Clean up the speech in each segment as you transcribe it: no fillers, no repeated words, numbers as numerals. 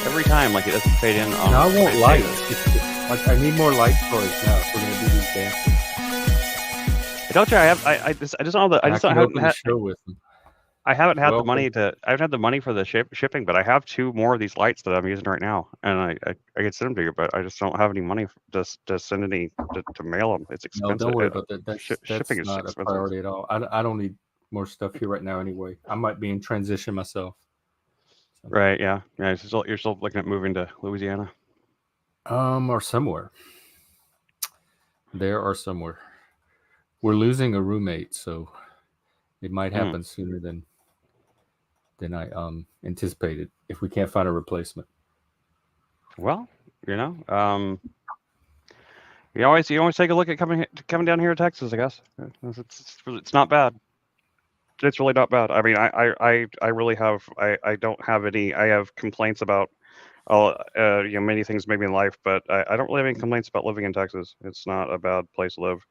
Every time, like it doesn't fade in on. No, I want my lights. data. Like I need more light stories now if we're gonna do these dances. I told you I have. I just don't know. I And I just don't can haven't open the had. show with them. I haven't had the Well, money to. I haven't had the money for the shipping, but I have two more of these lights that I'm using right now, and I could send them to you, but I just don't have any money to send any to mail them. It's no, expensive. don't worry about that. Shipping That's is not a expensive. priority at all. I don't need more stuff here right now anyway. I might be in transition myself. So, Right? Yeah. Yeah. You're still looking at moving to Louisiana. or somewhere. There or somewhere. We're losing a roommate, so it might Mm. happen sooner than I anticipated if we can't find a replacement. Well, you know, you always take a look at coming down here to Texas. I guess it's not bad. It's really not bad. I mean, I really have I don't have any. I have complaints about many things maybe in life, but I don't really have any complaints about living in Texas. It's not a bad place to live.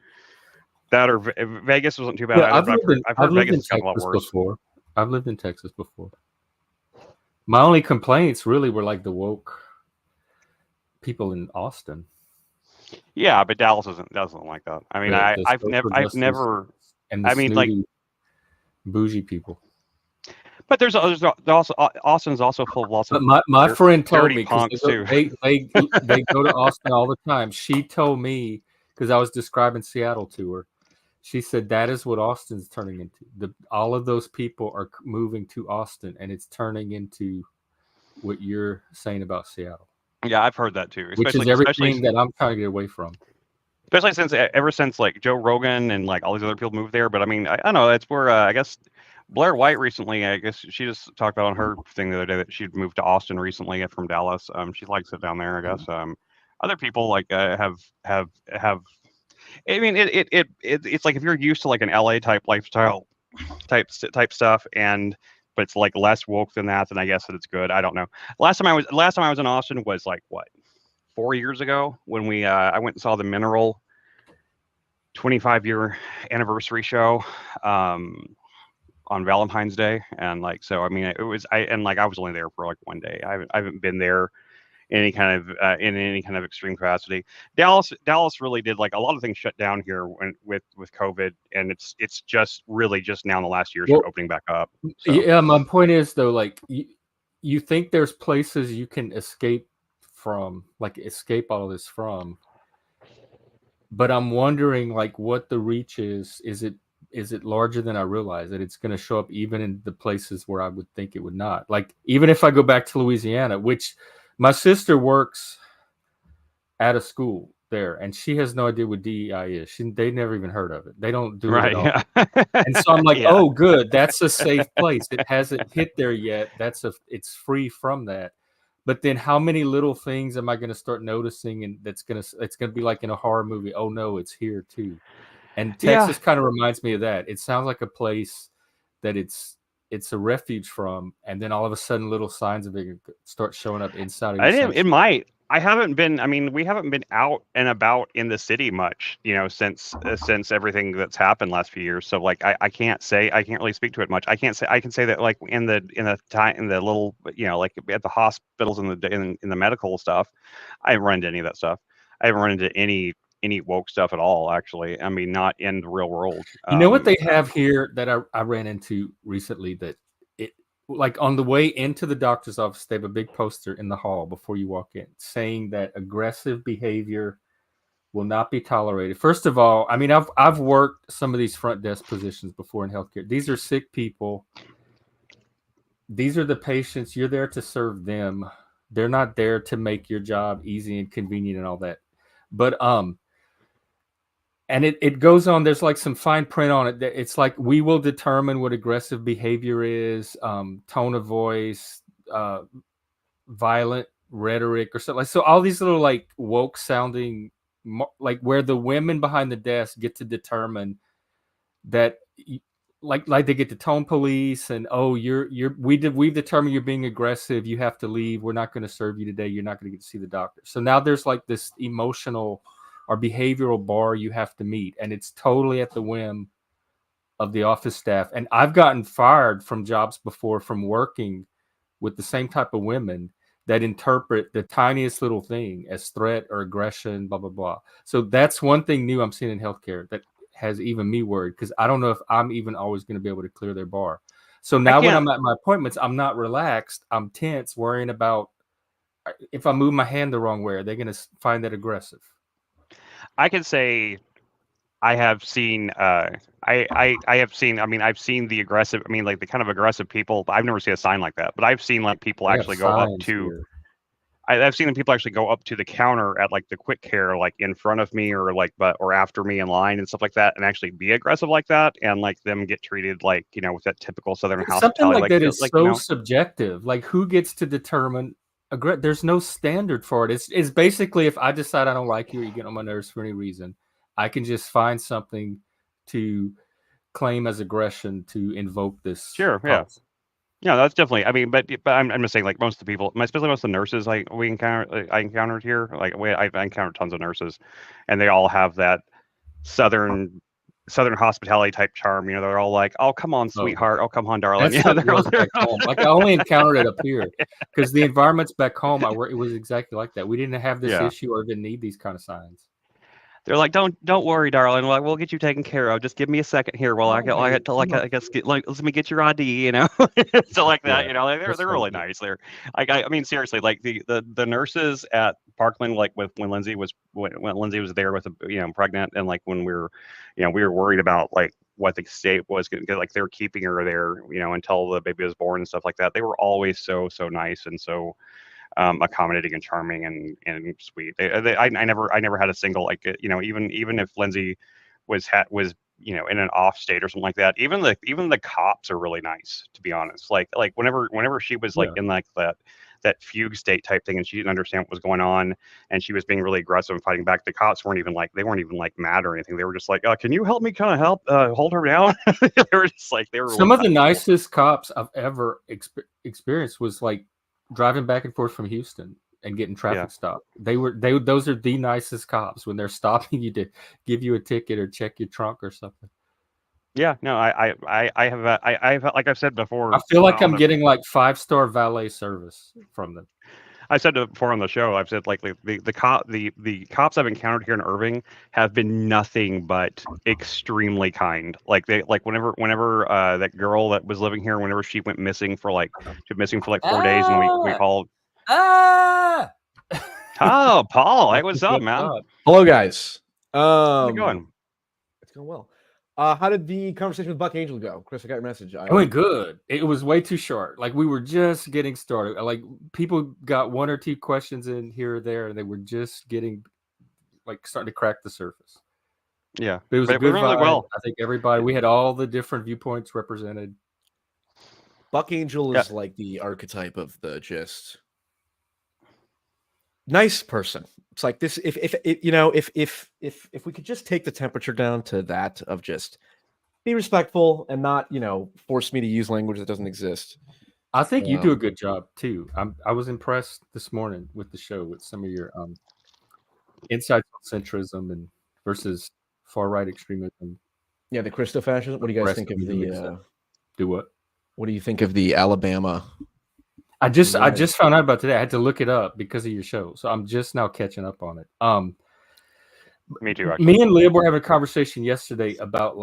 That or Vegas wasn't too bad Yeah, either, but I've I've heard lived Vegas in has gotten a lot Texas worse. before. I've lived in Texas before. My only complaints really were like the woke people in Austin, Yeah, but Dallas doesn't like that. I mean, the social I've justice never. and the I mean, like, snooty bougie people. but there's also Austin's also full of lots But of my friend told dirty me because punks too. they go to Austin all the time. She told me because I was describing Seattle to her. She said that is what Austin's turning into. All of those people are moving to Austin, and it's turning into what you're saying about Seattle, Yeah, I've heard that too. which is Especially everything that I'm trying to get away from. especially since ever since like Joe Rogan and like all these other people moved there. But I mean, I don't know. It's where I guess Blair White recently. I guess she just talked about on her thing the other day that she'd moved to Austin recently from Dallas. She likes it down there. I guess. Other people like have. I mean, it's like if you're used to like an LA type lifestyle type stuff and. But it's like less woke than that, then I guess that it's good. I don't know. Last time I was in Austin was like what 4 years ago when I went and saw the Mineral 25-year anniversary show on Valentine's Day, and like so, I mean, it was I was only there for like one day. I haven't been there in any kind of extreme capacity. Dallas really did like a lot of things shut down here with COVID, and it's just really just now in the last year Well, opening back up. So. yeah, my point is though, like you think there's places you can escape from, like escape all of this from, but I'm wondering like what the reach is. Is it larger than I realize that it's going to show up even in the places where I would think it would not? Like even if I go back to Louisiana, which my sister works at a school there, and she has no idea what DEI is. They never even heard of it. They don't do it Right. at all. Yeah. And so I'm like, Yeah. oh, good. That's a safe place. It hasn't hit there yet. It's free from that. But then how many little things am I going to start noticing? And it's going to be like in a horror movie. Oh no, it's here too. And Texas kind of reminds me of that. It sounds like a place that it's a refuge from. And then all of a sudden little signs of it start showing up inside of you. It might. I haven't been. I mean, we haven't been out and about in the city much, since everything that's happened last few years. So like, I can't really speak to it much. I can say that like in the little, like at the hospitals and in the medical stuff, I haven't run into any of that stuff. I haven't run into any woke stuff at all. Actually, I mean, not in the real world. You know what they have here that I ran into recently that like on the way into the doctor's office, they have a big poster in the hall before you walk in saying that aggressive behavior will not be tolerated. First of all, I mean, I've worked some of these front desk positions before in healthcare. These are sick people. These are the patients. You're there to serve them. They're not there to make your job easy and convenient and all that. But and it goes on. There's like some fine print on it. It's like we will determine what aggressive behavior is, tone of voice, violent rhetoric, or something. Like so, all these little like woke sounding, like where the women behind the desk get to determine that, like they get to tone police and we've determined you're being aggressive. You have to leave. We're not going to serve you today. You're not going to get to see the doctor. So now there's like this emotional or behavioral bar you have to meet, and it's totally at the whim of the office staff. And I've gotten fired from jobs before from working with the same type of women that interpret the tiniest little thing as threat or aggression, blah, blah, blah. So that's one thing new I'm seeing in healthcare that has even me worried, because I don't know if I'm even always going to be able to clear their bar. So now when I'm at my appointments, I'm not relaxed. I'm tense, worrying about if I move my hand the wrong way, are they going to find that aggressive? I can say I have seen I have seen, I mean, I've seen the aggressive, I mean, like the kind of aggressive people. I've never seen a sign like that, but I've seen like people I have actually go up signs to here. I've seen people actually go up to the counter at like the quick care, like in front of me or like or after me in line and stuff like that, and actually be aggressive like that, and like them get treated like, you know, with that typical Southern Something hospitality, like that is like, you so know. subjective. Like, who gets to determine? There's no standard for it. It's basically, if I decide I don't like you or you get on my nerves for any reason, I can just find something to claim as aggression to invoke this Sure, yeah. policy. Yeah, that's definitely. I mean, but I'm just saying, like most of the people, especially most of the nurses I encountered here, like I encountered tons of nurses, and they all have that Southern hospitality type charm. You know, they're all like, "Oh, come on, Oh, sweetheart. Oh, come on, darling." that's You how know, it was back home. Like, I only encountered it up here because the environments back home, it was exactly like that. We didn't have this yeah. issue or even need these kind of signs. They're like, don't worry, darling. Like, we'll get you taken care of. Just give me a second here while Oh, I babe, get to come like on. I guess get like let me get your ID, you know, so like that, Yeah, you know, like, that's they're so really good. nice. They're like I mean seriously, like the nurses at Parkland, like with when Lindsay was there with pregnant, and like when we were worried about like what the state was going to get, like they were keeping her there, until the baby was born and stuff like that. They were always so nice and so accommodating and charming and sweet. I never had a single like even if Lindsay was in an off state or something like that. Even the cops are really nice, to be honest. Like whenever she was like Yeah. in like that fugue state type thing and she didn't understand what was going on and she was being really aggressive and fighting back, the cops weren't even like mad or anything. They were just like, can you help me kind of help hold her down? They were just like, they were really Some of the kind of cool. nicest cops I've ever experienced was like driving back and forth from Houston and getting Yeah. traffic stopped. Those are the nicest cops when they're stopping you to give you a ticket or check your trunk or something. Yeah, no, I have, I've like I've said before I feel like on I'm the getting like 5-star valet service from them. I said it before on the show. I've said like the cops I've encountered here in Irving have been nothing but extremely kind. Like they like whenever that girl that was living here, whenever she went missing for like 4 days, and we called. Oh, Paul, hey, what's up, man? Hello, guys. How's it going? It's going well. How did the conversation with Buck Angel go? Chris, I got your message. It went good. It was way too short. Like, we were just getting started. Like, people got one or two questions in here or there, and they were just getting starting to crack the surface. Yeah, but it was a good really vibe. well. I think we had all the different viewpoints represented. Buck Angel is like the archetype of the just nice person. It's like this. If we could just take the temperature down to that of just be respectful and not force me to use language that doesn't exist. I think you do a good job too. I was impressed this morning with the show with some of your insights on centrism and versus far right extremism. Yeah, the Christofascism. What do you guys think of the? Do what? What do you think of the Alabama? I just found out about today. I had to look it up because of your show, so I'm just now catching up on it. Me too. Actually. Me and Lib were having a conversation yesterday about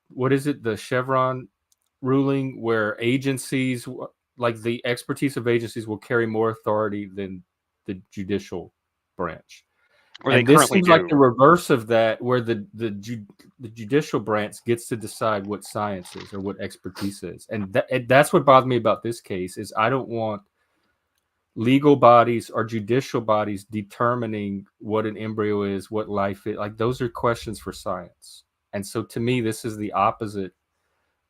what is it, the Chevron ruling, where agencies, like the expertise of agencies, will carry more authority than the judicial branch. And this seems like the reverse of that, where the judicial branch gets to decide what science is or what expertise is. And that's what bothered me about this case is I don't want legal bodies or judicial bodies determining what an embryo is, what life is. Like, those are questions for science. And so to me, this is the opposite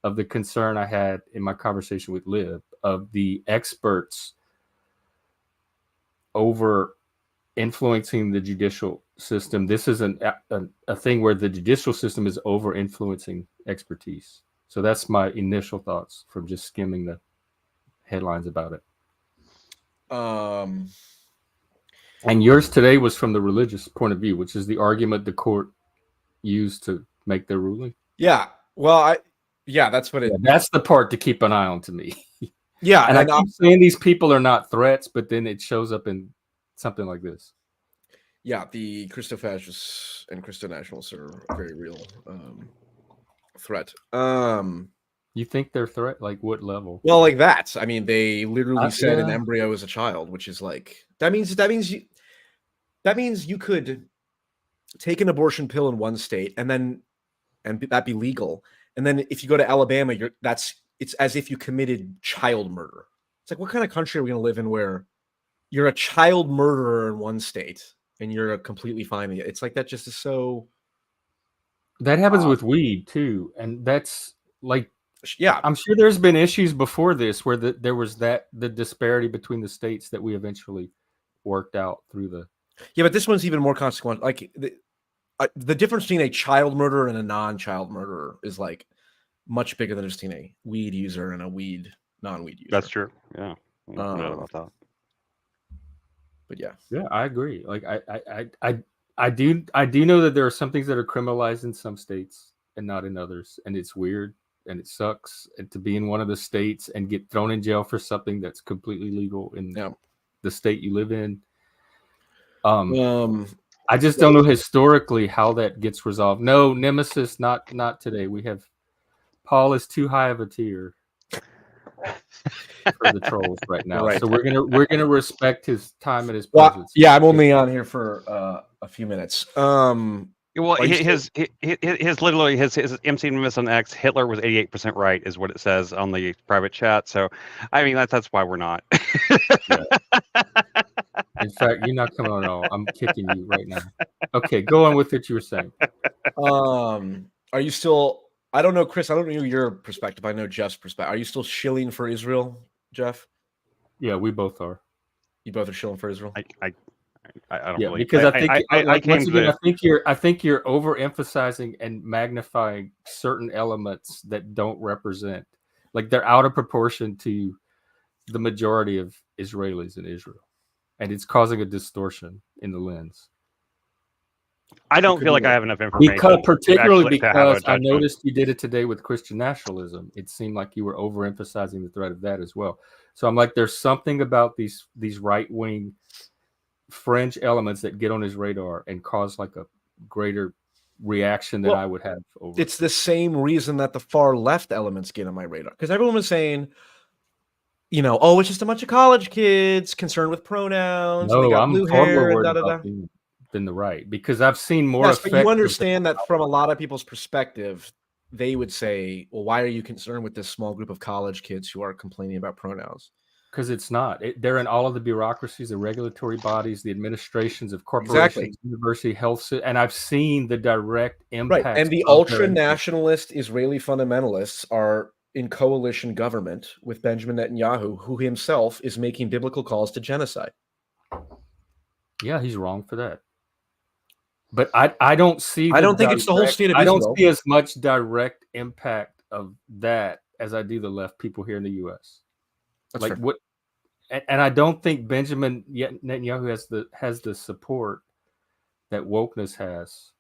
of the concern I had in my conversation with Liv of the experts over influencing the judicial system. This is a thing where the judicial system is over influencing expertise. So that's my initial thoughts from just skimming the headlines about it. And yours today was from the religious point of view, which is the argument the court used to make their ruling. Yeah. Well, that's what it. That's the part to keep an eye on to me. Yeah, And I keep saying these people are not threats, but then it shows up in something like this. Yeah, the Christo-fascists and Christo-nationalists are a very real threat. You think they're threat? Like what level? Well, like that. I mean, they literally said an Yeah. embryo is a child, which is like that means you could take an abortion pill in one state and that be legal, and then if you go to Alabama, it's as if you committed child murder. It's like, what kind of country are we going to live in where you're a child murderer in one state and you're completely fine? It's like that just is so. That happens with weed too, and that's like, yeah, I'm sure there's been issues before this where there was the disparity between the states that we eventually worked out through the. Yeah, but this one's even more consequential. Like the difference between a child murderer and a non-child murderer is like much bigger than just between a weed user and a non-weed user. That's true. Yeah, no doubt about that. But yeah, I agree. Like I do know that there are some things that are criminalized in some states and not in others, and it's weird and it sucks to be in one of the states and get thrown in jail for something that's completely legal in the state you live in. I just don't know historically how that gets resolved. No, Nemesis, not today. We have Paul is too high of a tier for the trolls right now. Right. So we're gonna respect his time and his presence. Yeah, I'm only on here for a few minutes. Well, his literally his MC Nemesis on X, Hitler was 88% right, is what it says on the private chat. So, I mean, that's why we're not. In fact, you're not coming on at all. I'm kicking you right now. Okay, go on with what you were saying. Are you still? I don't know, Chris. I don't know your perspective. I know Jeff's perspective. Are you still shilling for Israel, Jeff? Yeah, we both are. You both are shilling for Israel. I don't. Yeah, really, because I think once again, I think you're overemphasizing and magnifying certain elements that don't represent, like they're out of proportion to the majority of Israelis in Israel, and it's causing a distortion in the lens. I don't feel like I have enough information. Because I noticed you did it today with Christian nationalism. It seemed like you were overemphasizing the threat of that as well. So I'm like, there's something about these right-wing fringe elements that get on his radar and cause like a greater reaction than I would have over. It's the same reason that the far left elements get on my radar, because everyone was saying, oh, it's just a bunch of college kids concerned with pronouns. No, they got I'm blue far hair more and worried about than the right, because I've seen more. Yes, but you understand that from a lot of people's perspective, they would say, well, why are you concerned with this small group of college kids who are complaining about pronouns? Because it's not. They're in all of the bureaucracies, the regulatory bodies, the administrations of corporations, university, health, and I've seen the direct impact. Right, and the ultra-nationalist Israeli fundamentalists are in coalition government with Benjamin Netanyahu, who himself is making biblical calls to genocide. Yeah, he's wrong for that. But I don't see. I don't think it's the whole state of Israel. I don't see as much direct impact of that as I do the left people here in the U.S. That's like fair. What, and I don't think Benjamin Netanyahu has the support that wokeness has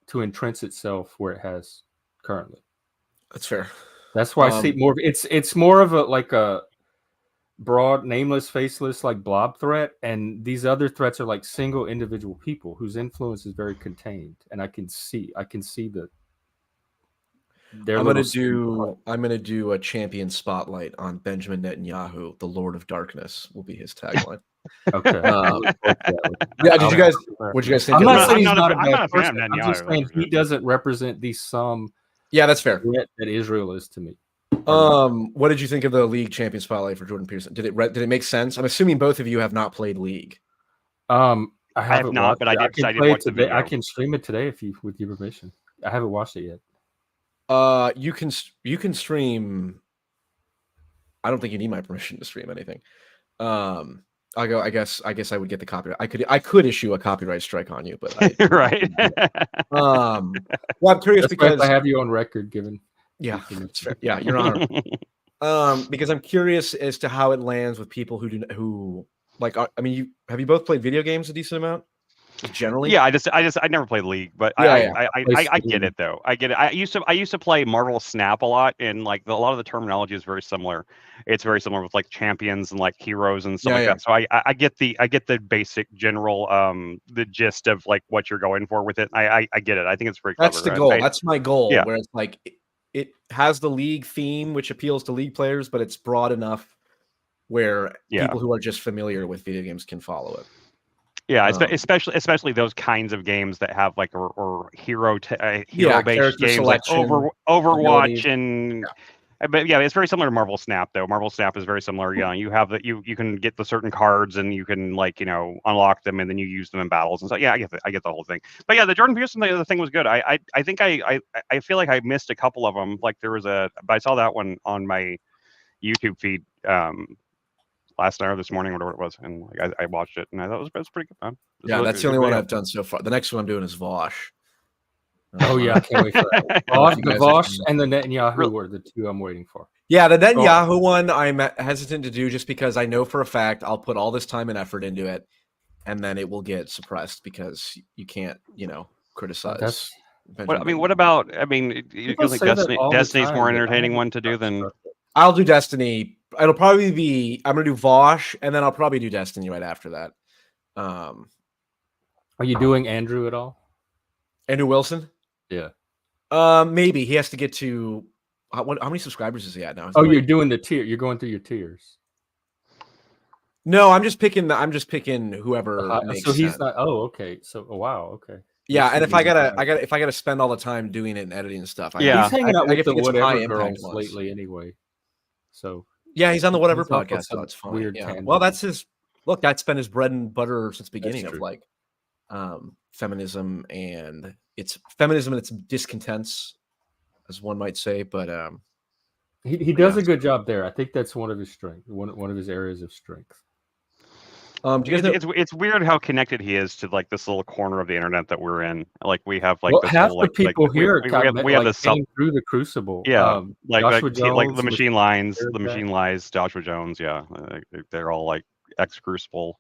to entrench itself where it has currently. That's fair. That's why I see more. It's more of a broad, nameless, faceless, like blob threat, and these other threats are like single individual people whose influence is very contained, and I can see that. I'm gonna do a champion spotlight on Benjamin Netanyahu, the Lord of Darkness will be his tagline. Okay. Yeah. Did you guys? What you guys think? I'm not saying he's not a bad person. I'm just saying he doesn't represent the sum. Yeah, that's fair. That Israel is to me. What did you think of the League champion spotlight for Jordan Peterson? Did it make sense? I'm assuming both of you have not played League. I have not, but I did watch the video. I can stream it today with your permission. I haven't watched it yet. You can stream. I don't think you need my permission to stream anything. I guess I would get the copyright. I could issue a copyright strike on you, but right. Well, I'm curious because I have you on record, given. Yeah, that's fair. Yeah, you're on. Because I'm curious as to how it lands with people who like. I mean, have you both played video games a decent amount? generally. Yeah, I never played League, but Yeah, I get it though. I get it. I used to play Marvel Snap a lot, and like a lot of the terminology is very similar. It's very similar with like champions and like heroes and stuff like Yeah. that. So I get the basic general the gist of like what you're going for with it. I get it. I think it's very clever. That's the goal. That's my goal. Yeah. Where it's like it has the League theme, which appeals to League players, but it's broad enough where people who are just familiar with video games can follow it. Yeah, especially those kinds of games that have like or hero based games like Overwatch and. But yeah, it's very similar to Marvel Snap though. Marvel Snap is very similar. Yeah, you have that you can get the certain cards and you can like unlock them and then you use them in battles and so yeah, I get the whole thing. But yeah, the Jordan Peterson thing was good. I think I feel like I missed a couple of them. Like there was but I saw that one on my YouTube feed last night or this morning, whatever it was, and like I watched it and I thought it was pretty good fun. Yeah, that's the only one I've done so far. The next one I'm doing is Vosh. Oh yeah, I can't wait for that. The Vosh and the Netanyahu are the two I'm waiting for. Yeah, the Netanyahu one I'm hesitant to do just because I know for a fact I'll put all this time and effort into it, and then it will get suppressed because you can't, criticize. What about? I mean, you think Destiny's more entertaining one to do than? I'll do Destiny. It'll probably be. I'm gonna do Vosh, and then I'll probably do Destiny right after that. Are you doing Andrew at all? Andrew Wilson? Yeah. Maybe he has to get to. How many subscribers is he at now? You're doing the tier. You're going through your tiers. No, I'm just picking whoever makes so he's sense. not. Oh, okay. So wow, okay. Yeah, and if I gotta spend all the time doing it and editing and stuff, he's hanging out with the whatever girls lately anyway. So yeah, he's on the whatever podcast. So it's fine. Weird. Yeah. Well, that's his look. That's been his bread and butter since the beginning of like feminism and its discontents, as one might say. But he does a good job there. I think that's one of his strengths. One of his areas of strength. Do you guys know? It's weird how connected he is to like this little corner of the internet that we're in. Like we have like this half whole, the people here we have this through the Crucible. Yeah, like Jones, the Machine Lies, Joshua Jones. Yeah, they're all like ex-Crucible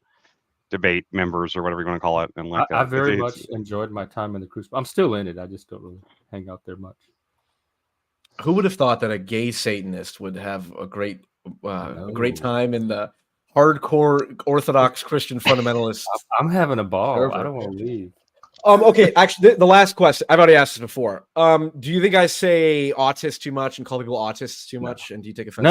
debate members or whatever you want to call it. And like I very much enjoyed my time in the Crucible. I'm still in it. I just don't really hang out there much. Who would have thought that a gay Satanist would have a great time in the hardcore Orthodox Christian fundamentalists? I'm having a ball. I don't want to leave. Okay, actually, the last question, I've already asked this before. Do you think I say autist too much and call people autists too much? And do you take offense?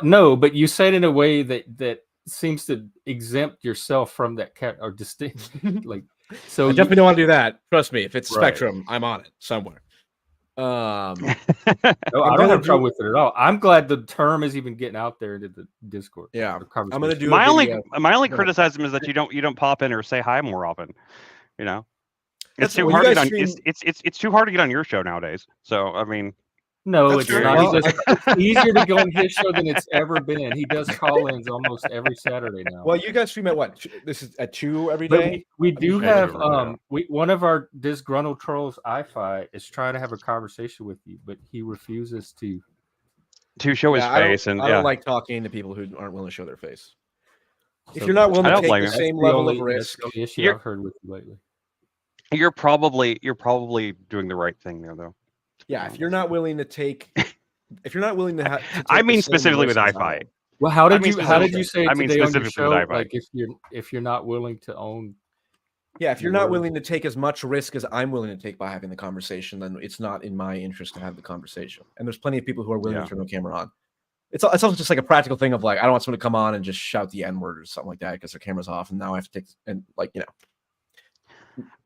No, but you say it in a way that seems to exempt yourself from that or distinct. Like, so I definitely don't want to do that. Trust me, if it's spectrum, I'm on it somewhere. No, I don't have trouble with it at all. I'm glad the term is even getting out there into the Discord. Yeah, I'm gonna do my only criticism is that you don't pop in or say hi more often. It's too hard to get on. It's too hard to get on your show nowadays. So I mean, no, it's not. It's easier to go on his show than it's ever been. He does call-ins almost every Saturday now. Well, you guys stream at what? This is at 2 every day. We do have one of our disgruntled trolls, iFi, is trying to have a conversation with you, but he refuses to show his face. I don't like talking to people who aren't willing to show their face. If you're not willing to take the same level of risk, that's the issue I've heard with you lately. You're probably doing the right thing there, though. Yeah, if you're not willing to take, I mean specifically with iFi. Well, how did you say it today on your show? Like if you're not willing to own. Yeah, if you're not willing to take as much risk as I'm willing to take by having the conversation, then it's not in my interest to have the conversation. And there's plenty of people who are willing to turn the camera on. It's also just like a practical thing of like, I don't want someone to come on and just shout the N-word or something like that because their camera's off, and now I have to take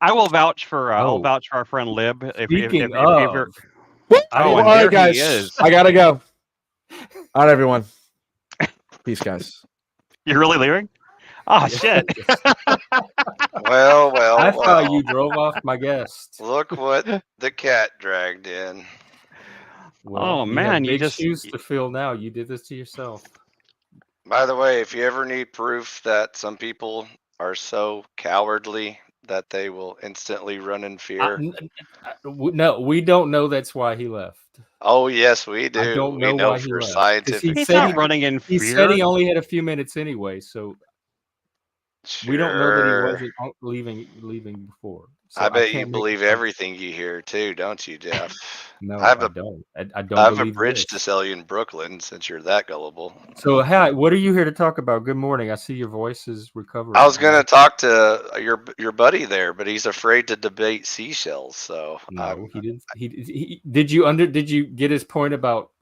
I will vouch for our friend Lib. If you're, all right, guys, I gotta go. All right, everyone. Peace, guys. You're really leaving? Oh shit! Well. I thought you drove off my guest. Look what the cat dragged in. Well, man, you just shoes to fill now. You did this to yourself. By the way, if you ever need proof that some people are so cowardly that they will instantly run in fear. No, we don't know that's why he left. Oh, yes, we do. I don't know we know why for he left. scientific. He's not running in fear. He said he only had a few minutes anyway, so We don't know that he Sure. wasn't leaving before. So I bet you can't make believe a purchase. everything you hear too, don't you, Jeff? No, I have I a don't. I I don't have a believe bridge to this. sell you in Brooklyn since you're that gullible. So, hi, what are you here to talk about? Good morning. I see your voice is recovering. I was gonna talk to your buddy there, but he's afraid to debate seashells. So No, he didn't. Did you get his point about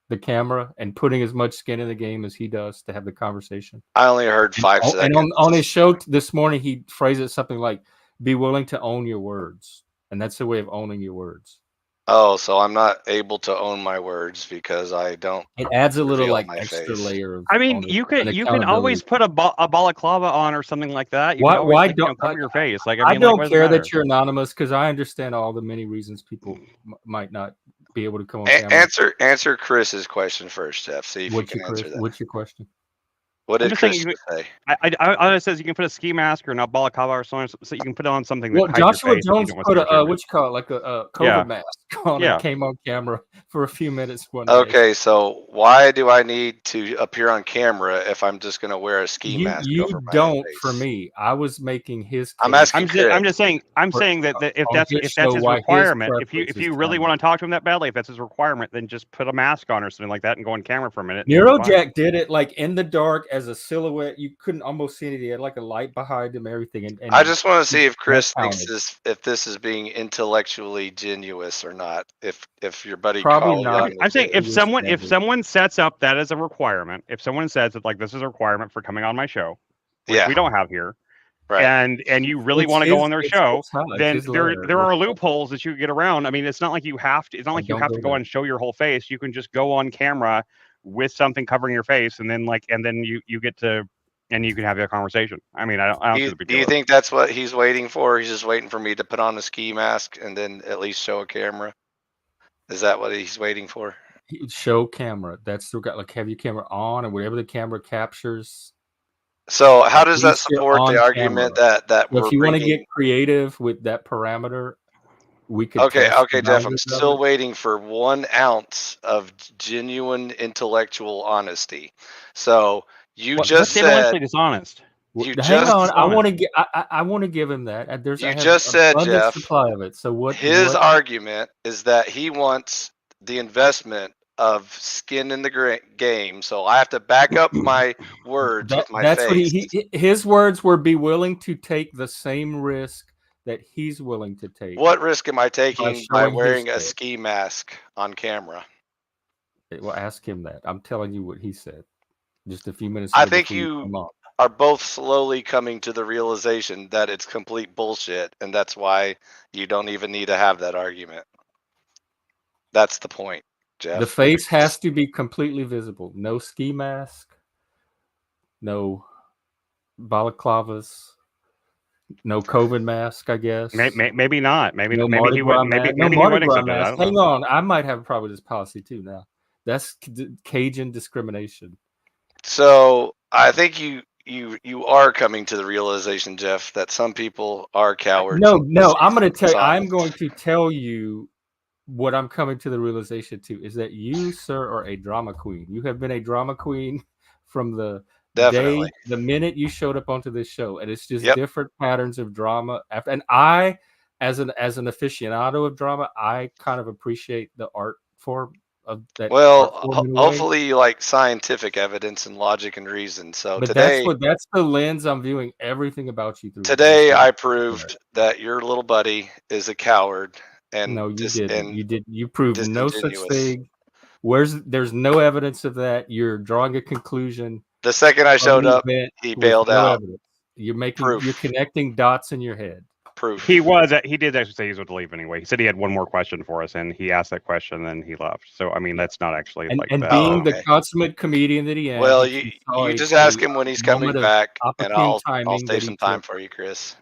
the camera and putting as much skin in the game as he does to have the conversation? I only heard 5 And seconds. on his show this morning, he phrased it something like, "Be willing to own your words," and that's the way of owning your words. Oh, so I'm not able to own my words because I don't It adds a little reveal like my extra face. layer of. I mean, an you can always accountability. put a balaclava on or something like that. You Why? can always Why like, don't cover your face? Like, I I mean, like, don't what does it care matter? that you're anonymous because I understand all the many reasons people might not be able to come on camera. Answer Chris's question first, Jeff. See if you can answer that. What's your question? What I'm did just saying, Chris say? I it says you can put a ski mask or a balaclava or something, so you can put it on something that Well, hides your Joshua face if you Jones don't want put to see your what you call it, like a COVID Yeah. mask on Yeah. and came on camera for a few minutes one day. Okay, so why do I need to appear on camera if I'm just going to wear a ski mask You over my don't face? for me. I was making his case. I'm asking I'm just saying that if on that's his if show that's his why his requirement, if preference is you really camera. want to talk to him that badly, if that's his requirement, then just put a mask on or something like that and go on camera for a minute. and you'll be fine. Neurojack did it like in the dark as a silhouette. You couldn't almost see anything. He had like a light behind him, everything. And I just want to see if Chris that thinks this is being intellectually genuous or not. If your buddy Probably Carl not. Young I'm was saying there. if someone sets up that as a requirement, if someone says that like this is a requirement for coming on my show, which Yeah. we don't have here, Right. and you really It's want to go his- on their it's show, his house, then his there lair. are loopholes that you get around. I mean, it's not like you have to. It's not like you don't have go to go there. and show your whole face. You can just go on camera with something covering your face, and then you get to. And you can have a conversation. I mean, I don't see the big Do deal. you think that's what he's waiting for? He's just waiting for me to put on a ski mask and then at least show a camera. Is that what he's waiting for? Show camera. That's the like have your camera on or whatever the camera captures. So how does that least you're support on the argument that Well, we're if you want to bringing? get creative with that parameter, we could Okay, test the Jeff, I'm boundaries of still it. waiting for 1 ounce of genuine intellectual honesty. So you Well, just that's said intellectually dishonest. you Hang just on, I dishonest. want to get. I want to give him that. You I have just said, abundant Jeff, supply of it. So what? his argument is that he wants the investment of skin in the game. So I have to back up my words with my that's face. what his words were: be willing to take the same risk that he's willing to take. What risk am I taking by showing his wearing a face. ski mask on camera? Well, ask him that. I'm telling you what he said just a few minutes I ago. think before you come on. are both slowly coming to the realization that it's complete bullshit, and that's why you don't even need to have that argument. That's the point, Jeff. The face has to be completely visible. No ski mask. No balaclavas. No COVID mask, I guess. Maybe not. Maybe no maybe Mardi he Gras would. Maybe mask. No maybe he Mardi would Gras accept it. I mask. don't Hang know. on, I might have a problem with this policy too. Now, that's Cajun discrimination. So I think you are coming to the realization, Jeff, that some people are cowards. No, I'm going to tell you. I'm Dishonest. going to tell you what I'm coming to the realization to is that you, sir, are a drama queen. You have been a drama queen from the Definitely. day, the minute you showed up onto this show, and it's just Yep. different patterns of drama. And I, as an aficionado of drama, I kind of appreciate the art form of that. Well, art form in a way. hopefully you like scientific evidence and logic and reason. So But today, that's the lens I'm viewing everything about you through. today I proved that your little buddy is a coward and No, you didn't. You proved no such disingenuous. thing. There's no evidence of that. You're drawing a conclusion. The second I showed up, he bailed out. Evidence. You're Proof. connecting dots in your head. Proof. He did actually say he was going to leave anyway. He said he had one more question for us, and he asked that question, and then he left. So I mean, that's not actually And that. being okay. the consummate comedian that he is. Well, you just ask him when he's coming back, and I'll save some time for you, Chris.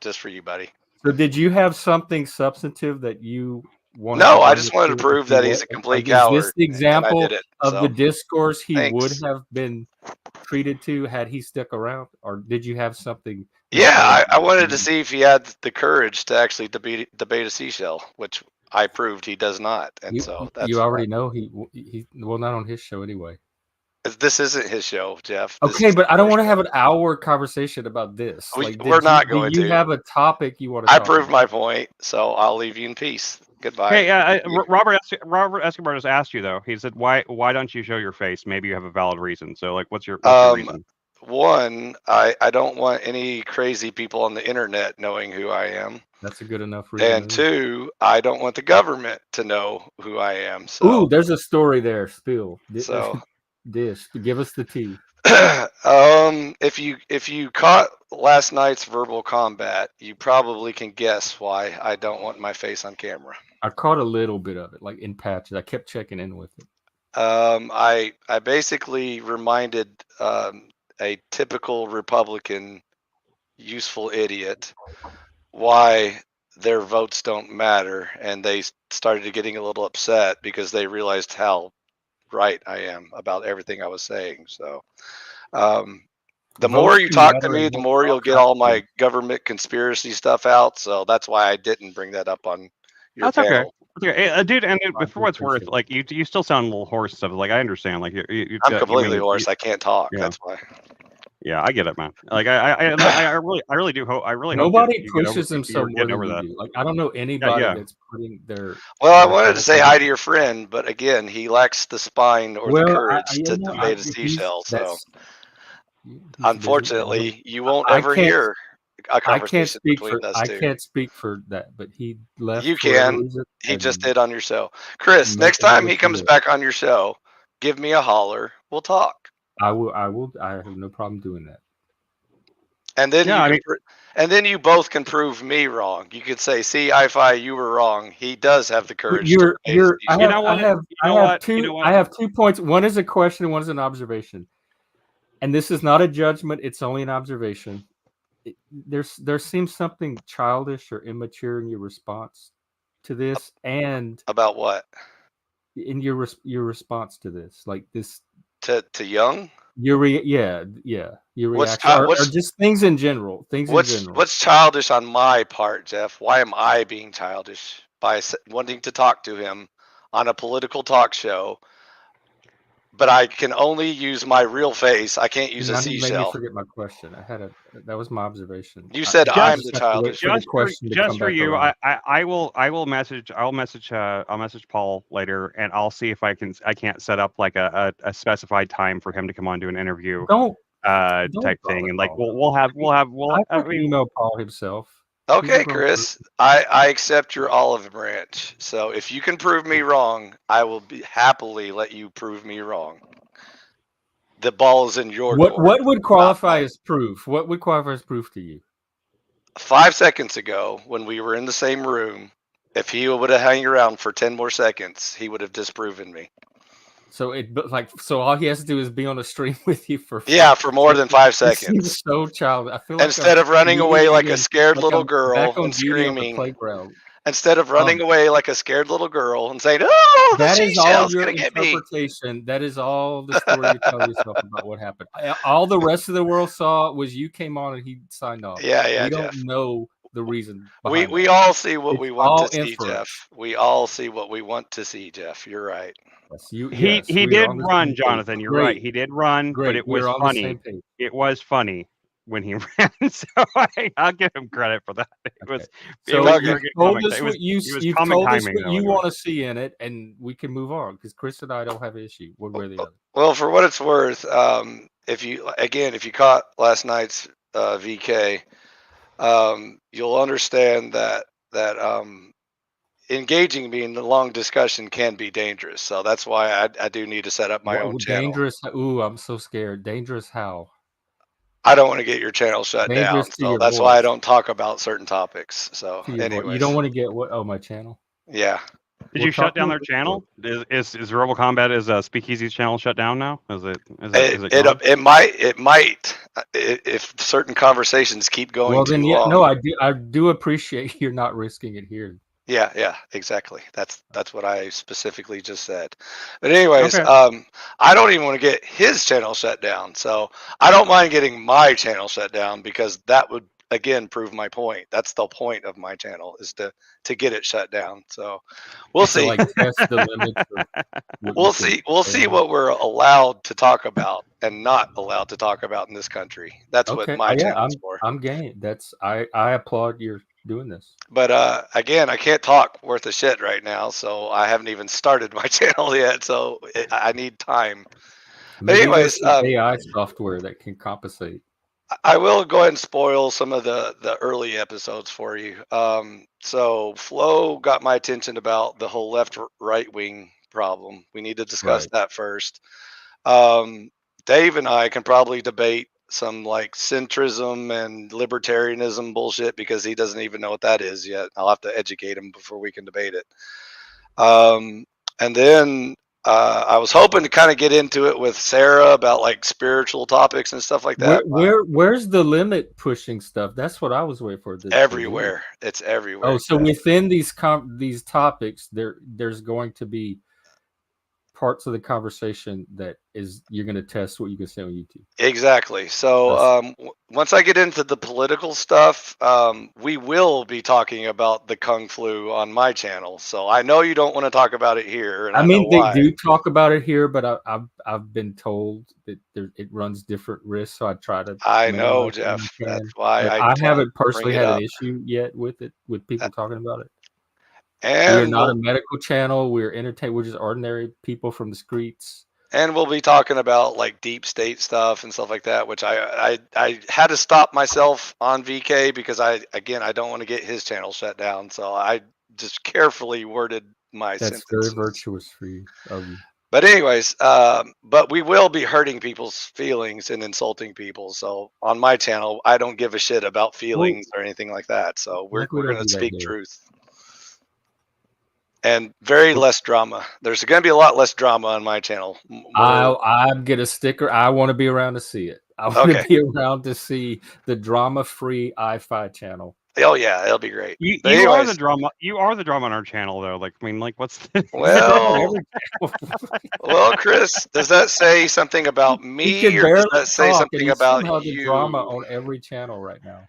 Just for you, buddy. So did you have something substantive that you wanted? No, I just wanted to prove that he's a complete coward. Is this the example of the discourse he thanks. would have been treated to had he stuck around, or did you have something? Yeah, I wanted to see if he had the courage to actually debate a seashell, which I proved he does not. And so that's you already know he well, not on his show anyway. This isn't his show, Jeff. This Okay, is but I don't our want to show. have an hour conversation about this. We're not going Do you to. have a topic you want to I talk proved about? my point, so I'll leave you in peace. Goodbye. Hey, Robert Escobar just asked you though. He said, "Why don't you show your face? Maybe you have a valid reason." So, like, what's your reason? One, I don't want any crazy people on the internet knowing who I am. That's a good enough reason. And two, I don't want the government to know who I am. So, Ooh, there's a story there. Spill. so Give us the tea. if you caught last night's verbal combat, you probably can guess why I don't want my face on camera. I caught a little bit of it, like in patches. I kept checking in with it. I basically reminded a typical Republican useful idiot why their votes don't matter, and they started getting a little upset because they realized how right I am about everything I was saying. So the more you talk to me, the more you'll get all my government conspiracy stuff out. So that's why I didn't bring that up on your panel. Okay. Hey, dude, and for what's worth, like you still sound a little hoarse and stuff. Like I understand. Like I'm completely hoarse. I can't talk. Yeah. That's why. Yeah, I get it, man. Like I really do hope. I really nobody hope pushes them so more than you do. Like I don't know anybody that's putting their. Well, I wanted to say hi to your friend, but again, he lacks the spine or the courage to debate a seashell. So, unfortunately, you won't ever hear a conversation between us two. I can't speak for that, but he left. You can. He just did on your show, Chris. Next time he comes back on your show, give me a holler. We'll talk. I will. I have no problem doing that. And then and then you both can prove me wrong. You could say, "See, I-Fi, you were wrong. He does have the courage." I have 2 points. One is a question, and one is an observation. And this is not a judgment; it's only an observation. There seems something childish or immature in your response to this, and about what? In your response to this, like this. To Young? Your reaction, or just things in general. What's childish on my part, Jeff? Why am I being childish by wanting to talk to him on a political talk show? But I can only use my real face. I can't use a seashell. You made me forget my question. That was my observation. You said I'm the childish. Just for you, I'll message Paul later, and I'll see if I can't set up like a specified time for him to come on to an interview. Don't type thing, and like we'll email Paul himself. Okay, Chris, I accept your olive branch. So if you can prove me wrong, I will happily let you prove me wrong. The ball is in your court. What would qualify as proof? What would qualify as proof to you? 5 seconds ago, when we were in the same room, if he would have hung around for 10 more seconds, he would have disproven me. So all he has to do is be on a stream with you for more than 5 seconds. Seems so childish. I feel like instead of running away like a scared little girl and screaming, instead of running away like a scared little girl and saying, "Oh, that is all your interpretation." That is all the story you tell yourself about what happened. All the rest of the world saw was you came on and he signed off. Yeah. We don't know the reason. We all see what we want to see, Jeff. We all see what we want to see, Jeff. You're right. He did run, Jonathan. You're right. He did run, but it was funny. It was funny when he ran, so I'll give him credit for that. It was. So you told us what you want to see in it, and we can move on because Chris and I don't have an issue one way or the other. Well, for what it's worth, if you caught last night's VK, you'll understand that engaging me in the long discussion can be dangerous. So that's why I do need to set up my own channel. Dangerous? Ooh, I'm so scared. Dangerous how? I don't want to get your channel shut down. So that's why I don't talk about certain topics. So anyway, you don't want to get what? Oh, my channel. Yeah. Did you shut down their channel? Is Rebel Combat Speakeasy's channel shut down now? It might if certain conversations keep going. Well, then no, I do appreciate you're not risking it here. Yeah, exactly. That's what I specifically just said. But anyways, I don't even want to get his channel shut down. So I don't mind getting my channel shut down because that would again prove my point. That's the point of my channel, is to get it shut down. So we'll To see. like test the limits of what you We'll can see. We'll say see on it. what we're allowed to talk about and not allowed to talk about in this country. That's what Okay. my Yeah, channel's for. I'm game. That's I applaud your doing this. But again, I can't talk worth a shit right now, so I haven't even started my channel yet. So I need time. Maybe Anyways, there's some AI software that can compensate. I will go ahead and spoil some of the early episodes for you. So Flo got my attention about the whole left right wing problem. We need to discuss Right. that first. Dave and I can probably debate some like centrism and libertarianism bullshit because he doesn't even know what that is yet. I'll have to educate him before we can debate it. And then I was hoping to kind of get into it with Sarah about like spiritual topics and stuff like that. Where's the limit pushing stuff? That's what I was waiting for. Everywhere. It's everywhere. Oh, so within these topics, there's going to be parts of the conversation that is you're going to test what you can say on YouTube. Exactly. So once I get into the political stuff, we will be talking about the Kung Flu on my channel. So I know you don't want to talk about it here, and I mean, know they why. do talk about it here, but I've been told that it runs different risks, so I try to. I know, Jeff. That's why I haven't personally had up. an issue yet with it, with people talking about it. And we're not a medical channel. We're entertained. We're just ordinary people from the streets. And we'll be talking about like deep state stuff and stuff like that, which I had to stop myself on VK because I don't want to get his channel shut down. So I just carefully worded my That's sentences. very virtuous for you. But anyways, but we will be hurting people's feelings and insulting people. So on my channel, I don't give a shit about feelings or anything like that. So we're going to speak truth. And very less drama. There's going to be a lot less drama on my channel. I'll get a sticker. I want to be around to see it. I want to be around to see the drama-free iFi channel. Oh yeah, it'll be great. You are the drama. You are the drama on our channel, though. Like, I mean, like, what's the well, Chris, does that say something about me, or does that say something about you? The drama on every channel right now.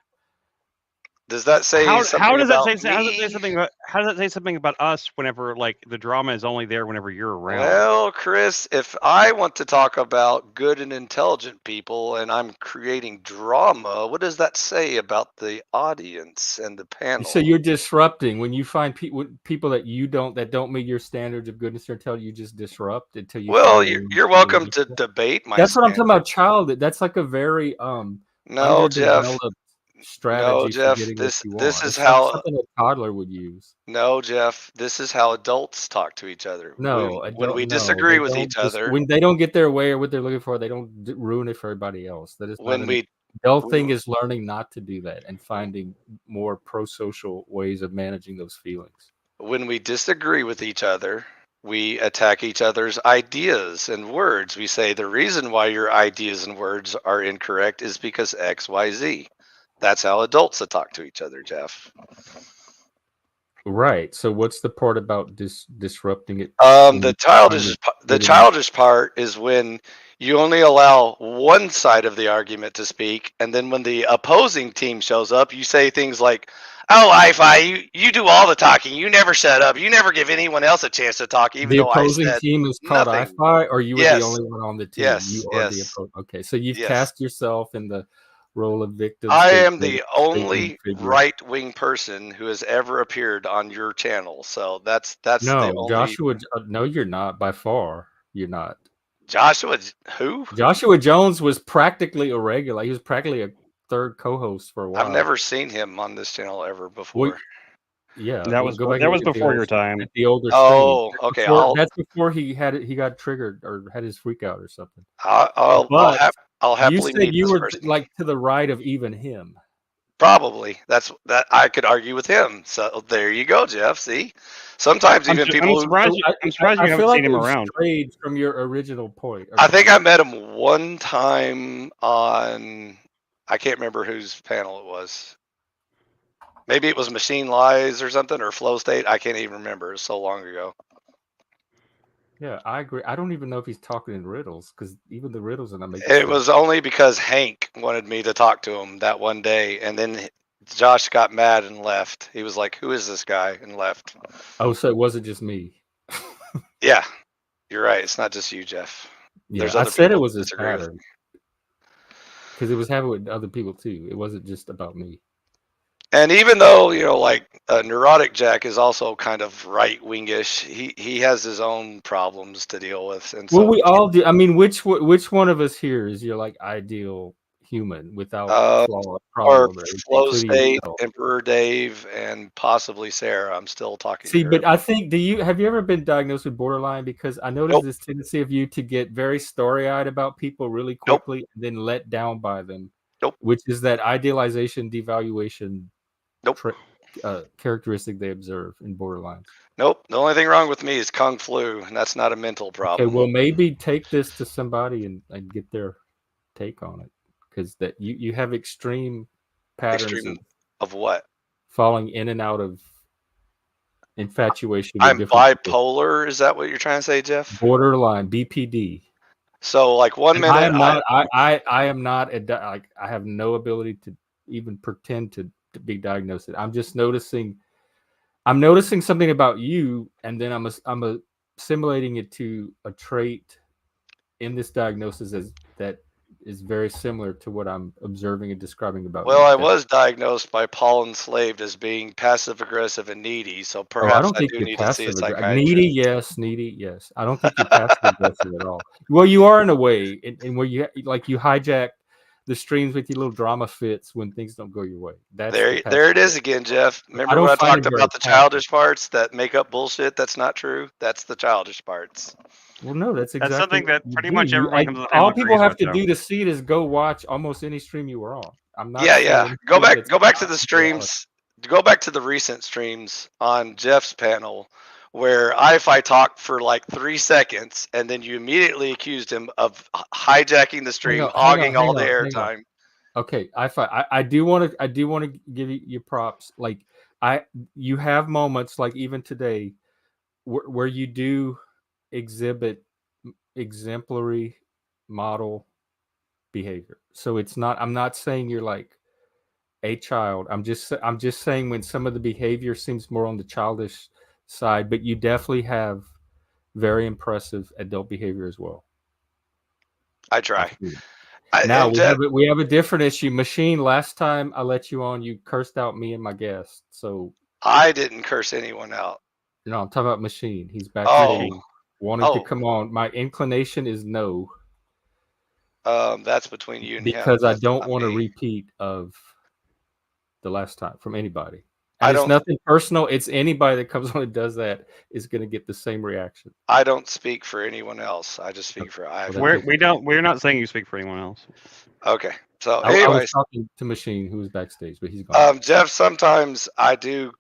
Does that say something how does about that say, me? How does that say something about us whenever like the drama is only there whenever you're around? Well, Chris, if I want to talk about good and intelligent people and I'm creating drama, what does that say about the audience and the panel? So you're disrupting when you find people that don't meet your standards of goodness or intelligence. You just disrupt until you. Well, you're welcome to debate my. That's what I'm talking about. Childhood. That's like a very no, Jeff. strategy. No, Jeff. This is how something a toddler would use. No, Jeff. This is how adults talk to each other. No, when we disagree with each other, when they don't get their way or what they're looking for, they don't ruin it for everybody else. That is when the adult thing is learning not to do that and finding more pro-social ways of managing those feelings. When we disagree with each other, we attack each other's ideas and words. We say the reason why your ideas and words are incorrect is because X, Y, Z. That's how adults talk to each other, Jeff. Right. So what's the part about disrupting it? The childish part is when you only allow one side of the argument to speak, and then when the opposing team shows up, you say things like, "Oh, iFi, you do all the talking. You never shut up. You never give anyone else a chance to talk." Even though I said the opposing team is called iFi, or you were the only one on the team. Yes. You are the opposing. Okay, so you've cast yourself in the role of victim. I am the only right-wing person who has ever appeared on your channel. So that's no, the only... Joshua. No, you're not. By far, you're not. Joshua who? Joshua Jones was practically irregular. He was practically a third co-host for a while. I've never seen him on this channel ever before. Yeah, that was before your time. The older. Oh, okay. That's before he got triggered or had his freak out or something. I'll happily meet you this were person. Like to the right of even him. Probably. That I could argue with him. So there you go, Jeff. See, sometimes I'm surprised you haven't seen him around. Strayed from your original point. I think I met him one time on, I can't remember whose panel it was. Maybe it was Machine Lies or something, or Flow State. I can't even remember. It was so long ago. Yeah, I agree. I don't even know if he's talking in riddles because even the riddles are not making It sense. was only because Hank wanted me to talk to him that one day, and then Josh got mad and left. He was like, "Who is this guy?" and left. Oh, so it wasn't just me. Yeah, you're right. It's not just you, Jeff. Yeah, There's I other said it people was that his disagree with pattern me. because it was happening with other people too. It wasn't just about me. And even though like neurotic Jack is also kind of right wingish, he has his own problems to deal with, and Well, so we all do. I mean, which one of us here is your like ideal human without flaw, or problem, Flow including State, yourself? Emperor Dave, and possibly Sarah. I'm still talking See, to her. but I think have you ever been diagnosed with borderline? Because I noticed Nope. this tendency of you to get very story-eyed about people really Nope. quickly and then let down by them. Nope. Which is that idealization, devaluation Nope. characteristic they observe in borderlines. Nope. The only thing wrong with me is Kung Flu, and that's not a mental problem. Okay, well, maybe take this to somebody and get their take on it, because that you have extreme patterns Extreme of what? falling in and out of infatuation with I'm different people. bipolar. Is that what you're trying to say, Jeff? Borderline BPD. So like one And minute I am not. I am not like I have no ability to even pretend to be diagnosed. I'm just noticing. I'm noticing something about you, and then I'm assimilating it to a trait in this diagnosis as that is very similar to what I'm observing and describing about well, you. I was diagnosed by Paul Enslaved as being passive aggressive and needy, so Oh, I perhaps don't I think do you're need to see a passive aggressive. psychiatrist. Needy, yes. I don't think you're passive aggressive at all. Well, you are in a way, in where you hijack the streams with your little drama fits when things don't go your way. That's There it is again, Jeff. I Remember don't when I find talked it very about the passive. childish parts that make up bullshit that's not true? That's the childish parts. Well, no, that's exactly something what that you pretty do. much everyone comes to the same All people agrees have with, to though. do to see it is go watch almost any stream you were on. I'm not Yeah, saying yeah. Go anything back that's go back to not the reality. streams. Go back to the recent streams on Jeff's panel where if I talked for like 3 seconds and then you immediately accused him of hijacking the stream, hogging all the airtime. Okay, I do want to give you your props. Like you have moments like even today where you do exhibit exemplary model behavior. So it's not. I'm not saying you're like a child. I'm just saying when some of the behavior seems more on the childish side, but you definitely have very impressive adult behavior as well. I try. Now we have a different issue. Machine, last time I let you on, you cursed out me and my guest. So I didn't curse anyone out. no, I'm talking about Machine. He's backstage wanting to Oh. come on. My inclination is no, That's between you and him. because I That's don't not want a me. repeat of the last time from anybody. I And it's don't- nothing personal. It's anybody that comes on and does that is going to get the same reaction. I don't speak for anyone else. I just speak for I. We're not saying you speak for anyone else. Okay. So I was anyways, talking to Machine, who was backstage, but he's gone. Jeff, sometimes I do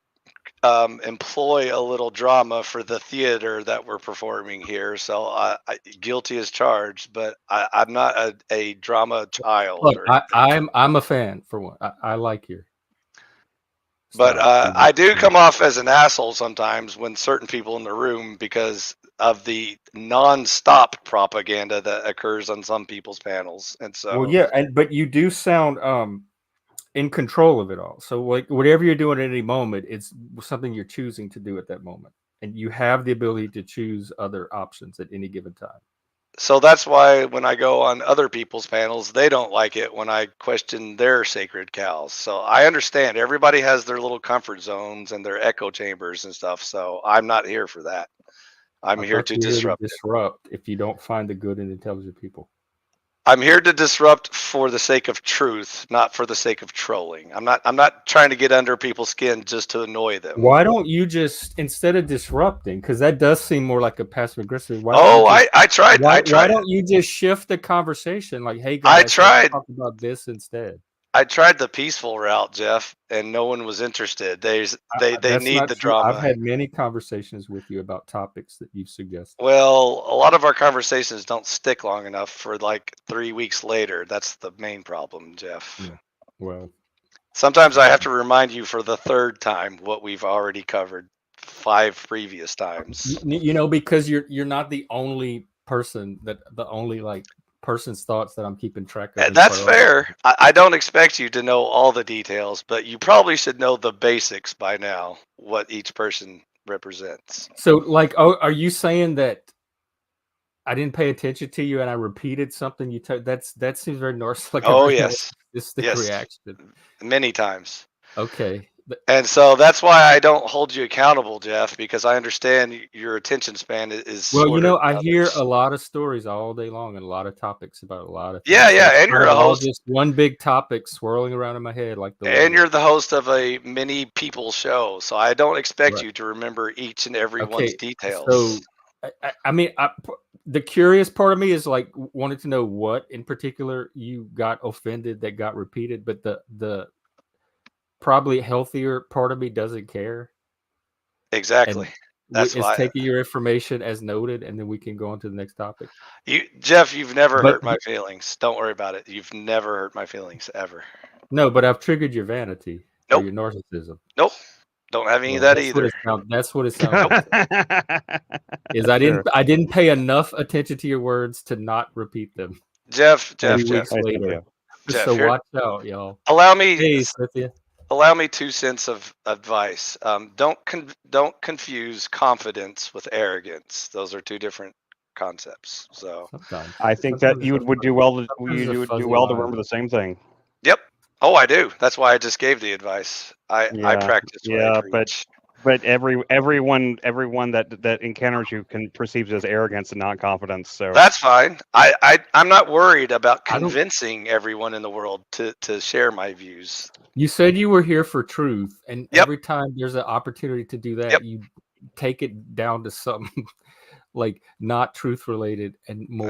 employ a little drama for the theater that we're performing here. So I guilty as charged, but I'm not a drama child. Look, or I'm a fan for one. I like your But style. I do come off as an asshole sometimes when certain people in the room, because of the non-stop propaganda that occurs on some people's panels. And so, Well, yeah, but you do sound in control of it all. So like whatever you're doing at any moment, it's something you're choosing to do at that moment, and you have the ability to choose other options at any given time. so that's why when I go on other people's panels, they don't like it when I question their sacred cows. So I understand everybody has their little comfort zones and their echo chambers and stuff. So I'm not here for that. I'm here to disrupt. If you don't find the good in intelligent people. I'm here to disrupt for the sake of truth, not for the sake of trolling. I'm not trying to get under people's skin just to annoy them. Why don't you just, instead of disrupting, because that does seem more like a passive aggressive. I tried. Why don't you just shift the conversation? Like, hey guys, I tried. talk about this instead. I tried the peaceful route, Jeff, and no one was interested. They need the drama. I've had many conversations with you about topics that you've suggested. Well, a lot of our conversations don't stick long enough for like 3 weeks later. That's the main problem, Jeff. Yeah. Well, sometimes I have to remind you for the third time what we've already covered 5 previous times. You know, because you're not the only person like person's thoughts that I'm keeping track of. That's fair. I don't expect you to know all the details, but you probably should know the basics by now, what each person represents. So, like, are you saying that I didn't pay attention to you and I repeated something you told? That seems very narcissistic. Oh, yes. Narcissistic reaction. Many times. Okay. And so that's why I don't hold you accountable, Jeff, because I understand your attention span is. Well, you know, I shorter than hear others. a lot of stories all day long and a lot of topics about a lot of things. Yeah, So yeah, it's and you're kinda a all host. just one big topic swirling around in my head like the And weather. you're the host of a many people show, so I don't expect Right. you to remember each and every one's Okay, details. so I mean, the curious part of me is like wanted to know what in particular you got offended that got repeated, but the probably healthier part of me doesn't care. Exactly. That's It's why taking your information as noted, and then we can go on to the next topic. Jeff, you've never But hurt my feelings. Don't worry about it. You've never hurt my feelings ever. no, but I've triggered your vanity or Nope. your narcissism. Nope. Don't have any Well, of that that's either. That's what it sounds like. Is I didn't pay enough attention to your words to not repeat them. Jeff, 3 weeks Hey, later. Cynthia. Jeff, So here- watch out, y'all. allow me Hey, Cynthia. allow me 2 cents of advice. Don't confuse confidence with arrogance. Those are 2 different concepts. So, Sometimes. I think that you would do well to Sometimes a fuzzy remember line. the same thing. yep. Oh, I do. That's why I just gave the advice. I practice what I preach. But everyone that encounters you perceives as arrogance and not confidence. So That's fine. I'm not worried about I don't- convincing everyone in the world to share my views. You said you were here for truth, and Yep. every time there's an opportunity to do that, Yep. you take it down to something like not truth related and more.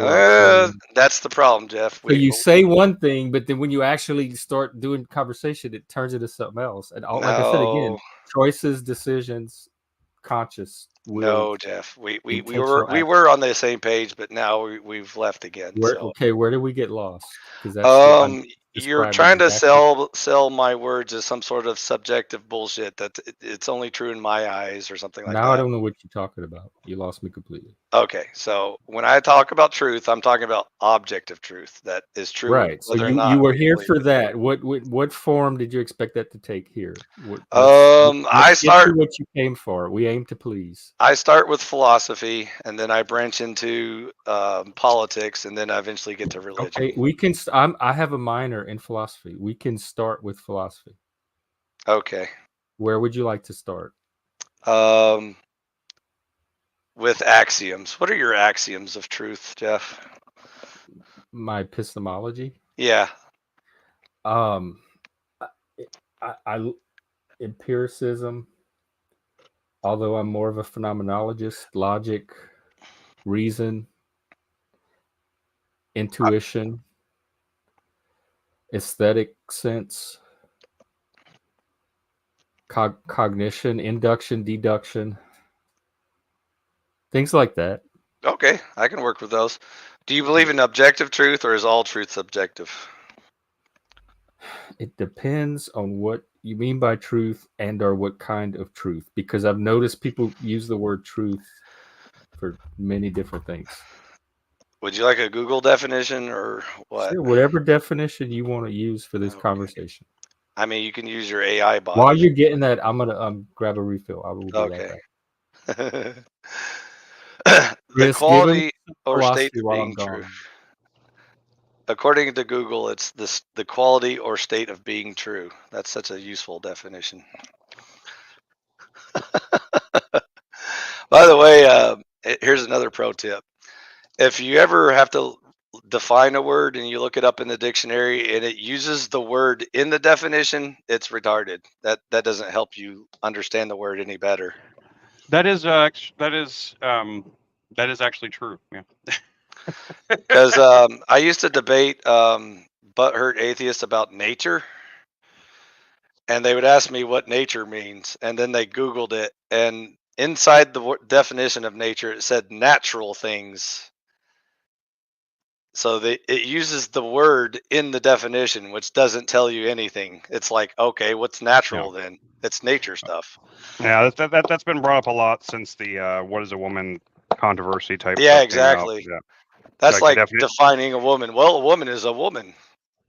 That's the problem, Jeff. So you say one thing, but then when you actually start doing conversation, it turns into something else. And like I said again, choices, decisions, conscious will. No, Jeff. We intentional were on the same page, but now we've left again. Okay, where did we get lost? Because you're trying to sell my words as some sort of subjective bullshit that it's only true in my eyes or something like that. Now I don't know what you're talking about. You lost me completely. Okay, so when I talk about truth, I'm talking about objective truth that is true. Right. So you were here for that. What form did you expect that to take here? I start what you came for. We aim to please. I start with philosophy, and then I branch into politics, and then I eventually get to religion. Okay, we can. I have a minor in philosophy. We can start with philosophy. Okay. Where would you like to start? With axioms. What are your axioms of truth, Jeff? My epistemology. Yeah. I empiricism. Although I'm more of a phenomenologist, logic, reason, intuition, aesthetic sense, cognition, induction, deduction, things like that. Okay, I can work with those. Do you believe in objective truth, or is all truth subjective? It depends on what you mean by truth or what kind of truth, because I've noticed people use the word truth for many different things. Would you like a Google definition or what? Sure, whatever definition you want to use for this conversation. I mean, you can use your AI bot. While you're getting that, I'm gonna grab a refill. I will be right back. The quality or state of being true. According to Google, it's the quality or state of being true. That's such a useful definition. By the way, here's another pro tip. If you ever have to define a word and you look it up in the dictionary and it uses the word in the definition, it's retarded. That doesn't help you understand the word any better. That is actually true. Yeah. Because I used to debate butthurt atheists about nature, and they would ask me what nature means, and then they Googled it, and inside the definition of nature, it said natural things. So it uses the word in the definition, which doesn't tell you anything. It's like, okay, what's natural then? It's nature stuff. Yeah, that's been brought up a lot since the what is a woman controversy type. Yeah, stuff came out. exactly. Yeah. That's Like the like defining a woman. Well, a woman is a woman.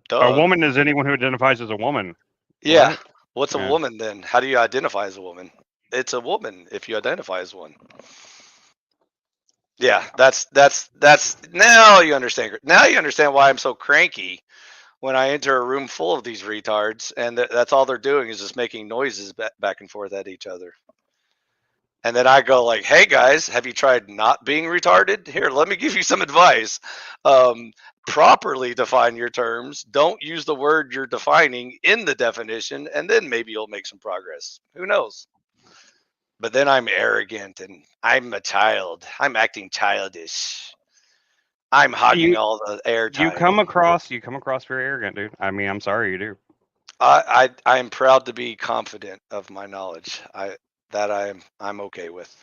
Duh. A woman is anyone who identifies as a woman. Yeah. What? What's a Yeah. woman then? How do you identify as a woman? It's a woman if you identify as one. Yeah, that's now you understand. Now you understand why I'm so cranky when I enter a room full of these retards, and that's all they're doing is just making noises back and forth at each other. And then I go like, "Hey guys, have you tried not being retarded? Here, let me give you some advice. Properly define your terms. Don't use the word you're defining in the definition, and then maybe you'll make some progress. Who knows?" But then I'm arrogant and I'm a child. I'm acting childish. I'm hogging all the airtime. You come across very arrogant, dude. I mean, I'm sorry, you do. I'm proud to be confident of my knowledge. I'm okay with.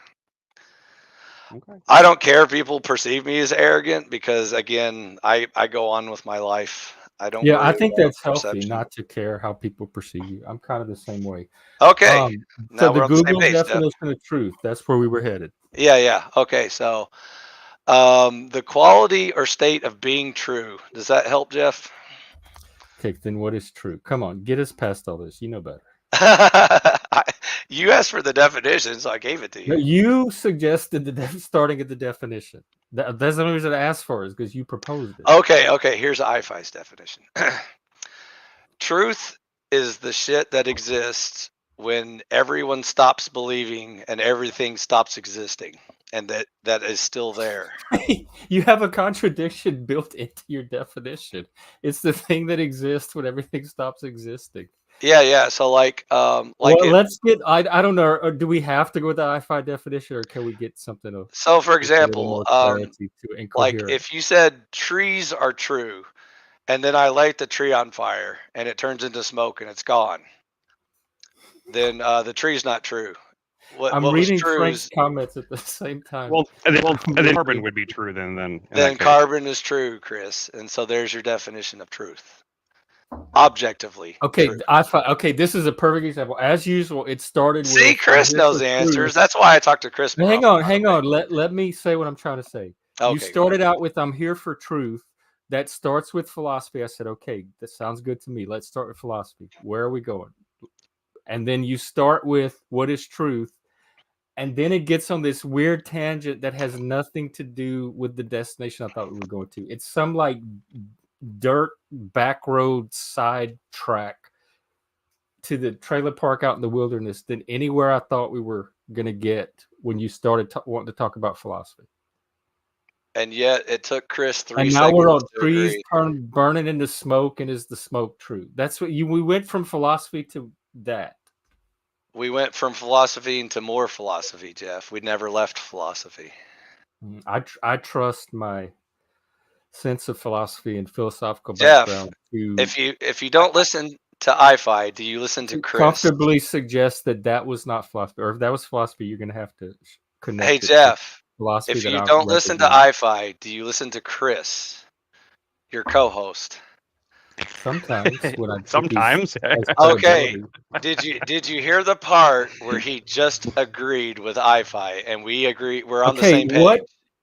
Okay. I don't care if people perceive me as arrogant because again, I go on with my life. I don't. Yeah, worry I think about that's healthy perception. not to care how people perceive you. I'm kind of the same way. Okay. Now So we're the on the same Google page, Jeff. definition of truth, that's where we were headed. Yeah. Okay, so the quality or state of being true. Does that help, Jeff? Okay, then what is true? Come on, get us past all this. You know better. You asked for the definition, so I gave it to No, you. you suggested starting at the definition. That's the only reason I asked for it, is because you proposed it. Okay. Here's IFI's definition. Truth is the shit that exists when everyone stops believing and everything stops existing, and that is still there. You have a contradiction built into your definition. It's the thing that exists when everything stops existing. Yeah. So like Well, let's get. I don't know. Or do we have to go with the IFI definition, or can we get something of? So for with a little example, more clarity to like incoherent? if you said trees are true, and then I light the tree on fire and it turns into smoke and it's gone, then the tree's not true. I'm what was reading true Frank's is comments at the same time. Well, and then carbon would be true then. In that case. carbon is true, Chris, and so there's your definition of truth. Objectively. Okay, true. Okay, this is a perfect example. As usual, it started with. See, Chris knows the answers. That's why I talked to Chris. Now, hang on. Let me say what I'm trying to say. Okay, you started out with "I'm here for truth." That starts with philosophy. I said, okay, that sounds good to me. Let's start with philosophy. Where are we going? And then you start with what is truth, and then it gets on this weird tangent that has nothing to do with the destination I thought we were going to. It's some like dirt back road side track to the trailer park out in the wilderness than anywhere I thought we were going to get when you started wanting to talk about philosophy. And yet it took Chris 3 and seconds. now we're on to trees agree. burning into smoke, and is the smoke true? That's what we went from philosophy to that. We went from philosophy into more philosophy, Jeff. We never left philosophy. I trust my sense of philosophy and philosophical Jeff, background to if you don't listen to IFI, do you listen to Chris? Comfortably suggest that was not philosophy, or if that was philosophy, you're going to have to connect. Hey Jeff, philosophy if you don't listen to IFI, do you listen to Chris, your co-host? Sometimes when I sometimes. Okay. Did you hear the part where he just agreed with IFI and we agree? We're on the same page.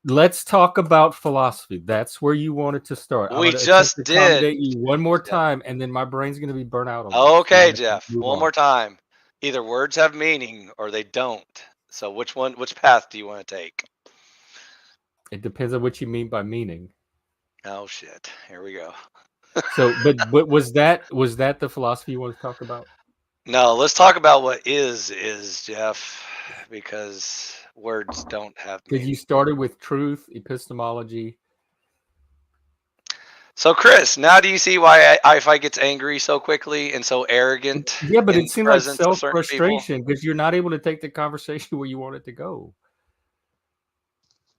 Let's talk about philosophy. That's where you wanted to start. We just did. Accommodate you one more time, and then my brain's going to be burnt out. Okay, Jeff. One more time. Either words have meaning or they don't. So which path do you want to take? It depends on what you mean by meaning. Oh shit! Here we go. So, but was that the philosophy you want to talk about? No, let's talk about what is Jeff, because words don't have meaning. Because you started with truth, epistemology. So, Chris, now do you see why IFI gets angry so quickly and so arrogant? Yeah, but it seemed like self-frustration because you're not able to take the conversation where you want it to go.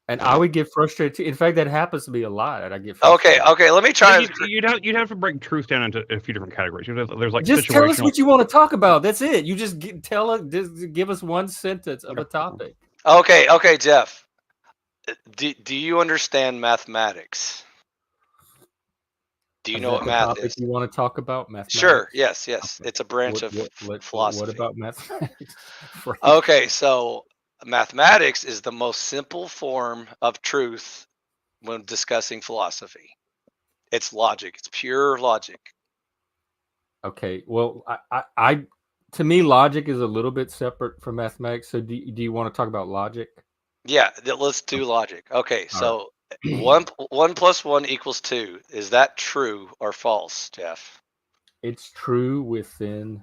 And I would get frustrated too. In fact, that happens to me a lot. I get frustrated. Okay. Let me try. You'd have to break truth down into a few different categories. There's like just tell us what you want to talk about. That's it. You just give us one sentence of a topic. Okay, Jeff. Do you understand mathematics? Do you Is know that what the math topic is? you want to talk about? Mathematics? Sure. Yes. Okay. It's a branch of philosophy. What about mathematics? Frank? Okay, so mathematics is the most simple form of truth when discussing philosophy. It's logic. It's pure logic. Okay. Well, I to me, logic is a little bit separate from mathematics. So do you want to talk about logic? Yeah, let's do logic. Okay, All so one plus one equals 2. Is that true or false, Jeff? It's true within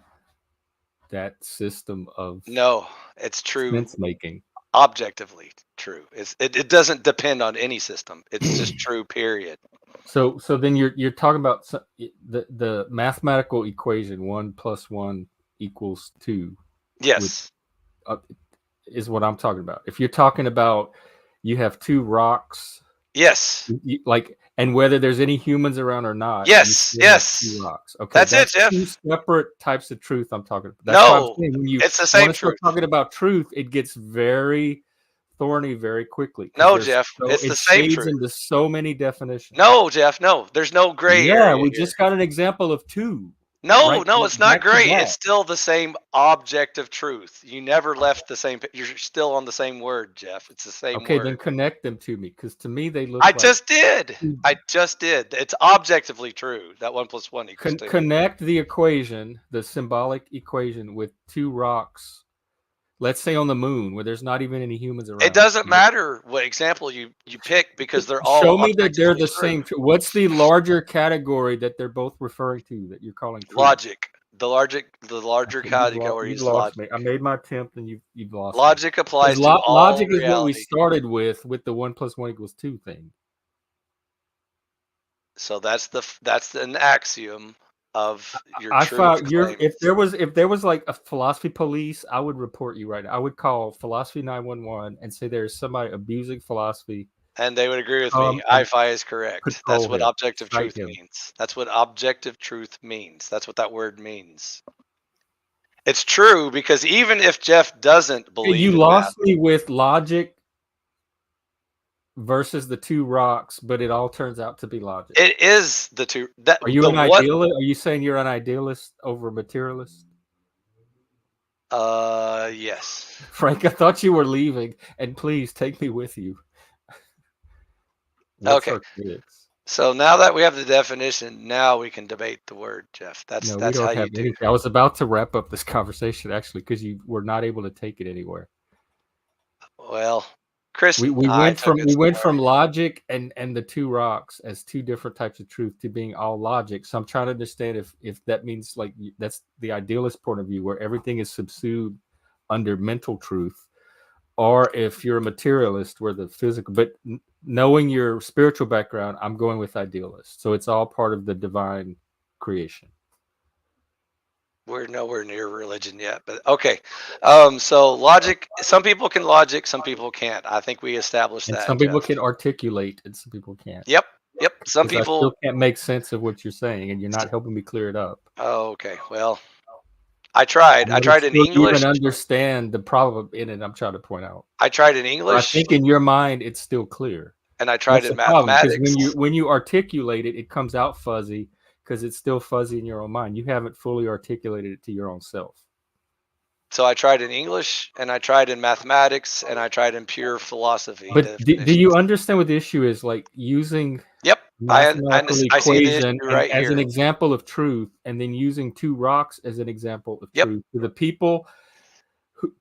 that system of No, it's true. sense making. Objectively true. It doesn't depend on any system. It's just true. Period. So then you're talking about the mathematical equation 1 + 1 = 2. Yes. Is what I'm talking about. If you're talking about you have two rocks, Yes. like, and whether there's any humans around or not, you Yes. still have Yes. two rocks. Okay, That's it, Jeff. two separate types of truth I'm talking about. That's what I'm No, saying. When you it's the same want to start truth. talking about truth, it gets very thorny very quickly. 'cause No, there's Jeff, it's the it same shades truth. into so many definitions. No, Jeff, no. There's no gray area. Yeah, we here. just got an example of two. No, right? no, it's not Back to gray. back. It's still the same objective truth. You never left the same. You're still on the same word, Jeff. It's the same Okay, word. then connect them to me, because to me they look I like just did. I just did. It's objectively true that 1 + 1 = 2. connect the equation, the symbolic equation, with two rocks. Let's say on the moon, where there's not even any humans around. It doesn't matter what example you pick because they're all. Show me that they're the objectively same. true. What's the larger category that they're both referring to that you're calling truth? Logic. The larger Okay, category you've is lost logic. me. I made my attempt and you've lost me. Logic applies to all Logic is reality. what we started with the 1 + 1 = 2 thing. So that's an axiom of your I truth found claims. if there was like a philosophy police, I would report you right now. I would call philosophy 911 and say there's somebody abusing philosophy. And they would agree with and me. IFI is correct. control That's what him. objective Cite truth him. means. That's what objective truth means. That's what that word means. It's true because even if Jeff doesn't believe You in lost math, me with logic versus the two rocks, but it all turns out to be logic. it is the two. That Are you the an idealist? Are you saying you're an idealist over a materialist? Yes. Frank, I thought you were leaving, and please take me with you. What's Okay. our critics? So now that we have the definition, now we can debate the word, Jeff. That's No, we how don't you have do. anything. I was about to wrap up this conversation actually, because you were not able to take it anywhere. Well, Chris, We went from logic and the two rocks as two different types of truth to being all logic. So I'm trying to understand if that means like that's the idealist point of view where everything is subsumed under mental truth, or if you're a materialist where the physical. But knowing your spiritual background, I'm going with idealist. So it's all part of the divine creation. We're nowhere near religion yet, but okay. So logic, some people can logic, some people can't. I think we established And that. some people Jeff. can articulate and some people can't. Yep. Some 'Cause I people still can't make sense of what you're saying, and you're not helping me clear it up. Oh, okay. Well, I tried. I tried in English. Even understand the problem in it. I'm trying to point out. I tried in But I English, think in your mind it's still clear. and I tried That's in the problem, mathematics. because when you articulate it, it comes out fuzzy because it's still fuzzy in your own mind. You haven't fully articulated it to your own self. So I tried in English, and I tried in mathematics, and I tried in pure philosophy. But do you understand what the issue is? Like using Yep. mathematical I see the equation issue right as an here. example of truth, and then using two rocks as an example of Yep. truth. To the people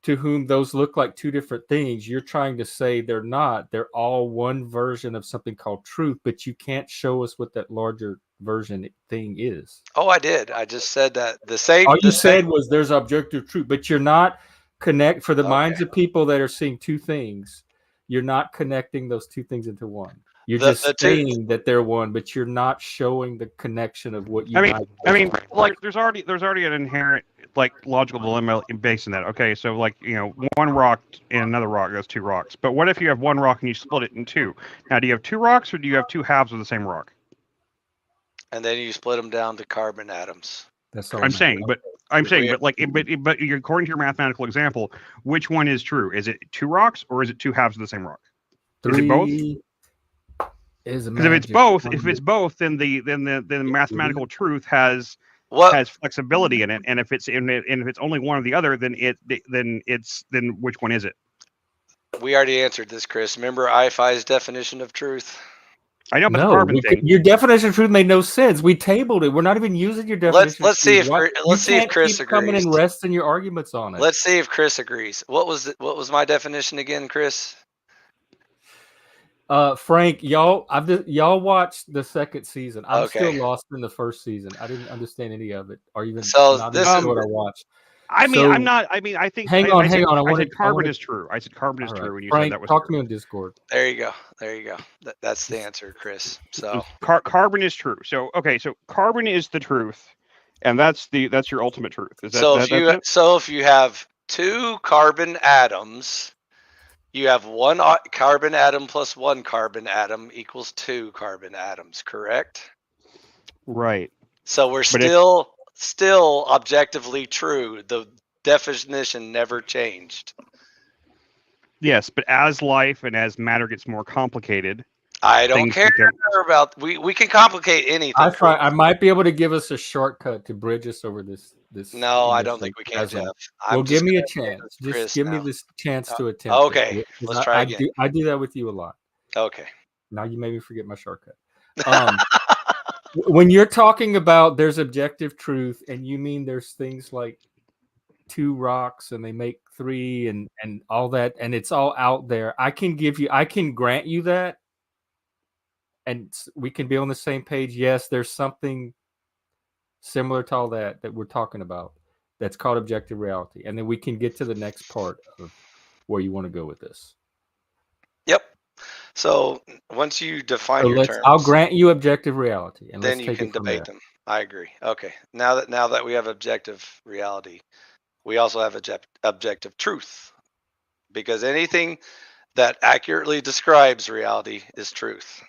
to whom those look like two different things, you're trying to say they're not. They're all one version of something called truth, but you can't show us what that larger version thing is. Oh, I did. I just said that the same. All you said was there's objective truth, but you're not for the minds Okay. of people that are seeing two things. You're not connecting those two things into one. You're The just two- saying that they're one, but you're not showing the connection of what you. I mean, like there's already an inherent like logical dilemma based in that. Okay, so like one rock and another rock, that's two rocks. But what if you have one rock and you split it in two? Now, do you have two rocks or do you have two halves of the same rock? And then you split them down to carbon atoms. That's all I'm saying, but according to your mathematical example, which one is true? Is it two rocks or is it two halves of the same rock? Is it both? is Because if it's magic. both, then the mathematical truth has What flexibility in it, and if it's only one or the other, then which one is it? we already answered this, Chris. Remember IFI's definition of truth? I know about the No, carbon thing. your definition of truth made no sense. We tabled it. We're not even using your definition. Let's see if Why- let's you see if can't Chris keep coming agrees. and resting your arguments on it. Let's see if Chris agrees. What was my definition again, Chris? Frank, y'all watched the second season. I'm Okay. still lost in the first season. I didn't understand any of it, or even So not this even is- what I watched. I mean, So- I'm not. I mean, I think. Hang on. I said carbon is true. I said carbon is All right. true, and you Frank, said that was talk to true. me on Discord. There you go. That's the answer, Chris. So Carbon is true. So okay, so carbon is the truth, and that's your ultimate truth. Is that so that's if you have two carbon atoms, you have one carbon atom plus one carbon atom equals two carbon atoms, correct? right? So we're But still objectively true. The definition never changed. Yes, but as life and as matter gets more complicated, I don't things care become- about we can complicate anything. I might be able to give us a shortcut to bridge us over this. No, I this, don't think we can, chasm. Jeff. Well, give me a gonna say chance. this, Just Chris, give me now. this chance to attempt. Okay, it. let's try again. I do that with you a lot. Okay. Now you made me forget my shortcut. When you're talking about there's objective truth, and you mean there's things like two rocks and they make three and all that, and it's all out there. I can grant you that, and we can be on the same page. Yes, there's something similar to all that we're talking about. That's called objective reality, and then we can get to the next part of where you want to go with this. Yep. So once you define your terms, I'll grant you objective reality, and then let's you take can it from debate there. them. I agree. Okay. Now that we have objective reality, we also have objective truth, because anything that accurately describes reality is truth.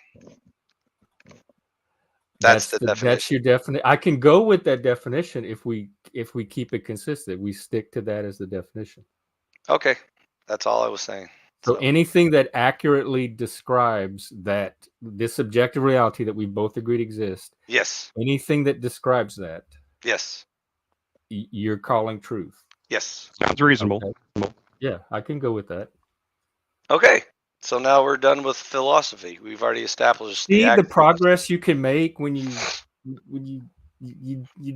That's the definition. That's your definition. I can go with that definition if we keep it consistent. We stick to that as the definition. Okay. That's all I was saying. So anything that accurately describes that this objective reality that we both agreed exists. Yes. Anything that describes that. Yes. You're calling truth. Yes. sounds reasonable. Okay. Yeah, I can go with that. Okay. So now we're done with philosophy. We've already established the progress you can make when you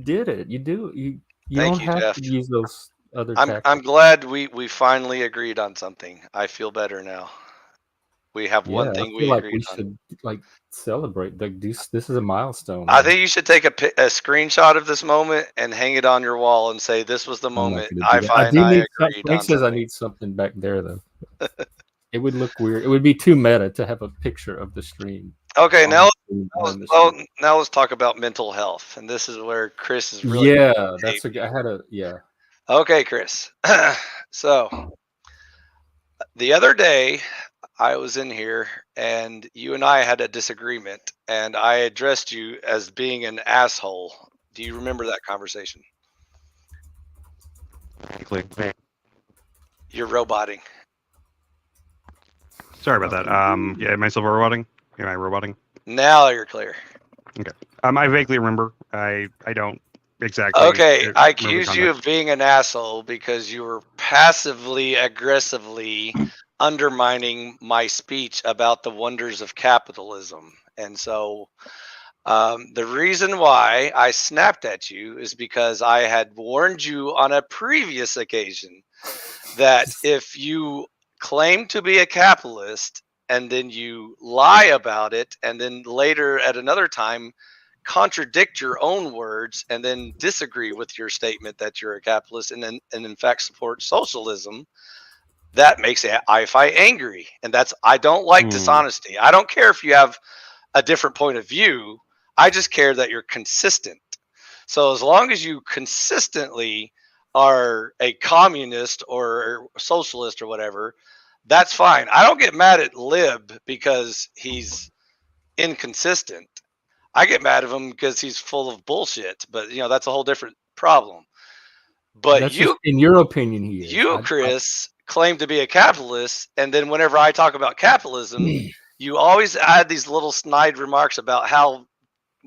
did it. You don't have Jeff. to use those other I'm tactics. glad we finally agreed on something. I feel better now. We have one thing we agreed we on. should celebrate. This is a milestone. I think you should take a screenshot of this moment and hang it on your wall and say this was the moment I agreed Frank on says I something. need something back there though. It would look weird. It would be too meta to have a picture of the stream. Okay, on now the stream. now let's talk about mental health, and this is where Chris is really Okay, Chris. So the other day I was in here and you and I had a disagreement, and I addressed you as being an asshole. Do you remember that conversation? You're roboting. Sorry about that. Yeah, am I still roboting? Am I roboting? Now you're clear. Okay. I vaguely remember. I don't exactly. Okay, I remember accused you context. of being an asshole because you were passively aggressively undermining my speech about the wonders of capitalism. And so the reason why I snapped at you is because I had warned you on a previous occasion that if you claim to be a capitalist and then you lie about it, and then later at another time contradict your own words and then disagree with your statement that you're a capitalist and in fact support socialism, that makes IFI angry. And I don't like dishonesty. I don't care if you have a different point of view. I just care that you're consistent. So as long as you consistently are a communist or socialist or whatever, that's fine. I don't get mad at Lib because he's inconsistent. I get mad at him because he's full of bullshit, but that's a whole different problem. But that's just, in your opinion, he is. Chris, claim to be a capitalist, and then whenever I talk about capitalism, you always add these little snide remarks about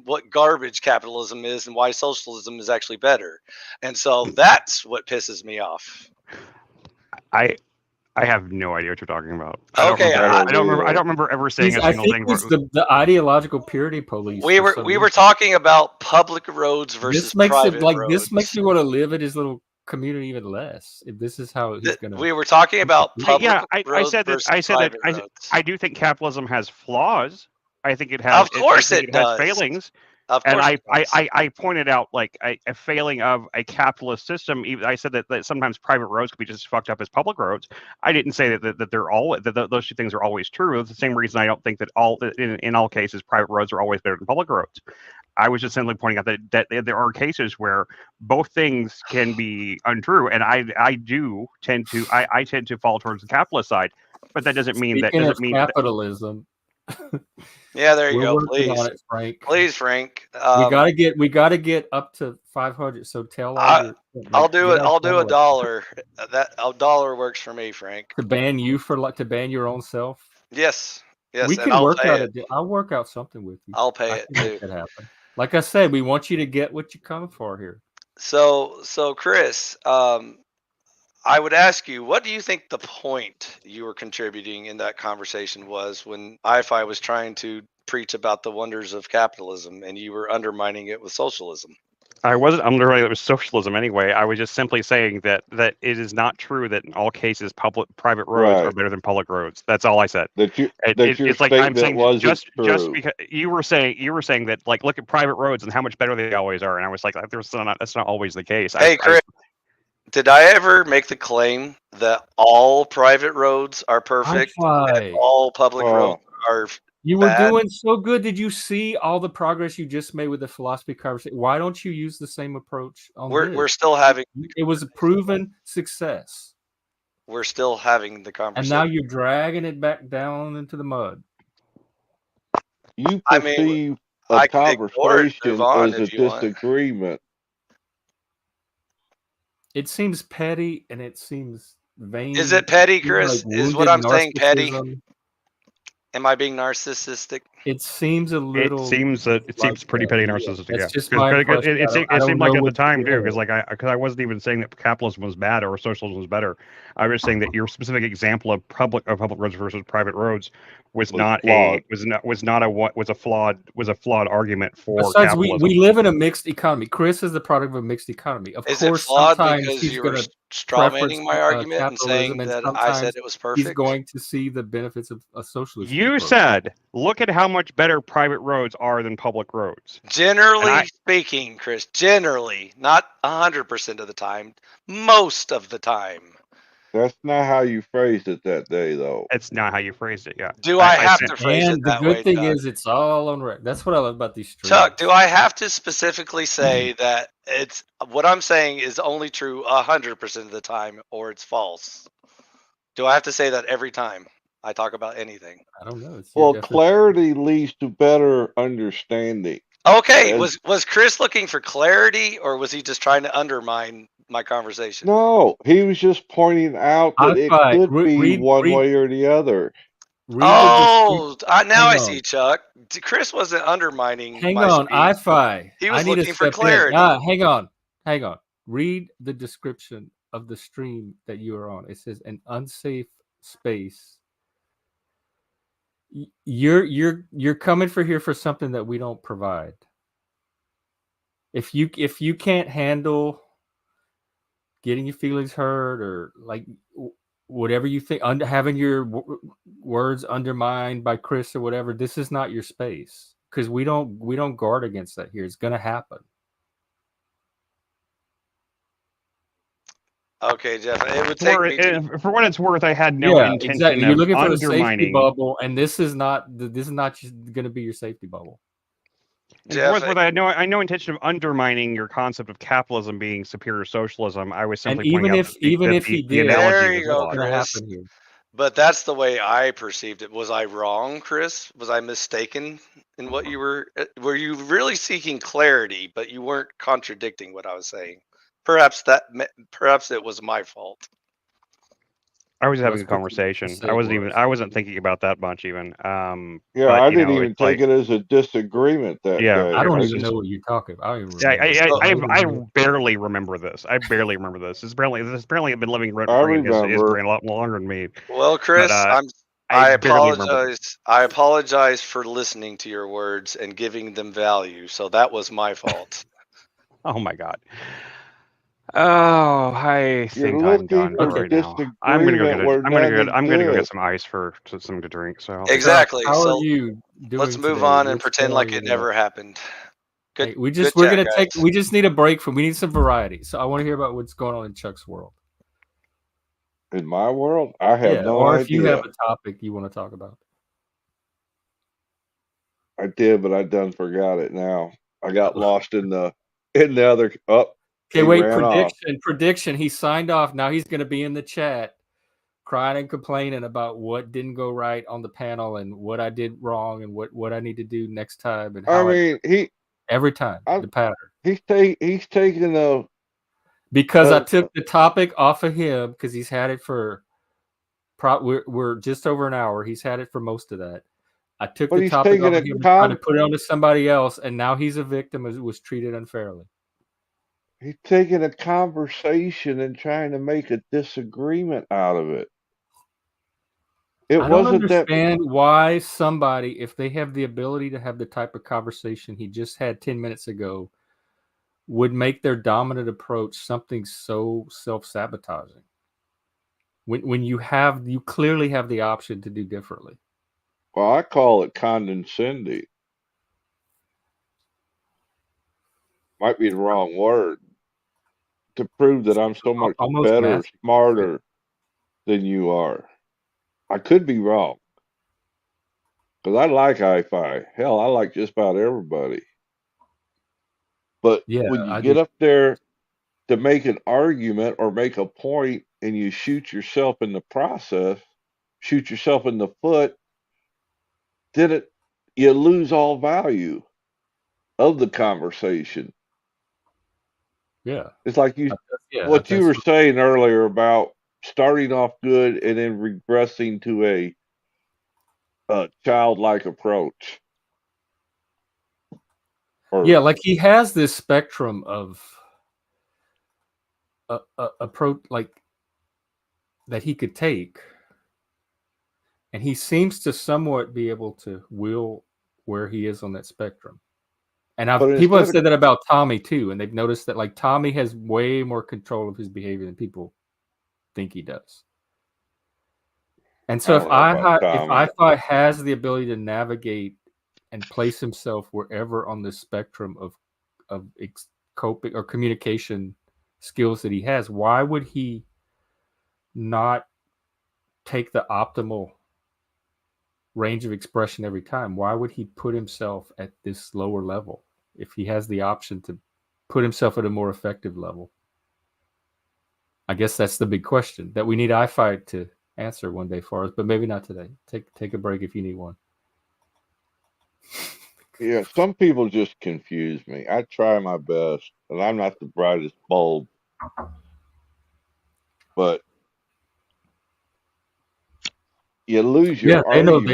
what garbage capitalism is and why socialism is actually better. And so that's what pisses me off. I have no idea what you're talking about. Okay, I don't remember ever saying a I single think thing. it's the ideological purity police. we were talking about public roads versus This makes private it like roads. this makes me want to live in his little community even less. If this is how he's gonna. We were talking about public I roads said that. versus I said that. private roads. I do think capitalism has flaws. I think it has. Of course it has does. failings. Of And course it does. I pointed out like a failing of a capitalist system. I said that sometimes private roads could be just as fucked up as public roads. I didn't say that they're all that those two things are always true. It's the same reason I don't think that in all cases private roads are always better than public roads. I was just simply pointing out that there are cases where both things can be untrue, and I do tend to I tend to fall towards the capitalist side, but that doesn't mean Speaking that of capitalism. Yeah, there you We're go. working Please, on it, Frank. please, Frank. We gotta get up to 500. So tell all your. I'll do it. I'll do a $1. dollar. That $1 works for me, Frank. To ban you to ban your own self. Yes, yes. We and can I'll work pay out it. I'll work out something with you. I'll pay I it can make too. that happen. Like I said, we want you to get what you come for here. So Chris, I would ask you, what do you think the point you were contributing in that conversation was when IFI was trying to preach about the wonders of capitalism and you were undermining it with socialism? I wasn't underwriting it was socialism anyway. I was just simply saying that it is not true that in all cases private roads are better than public roads. That's all I said. It's like I'm saying just because you were saying that like look at private roads and how much better they always are, and I was like that's not always the case. Hey, Chris, did I ever make the claim that all private roads are perfect and all public roads are You were doing so good. Did you see all the progress you just made with the philosophy conversation? Why don't you use the same approach on we're still having it was a proven success. We're still having the conversation. And now you're dragging it back down into the mud. You perceive a conversation as a disagreement. It seems petty and it seems vain. Is it petty, Chris? Like is what I'm saying petty? Am I being narcissistic? It seems a little. It seems pretty petty narcissistic. That's just my impression. It seemed like at the time too, because I wasn't even saying that capitalism was bad or socialism was better. I was saying that your specific example of public roads versus private roads was a flawed argument for. Besides, capitalism. we live in a mixed economy. Chris is the product of a mixed economy. Of course, it flawed sometimes because he's you were strawmanning my argument and saying that I said it was perfect? He's going to see the benefits of a socialist. You said, look at how much better private roads are than public roads. Generally speaking, Chris, generally, not 100% of the time, most of the time. That's not how you phrased it that day, though. It's not how you phrased it, yeah. Do I have to phrase it that way? The good thing is it's all on record. That's what I love about these streams. Chuck, do I have to specifically say that it's what I'm saying is only true 100% of the time, or it's false? Do I have to say that every time I talk about anything? I don't know. Well, clarity leads to better understanding. Okay, was Chris looking for clarity, or was he just trying to undermine my conversation? No, he was just pointing out that it could be one way or the other. Now I see, Chuck. Chris wasn't undermining. Hang on, IFI. He was looking for clarity. Hang on. Read the description of the stream that you are on. It says an unsafe space. You're coming here for something that we don't provide. If you can't handle getting your feelings hurt or like whatever you think, having your words undermined by Chris or whatever, this is not your space because we don't guard against that here. It's gonna happen. Okay, Jeff. It would take for what it's worth, I had no intention exactly. You're looking for a safety undermining. bubble, and this is not going to be your safety bubble. Jeff, I had no intention of undermining your concept of capitalism being superior socialism. I was simply pointing out even if he did, there you go, Chris. But that's the way I perceived it. Was I wrong, Chris? Was I mistaken in what you were? Were you really seeking clarity, but you weren't contradicting what I was saying? Perhaps it was my fault. I was having Let's a put conversation. say I it wasn't even. was. I wasn't thinking about that much even. Yeah, But I you didn't know, even it's take like, it as a disagreement that yeah, day. I don't I even just know what you're talking about. I don't even yeah, remember. I barely remember this. I barely remember this. This apparently I've been living rent I free in his remember. brain a lot longer than me. Well, But Chris, I I barely remember this. apologize. I apologize for listening to your words and giving them value. So that was my fault. Oh my god. Oh, I You're think I'm looking done for for right now. I'm gonna go get disagreement where none I'm gonna go get exists. some ice for something to drink. So I'll be Exactly. How are So you doing let's move today? on and What's pretend going on like in it your world? never happened. Good. Hey, we're chat, gonna guys. take. We just need a break from. We need some variety. So I want to hear about what's going on in Chuck's world. In my world, I have Yeah, no or if you have idea. a topic you want to talk about. I did, but I done forgot it now. I got lost in the other. Oh, Okay, he wait. ran off. Prediction. He signed off. Now he's going to be in the chat, crying and complaining about what didn't go right on the panel and what I did wrong and what I need to do next time and I how mean, every time the pattern. he's taking a. Because I took the topic off of him because he's had it for. We're just over an hour. He's had it for most of that. I took But the he's topic taking off a of him and tried to put it onto somebody else, and now he's a victim who was treated unfairly. He's taking a conversation and trying to make a disagreement out of it. It I don't wasn't that. understand why somebody, if they have the ability to have the type of conversation he just had 10 minutes ago, would make their dominant approach something so self-sabotaging. When you clearly have the option to do differently. Well, I call it condescending. Might be the wrong word. To prove that I'm so much Almost better, massive. smarter than you are. I could be wrong. Because I like hi-fi. Hell, I like just about everybody. But Yeah, when you I get do. up there to make an argument or make a point and you shoot yourself in the process, shoot yourself in the foot, then you lose all value of the conversation. Yeah. It's like what you were saying earlier about starting off good and then regressing to a childlike approach. Yeah, like he has this spectrum of approach, like that he could take, and he seems to somewhat be able to will where he is on that spectrum. And people have said that about Tommy too, and they've noticed that like Tommy has way more control of his behavior than people think he does. And so if I has the ability to navigate and place himself wherever on the spectrum of coping or communication skills that he has, why would he not take the optimal range of expression every time? Why would he put himself at this lower level if he has the option to put himself at a more effective level? I guess that's the big question that we need iFight to answer one day for us, but maybe not today. Take a break if you need one. Yeah, some people just confuse me. I try my best, and I'm not the brightest bulb, but you lose your argument.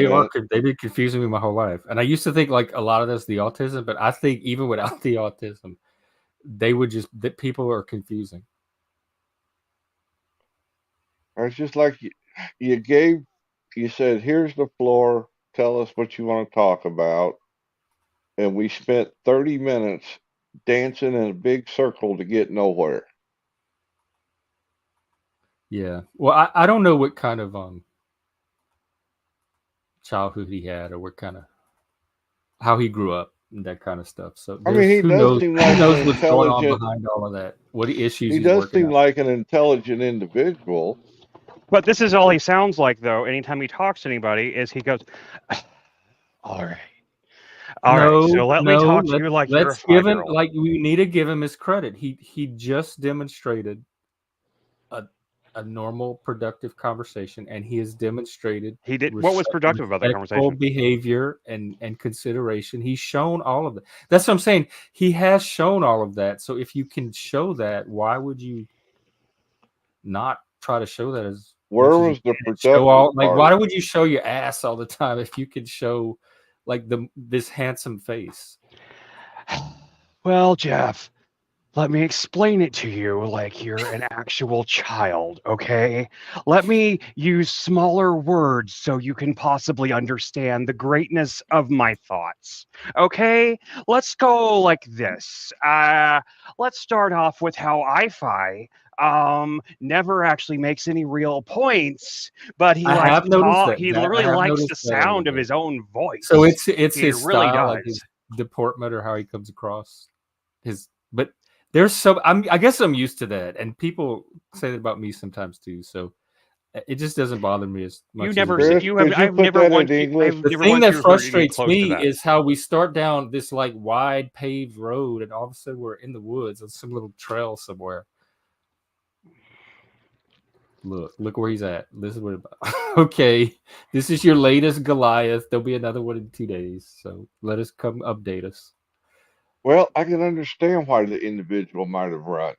They've been confusing me my whole life, and I used to think like a lot of that's the autism, but I think even without the autism, that people are confusing. It's just like you said, here's the floor. Tell us what you want to talk about. And we spent 30 minutes dancing in a big circle to get nowhere. Yeah. Well, I don't know what kind of childhood he had or what kind of how he grew up and that kind of stuff. So I mean, he does seem like an what's going on intelligent. behind all of that. What issues He he's does working seem out. like an intelligent individual. But this is all he sounds like, though. Anytime he talks to anybody, is he goes, "All right, So let me talk to you like you're a 5-year-old." Like we need to give him his credit. He just demonstrated a normal, productive conversation, and he has demonstrated He did. What was productive about that conversation? behavior and consideration. He's shown all of that. That's what I'm saying. He has shown all of that. So if you can show that, why would you not try to show that as Where Much as was you the can, show all productive why part? would you show your ass all the time if you could show like this handsome face? Well, Jeff, let me explain it to you like you're an actual child, okay? Let me use smaller words so you can possibly understand the greatness of my thoughts, okay? Let's go like this. Let's start off with how I-Fi never actually makes any real points, but he I likes have noticed that, he Zach. I really have likes noticed the that a little sound of bit. his own So voice. it's He his really style, like does. his deportment or how he comes across. But there's I guess I'm used to that, and people say that about me sometimes too. So it just doesn't bother me as You much as never it see did. Chris, could you put that in English? I've The never thing once that heard any frustrates close to me that. is how we start down this like wide paved road, and all of a sudden we're in the woods on some little trail somewhere. Look where he's at. This is what. Okay, this is your latest Goliath. There'll be another one in 2 days. So let us come update us. Well, I can understand why the individual might have run.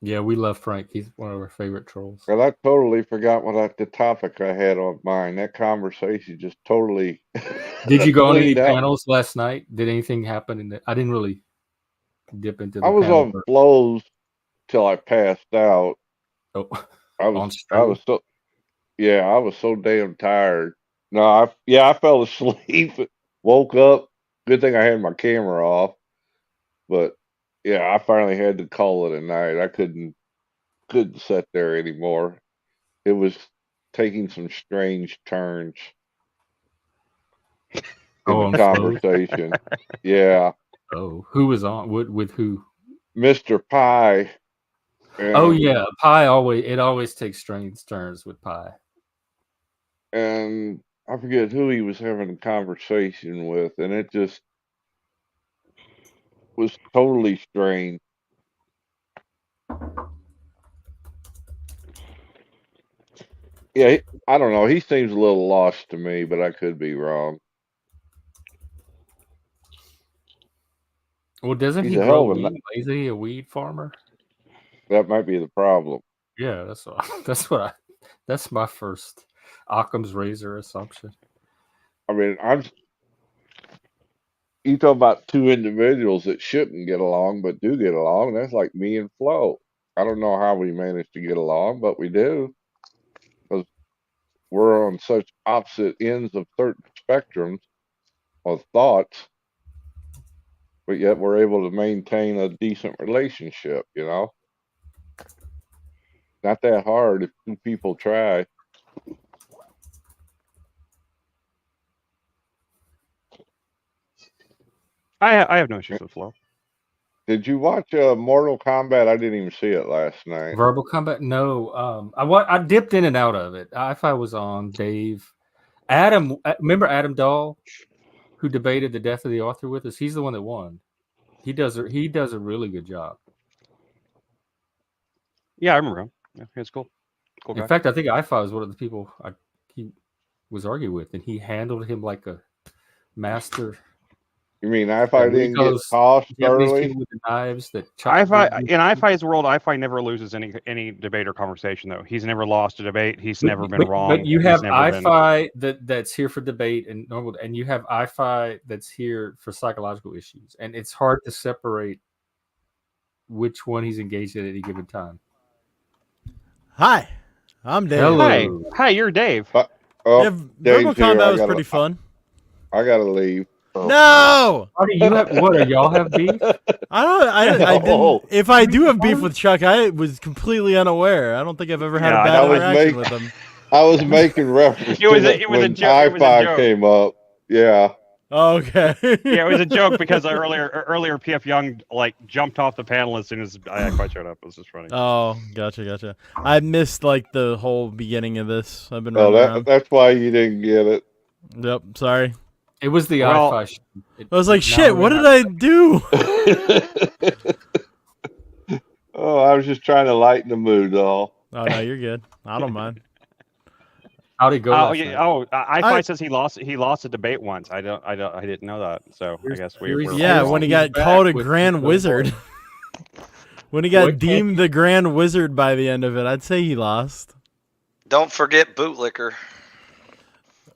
Yeah, we love Frank. He's one of our favorite trolls. Well, I totally forgot the topic I had on mine. That conversation just totally Did you go on any cleaned out. panels last night? Did anything happen in the? I didn't really dip into I the was panel. on flows till I passed out. Oh, I on was stream. so I was so damn tired. No, I fell asleep, woke up. Good thing I had my camera off. But yeah, I finally had to call it a night. I couldn't sit there anymore. It was taking some strange turns in Oh, the on flow. conversation. Yeah, Oh, who was on? With who? Mr. Pie. Oh And yeah, Pi always takes strange turns with Pi. and I forget who he was having a conversation with, and it just was totally strange. Yeah, I don't know. He seems a little lost to me, but I could be wrong. Well, doesn't He's he a grow hell of a. weed? Is he a weed farmer? That might be the problem. Yeah, that's my first Occam's razor assumption. I mean, you talk about two individuals that shouldn't get along but do get along. That's like me and Flo. I don't know how we manage to get along, but we do because we're on such opposite ends of certain spectrums of thoughts, but yet we're able to maintain a decent relationship. Not that hard if two people try. I have no issues with flow. Did you watch Mortal Kombat? I didn't even see it last night. Verbal combat? No. I dipped in and out of it. I was on Dave, Adam. Remember Adam Dahl, who debated the death of the author with us? He's the one that won. He does a really good job. Yeah, I remember him. Yeah, it's cool. Cool guy. In fact, I think IFI was one of the people he was arguing with, and he handled him like a master. You mean if I didn't get tossed Japanese early? people with the knives that In IFI's world, IFI never loses any debate or conversation though. He's never lost a debate. He's never been wrong. But you have never IFI that's here for debate and normal, and you have IFI that's here for psychological issues, and it's hard to separate which one he's engaged in at any given time. Hi, I'm Dave. Hello. Hi, you're Dave. Yeah, Verbal Combat was pretty fun. I gotta leave. No. What do you have? What do y'all have beef? I didn't. If I do have beef with Chuck, I was completely unaware. I don't think I've ever had a bad interaction with him. I was making reference to when I-Fi came up. Yeah. Okay. Yeah, it was a joke because earlier PF Young like jumped off the panel as soon as I showed up. It was just funny. Oh, gotcha. I missed like the whole beginning of this. I've been running around. That's why you didn't get it. Yep. Sorry. It was the IFI. I was like, shit. What did I do? Oh, I was just trying to lighten the mood, all. Oh no, you're good. I don't mind. How'd it go? Oh last yeah. night? Oh, I says he lost a debate once. I didn't know that. So I guess we're Yeah, when he got called a grand wizard. When he got deemed the grand wizard by the end of it, I'd say he lost. Don't forget bootlicker.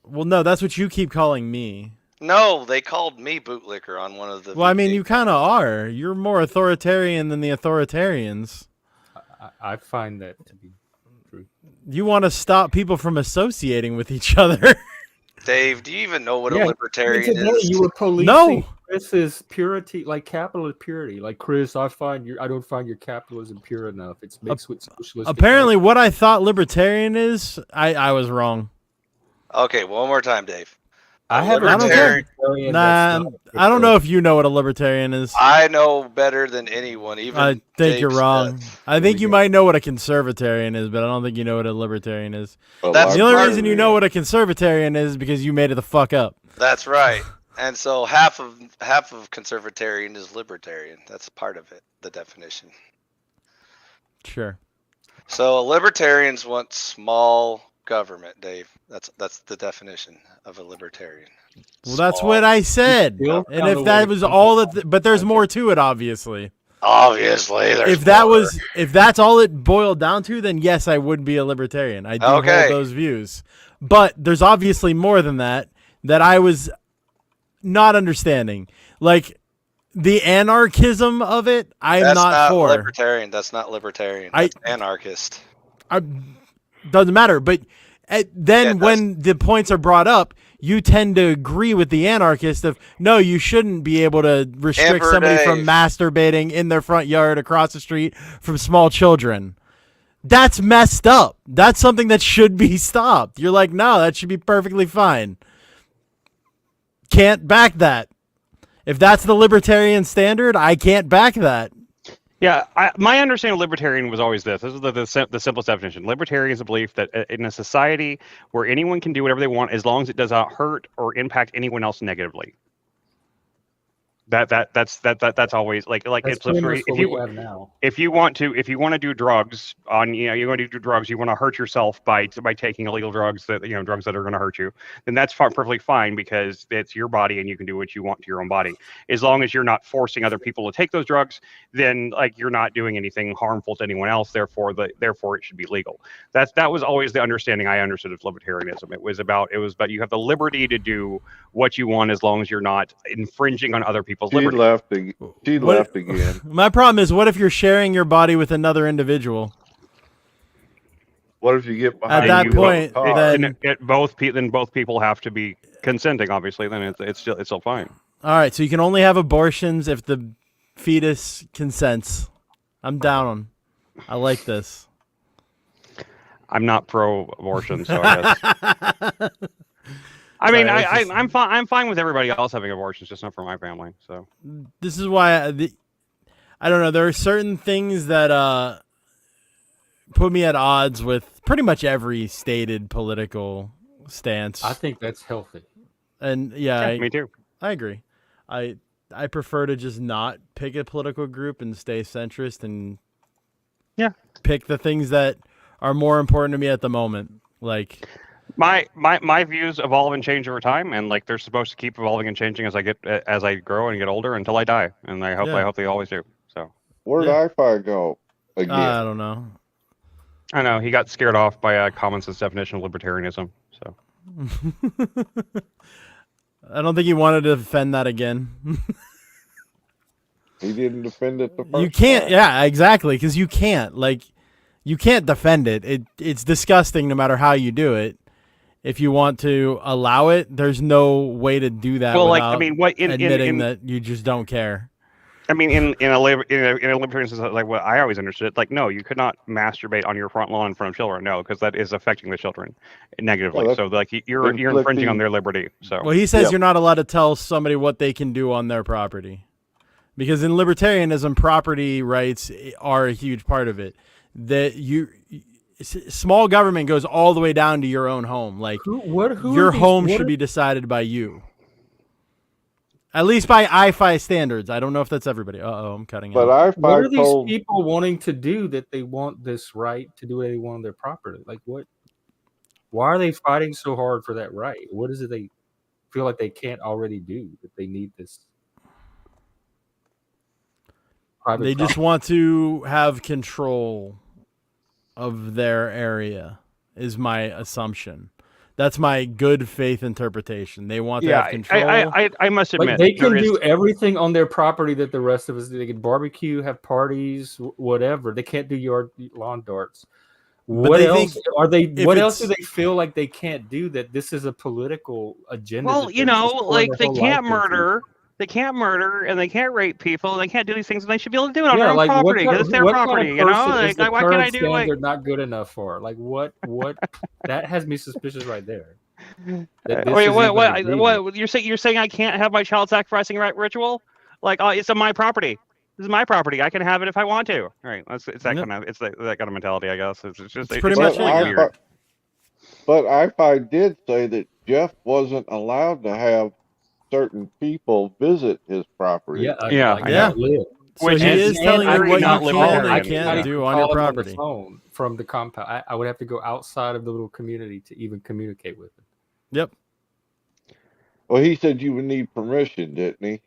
Well, no, that's what you keep calling me. No, they called me bootlicker on one of the. Well, I mean, you kind of are. You're more authoritarian than the authoritarians. I find that to be true. You want to stop people from associating with each other. Dave, do you even know what a libertarian today is? You were policing No. Chris's purity, like capitalist purity. Like Chris, I don't find your capitalism pure enough. It's mixed with socialistic. Apparently, what I thought libertarian is, I was wrong. Okay, one more time, Dave. I don't care. Nah, I don't know if you know what a libertarian is. I know better than anyone. Even I think Dave you're wrong. Smith. I think you might know what a conservatarian is, but I don't think you know what a libertarian is. That's the only reason you know what a conservatarian is because you made it the fuck up. That's right. And so half of conservatarian is libertarian. That's part of it, the definition. Sure. So libertarians want small government, Dave. That's the definition of a libertarian. Well, that's what I said. And if that was all that, but there's more to it, obviously. Obviously, there's if that's all it boiled down to, then yes, I would be a libertarian. I do hold those views. But there's obviously more than that I was not understanding. Like the anarchism of it, I'm not for. Libertarian. That's not libertarian. That's anarchist. Doesn't matter. But then when the points are brought up, you tend to agree with the anarchist of, no, you shouldn't be able to restrict somebody from masturbating in their front yard across the street from small children. That's messed up. That's something that should be stopped. You're like, no, that should be perfectly fine. Can't back that. If that's the libertarian standard, I can't back that. Yeah, my understanding of libertarian was always this. This is the simplest definition. Libertarian is a belief that in a society where anyone can do whatever they want as long as it does not hurt or impact anyone else negatively. That's always like it's if you want to do drugs you want to do drugs, you want to hurt yourself by taking illegal drugs drugs that are going to hurt you, then that's perfectly fine because it's your body and you can do what you want to your own body as long as you're not forcing other people to take those drugs. Then you're not doing anything harmful to anyone else. Therefore it should be legal. That was always the understanding I understood of libertarianism. It was about you have the liberty to do what you want as long as you're not infringing on other people's liberty. She left again. My problem is, what if you're sharing your body with another individual? What if you get behind? At that point, then both people have to be consenting. Obviously, then it's still fine. All right, so you can only have abortions if the fetus consents. I'm down. I like this. I'm not pro-abortion, so I guess. I mean, I'm fine with everybody else having abortions, just not for my family. So this is why I don't know. There are certain things that put me at odds with pretty much every stated political stance. I think that's healthy. And me too. I agree. I prefer to just not pick a political group and stay centrist and pick the things that are more important to me at the moment. Like. My views evolve and change over time, and they're supposed to keep evolving and changing as I grow and get older until I die, and I hope they always do. So where'd iFi go again? I don't know. I know he got scared off by a common sense definition of libertarianism. So I don't think he wanted to defend that again. He didn't defend it the first You can't. time. Yeah, exactly, because you can't. You can't defend it. It's disgusting no matter how you do it. If you want to allow it, there's no way to do that without admitting that you just don't care. I mean, in a libertarian sense, like what I always understood, no, you could not masturbate on your front lawn in front of children, no, because that is affecting the children negatively. Well, so you're infringing on their liberty. So well, he says you're not allowed to tell somebody what they can do on their property, because in libertarianism, property rights are a huge part of it. That small government goes all the way down to your own home. Your home should be decided by you. At least by iFi standards. I don't know if that's everybody. I'm cutting but out. What are these people wanting to do that they want this right to do what they want on their property? Like what? Why are they fighting so hard for that right? What is it they feel like they can't already do that they need this private They just property? want to have control of their area, is my assumption. That's my good faith interpretation. They want to have Yeah, control. I must Like admit, they can there is- do everything on their property that the rest of us do. They can barbecue, have parties, whatever. They can't do lawn darts. But What they else think are they? if What else do it's- they feel like they can't do? That this is a political agenda. well, that you they're know, just pouring like their they whole can't life into? murder. They can't murder and they can't rape people and they can't do these things and they should be able to do it on Yeah, their own like property because it's their what property, kind of you know? person is Like, the why can't I current do like standard not good enough for? Like what that has me suspicious right there. That this wait, is even agreement. what you're saying I can't have my child sacrificing ritual? Like, oh, it's on my property. This is my property. I can have it if I want to. All right, it's that Yep. kind of that kind of mentality, I guess. It's just It's pretty it's much really it, yeah. weird. But I did say that Jeff wasn't allowed to have certain people visit his property. Yeah, Yeah, like I know. not live. So Which he is is telling you very what not you can libertarian and either. can't do on your call him property. the phone from the compound. I would have to go outside of the little community to even communicate with him. Yep. Well, he said you would need permission, didn't he?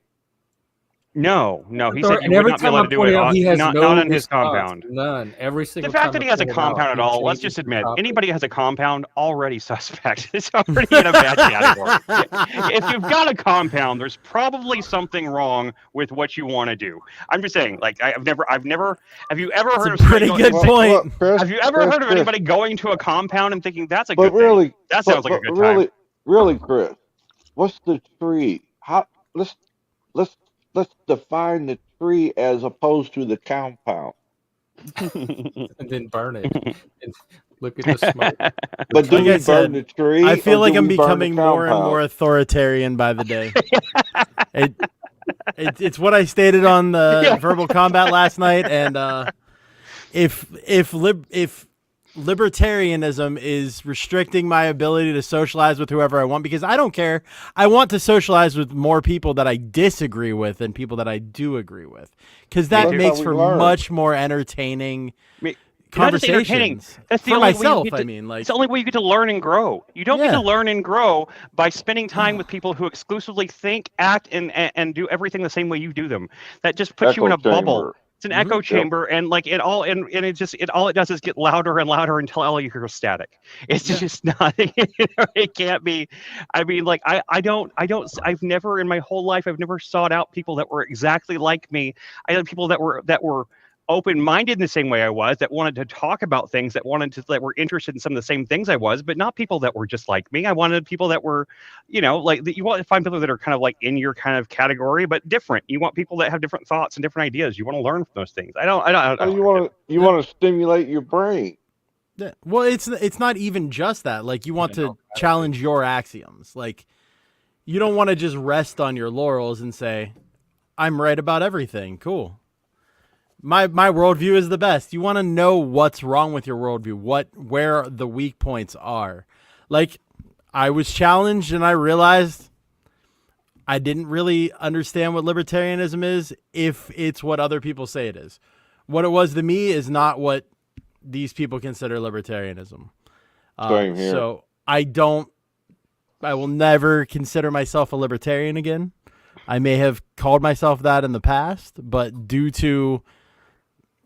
No, he said And you would every not be time allowed I to do point it out, he has not no on his response, compound. none. Every The single fact time that I he has a point it out, compound at he all, let's changes just the admit, topic. anybody who has a compound, already suspect. It's already in a bad category. If you've got a compound, there's probably something wrong with what you want to do. I'm just saying, like, have you ever heard of It's a pretty somebody good going, point. Chris, have you ever Chris, heard of Chris, anybody going to a compound and thinking that's a But good really, thing? That sounds like a good really, time. really, Chris, what's the tree? How? Let's define the tree as opposed to the compound. and then burn it and look at the smoke. But do Like we I burn said, the tree? I feel or like do I'm we burn the becoming more and compound? more authoritarian by the day. It's what I stated on the verbal combat last night, and if libertarianism is restricting my ability to socialize with whoever I want, because I don't care. I want to socialize with more people that I disagree with than people that I do agree with, because that Well, that's makes how we for learn. much more entertaining Not just entertaining. conversations. That's the For only way you myself, get I to- mean, like, it's the only way you get to learn and grow. You don't get Yeah. to learn and grow by spending time with people who exclusively think, act, and do everything the same way you do them. That just puts you in a Echo bubble. chamber. It's an echo chamber, and like it all, and all it does is get louder and louder until all you hear is static. It's just not. It can't be. I mean, like I've never in my whole life I've never sought out people that were exactly like me. I had people that were open-minded in the same way I was, that wanted to talk about things, that were interested in some of the same things I was, but not people that were just like me. I wanted people that were, like you want to find people that are kind of like in your kind of category, but different. You want people that have different thoughts and different ideas. You want to learn from those things. I don't. Oh, you want to stimulate your brain. yeah. Well, it's not even just that. Like, you want to challenge your axioms. Like, you don't want to just rest on your laurels and say, I'm right about everything. Cool. My worldview is the best. You want to know what's wrong with your worldview, where the weak points are. Like, I was challenged and I realized I didn't really understand what libertarianism is if it's what other people say it is. What it was to me is not what these people consider libertarianism. Same here. So I will never consider myself a libertarian again. I may have called myself that in the past, but due to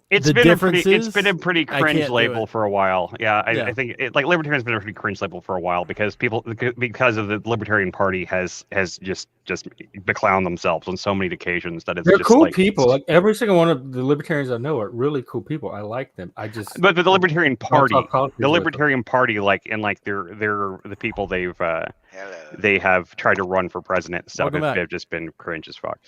It's the been a pretty I can't cringe do label it. for a while. Yeah, Yeah. I think libertarian's been a pretty cringe label for a while because of the Libertarian Party has just beclowned themselves on so many occasions that it's They're just cool like, people. Like every single one of the libertarians I know are really cool people. I like them. I just But the Libertarian Party, talk politics the with them. Libertarian Party, they're the people they Hello. have tried to run for president and stuff. Welcome back. They've just been cringe as fuck.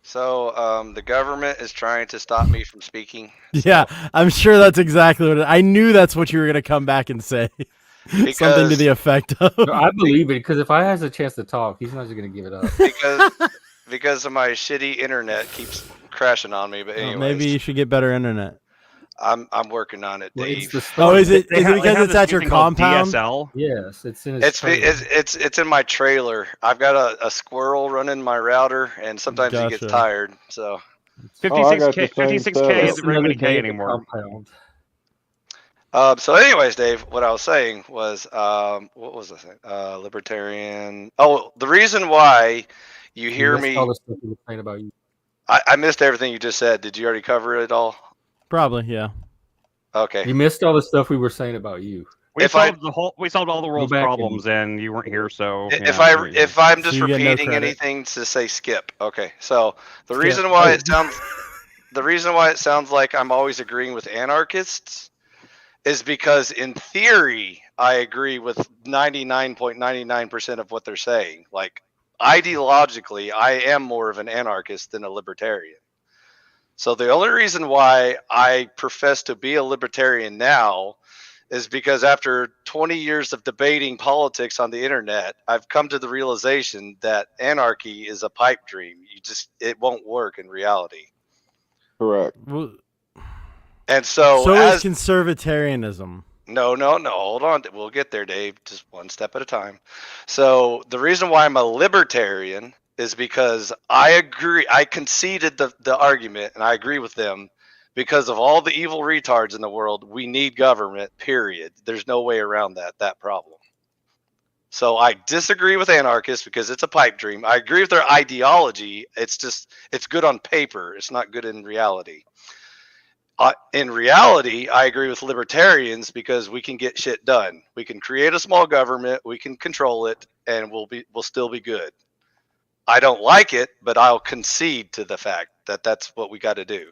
So the government is trying to stop me from speaking. Yeah, I'm sure that's exactly what I knew that's what you were going to come back and say. Something to Because- the effect of. No, I believe it because if I has a chance to talk, he's not just going to give it up. because of my shitty internet keeps crashing on me. But Well, anyways, maybe you should get better internet. I'm working on it, Well, it's Dave. the Oh, start. is it They have because it's this at new your thing called compound? DSL. Yes, it's in his trailer. It's in my trailer. I've got a squirrel running my router, and sometimes he Gotcha. gets tired. So 56K, the same 56K setup. isn't very many Another K day at the anymore. compound. So, anyways, Dave, what I was saying was, what was I saying? Libertarian. Oh, the reason why you You hear missed me, all the stuff we were saying about you. I missed everything you just said. Did you already cover it all? Probably, yeah. Okay. You missed all the stuff we were saying about you. We If I- solved all the world's back and- problems, and you weren't here, so If I'm just So you get no repeating credit. anything, to say skip. Okay. So the Skip. reason why Oh. it sounds like I'm always agreeing with anarchists is because in theory I agree with 99.99% of what they're saying. Like ideologically, I am more of an anarchist than a libertarian. So the only reason why I profess to be a libertarian now is because after 20 years of debating politics on the internet, I've come to the realization that anarchy is a pipe dream. It won't work in reality. Correct. Well, And so is conservatarianism. No, hold on. We'll get there, Dave. Just one step at a time. So the reason why I'm a libertarian is because I agree. I conceded the argument, and I agree with them. Because of all the evil retards in the world, we need government, period. There's no way around that problem. So I disagree with anarchists because it's a pipe dream. I agree with their ideology. It's good on paper. It's not good in reality. In reality, I agree with libertarians because we can get shit done. We can create a small government, we can control it, and we'll still be good. I don't like it, but I'll concede to the fact that that's what we got to do.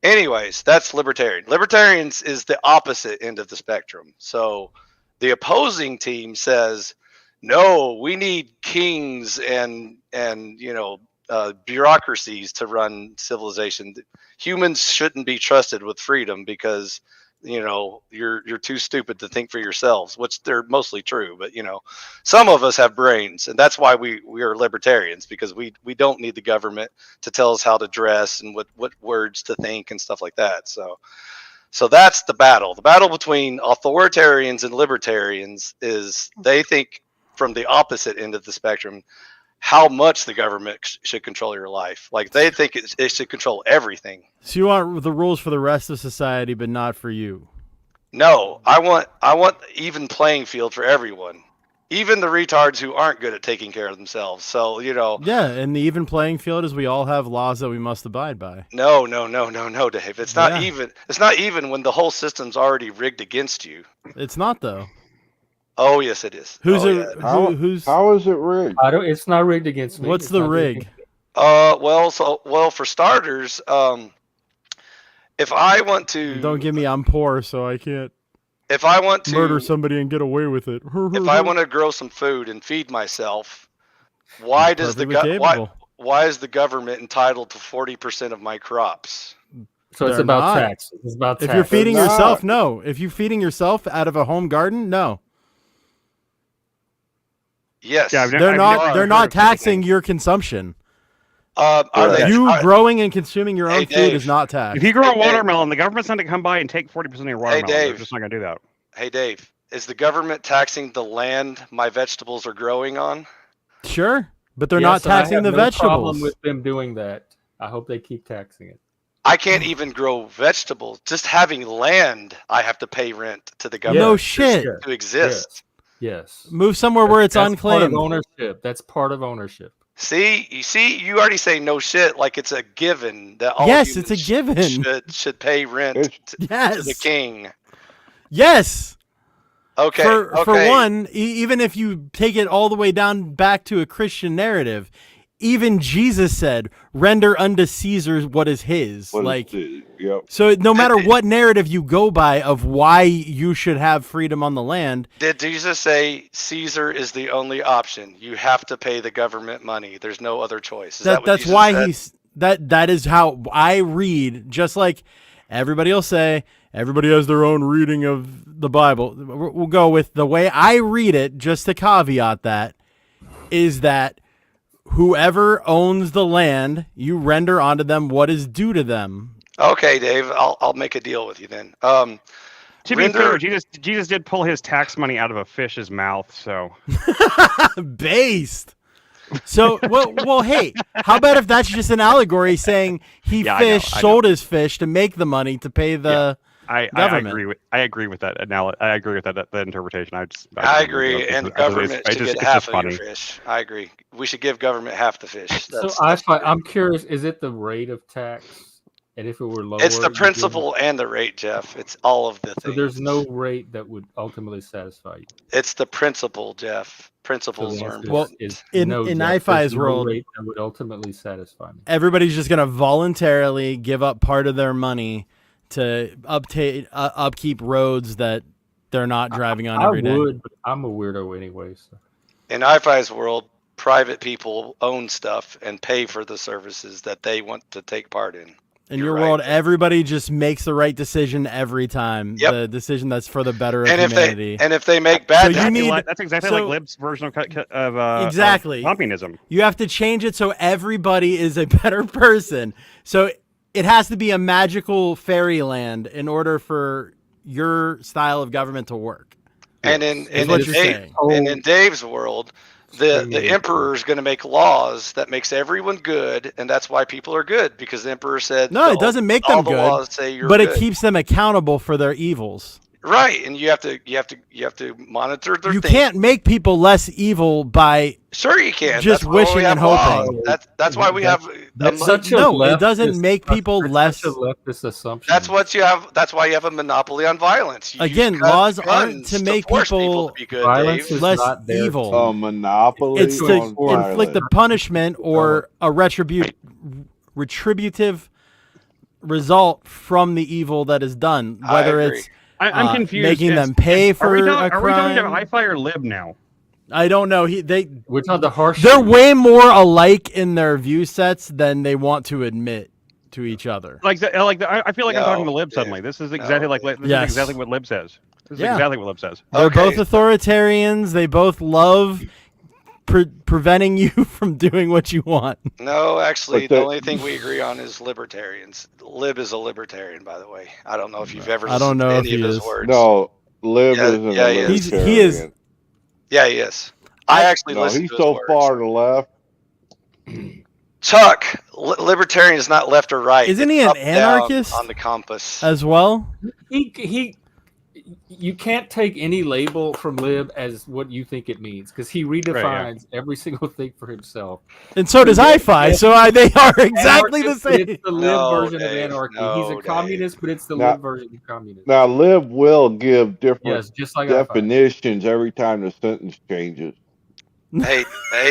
Anyways, that's libertarian. Libertarians is the opposite end of the spectrum. So the opposing team says, no, we need kings and bureaucracies to run civilization. Humans shouldn't be trusted with freedom because you're too stupid to think for yourselves, which they're mostly true. But some of us have brains, and that's why we are libertarians, because we don't need the government to tell us how to dress and what words to think and stuff like that. So that's the battle. The battle between authoritarians and libertarians is they think from the opposite end of the spectrum how much the government should control your life. Like they think it should control everything. So you want the rules for the rest of society, but not for you. No, I want even playing field for everyone, even the retards who aren't good at taking care of themselves. So Yeah, and the even playing field is we all have laws that we must abide by. No, Dave. It's not even. It's not even when the whole system's already rigged against you. It's not though. Oh yes, it is. Who's it? How is it rigged? It's not rigged against me. What's It's the not rigged rig? Well, for starters, if I want to, Don't give me I'm poor, so I can't if I want to murder somebody and get away with it. if I want to grow some food and feed myself, why is the government entitled to 40% of my crops? So it's They're about not. tax. It's about tax. If you're feeding They're yourself, not. no. If you're feeding yourself out of a home garden, no. Yes. Yeah, I've They're never not. heard They're of not such a thing. taxing your consumption. Are they, You are- growing and consuming your Hey, own food Dave. is not taxed. If you grow a Hey, Dave. watermelon, the government's not going to come by and take 40% of your watermelon. They're Dave. just not going to do that. Hey Dave, is the government taxing the land my vegetables are growing on? Sure, but they're Yes, not and I taxing have the no vegetables. problem with them doing that. I hope they keep taxing it. I can't even grow vegetables. Just having land, I have to pay rent to the government. No shit. To exist. Yes. Move somewhere where it's That's part of unclaimed. ownership. That's part of ownership. See, you already say no shit like it's a given that all Yes, it's a humans given. should pay rent It's- to Yes. the king. Yes. Okay. For okay. one, even if you take it all the way down back to a Christian narrative, even Jesus said, "Render unto Caesar what is his." Yep. So no matter what narrative you go by of why you should have freedom on the land, Did Jesus say Caesar is the only option? You have to pay the government money. There's no other choice. Is that what that's Jesus why said? that is how I read. Just like everybody will say, everybody has their own reading of the Bible. We'll go with the way I read it. Just to caveat that is that whoever owns the land, you render onto them what is due to them. Okay, Dave. I'll make a deal with you then. To be Render- fair, Jesus did pull his tax money out of a fish's mouth, so Based. So, well, hey, how about if that's just an allegory saying he Yeah, I know, fished, I know. sold his fish to make the money to pay the I Government. agree with that. Now I agree with that interpretation. I agree, and government should get half of your funny. fish. I agree. We should give government half the fish. So That's I'm curious, is it the rate of tax? And if it were lower, it's the you give- principle and the rate, Jeff. It's all of the So things. there's no rate that would ultimately satisfy you. It's the principle, Jeff. So Principles the are answer important. is in no, in Jeff, IFI's there's no world- rate that would ultimately satisfy me. Everybody's just going to voluntarily give up part of their money to upkeep roads that they're not driving on I every day. would, but I'm a weirdo anyway. So. In IFI's world, private people own stuff and pay for the services that they want to take part in. In You're your right. world, everybody just makes the right decision every time. Yep. The decision that's for the better of And humanity. if they make bad, So you decisions- need- That's exactly so- like Lib's version of Exactly. communism. You have to change it so everybody is a better person. So it has to be a magical fairyland in order for your style of government to work. and in Is what you're Dave, saying. and in Dave's world, the emperor is going to make laws that makes everyone good, and that's why people are good, because the emperor said No, it doesn't make them all the good, laws say you're but good. it keeps them accountable for their evils. Right, and you have to monitor their You things. can't make people less evil by Sure, you can. just That's why we wishing have and laws. hoping. That's why we have. That's a- such a no, it leftist- doesn't make people that's less. such a leftist assumption. That's what you have. That's why you have a monopoly on violence. You use Again, guns laws aren't to make force people to be good. violence Dave. is less not there evil. to- A monopoly It's to on inflict the violence. punishment or a retributive result from the evil that is done, I whether agree. it's I'm confused. making It's- them pay for Are we a talking crime. about hi-fi or lib now? I don't know. We're talking the harsh. They're way more alike in their view sets than they want to admit to each other. I feel like I'm talking to No, lib Dave. suddenly. This is exactly No, this Yes. is exactly what lib says. This is Yeah. exactly what lib says. They're Okay. both authoritarians. They both love preventing you from doing what you want. No, actually, But the the- only thing we agree on is libertarians. Lib is a libertarian, by the way. I don't know if you've ever I don't listened to know any if of he his is. words. No, Liv Yeah, isn't yeah, a he is. libertarian. He is. Yeah, he is. I actually No, listened he's to his so words. far to the left. Chuck, libertarian is not left or right. Isn't he It's an up, down anarchist? on the compass? As well. You can't take any label from lib as what you think it means because he redefines every single thing for himself. And so does IFI. So they are exactly the Anarchist, but same. It's the lib No, version Dave, of anarchy. no, He's a Dave. communist, but it's the Now- lib version of communism. Now, Liv will give different Yes, just like IFI. definitions every time the sentence changes. hey,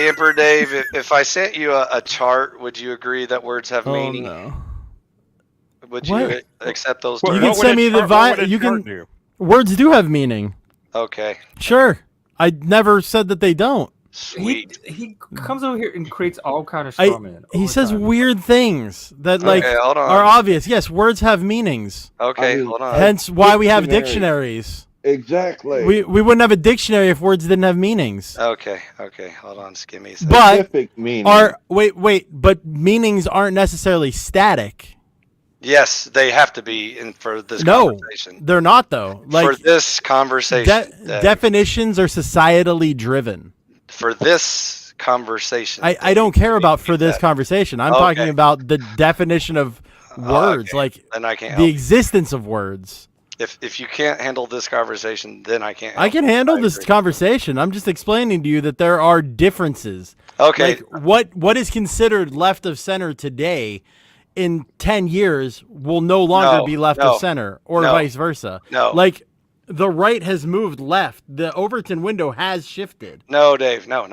Emperor Dave, if I sent you a chart, would you agree that words have Oh meaning? no. Would What? you accept those You terms? can send me the you can. Words do have meaning. Okay, Sure. I never said that they don't. sweet. He comes over here and creates all kind of I- straw man. all He the says time. weird things that like Okay, hold on. are obvious. Yes, words have meanings. Okay, I mean, hold on. Hence why we have Dictionary. dictionaries. Exactly. We wouldn't have a dictionary if words didn't have meanings. Okay, hold on. Just give me a second. But Specific meaning. but meanings aren't necessarily static. Yes, they have to be in for this No, conversation. they're not though. For Like this conversation, Dave. definitions are societally driven. For this conversation, I don't care about for this that. conversation. I'm Okay. talking about the definition of words, okay. like Then I can't the help. existence of words. If you can't handle this conversation, then I can't. I help can you. handle I this agree. conversation. I'm just explaining to you that there are differences. Okay, Like what is considered left of center today in 10 years will no longer No, be left no, of center or no, vice versa. no. Like the right has moved left. The Overton window has shifted. no, Dave, no.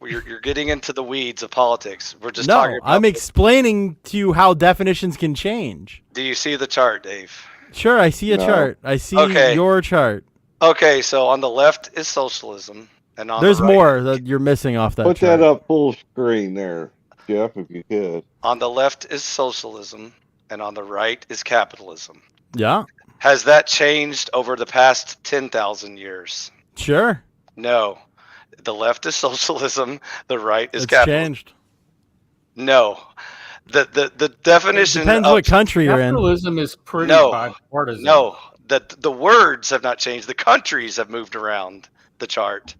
You're getting into the weeds of politics. We're just talking No, about. I'm explaining to you how definitions can change. Do you see the chart, Dave? Sure, I see a No. chart. I see Okay. your chart. Okay, so on the left is socialism, and on There's the right, more that you're missing off that Put chart. that up full screen there, Jeff, if you could. On the left is socialism, and on the right is capitalism. Yeah, Has that changed over the past 10,000 years? sure. No. The left is socialism, the right is It's capitalism. changed. No. The definition Depends of what country you're in. Capitalism is pretty No. bipartisan. no, the words have not changed. The countries have moved around the chart.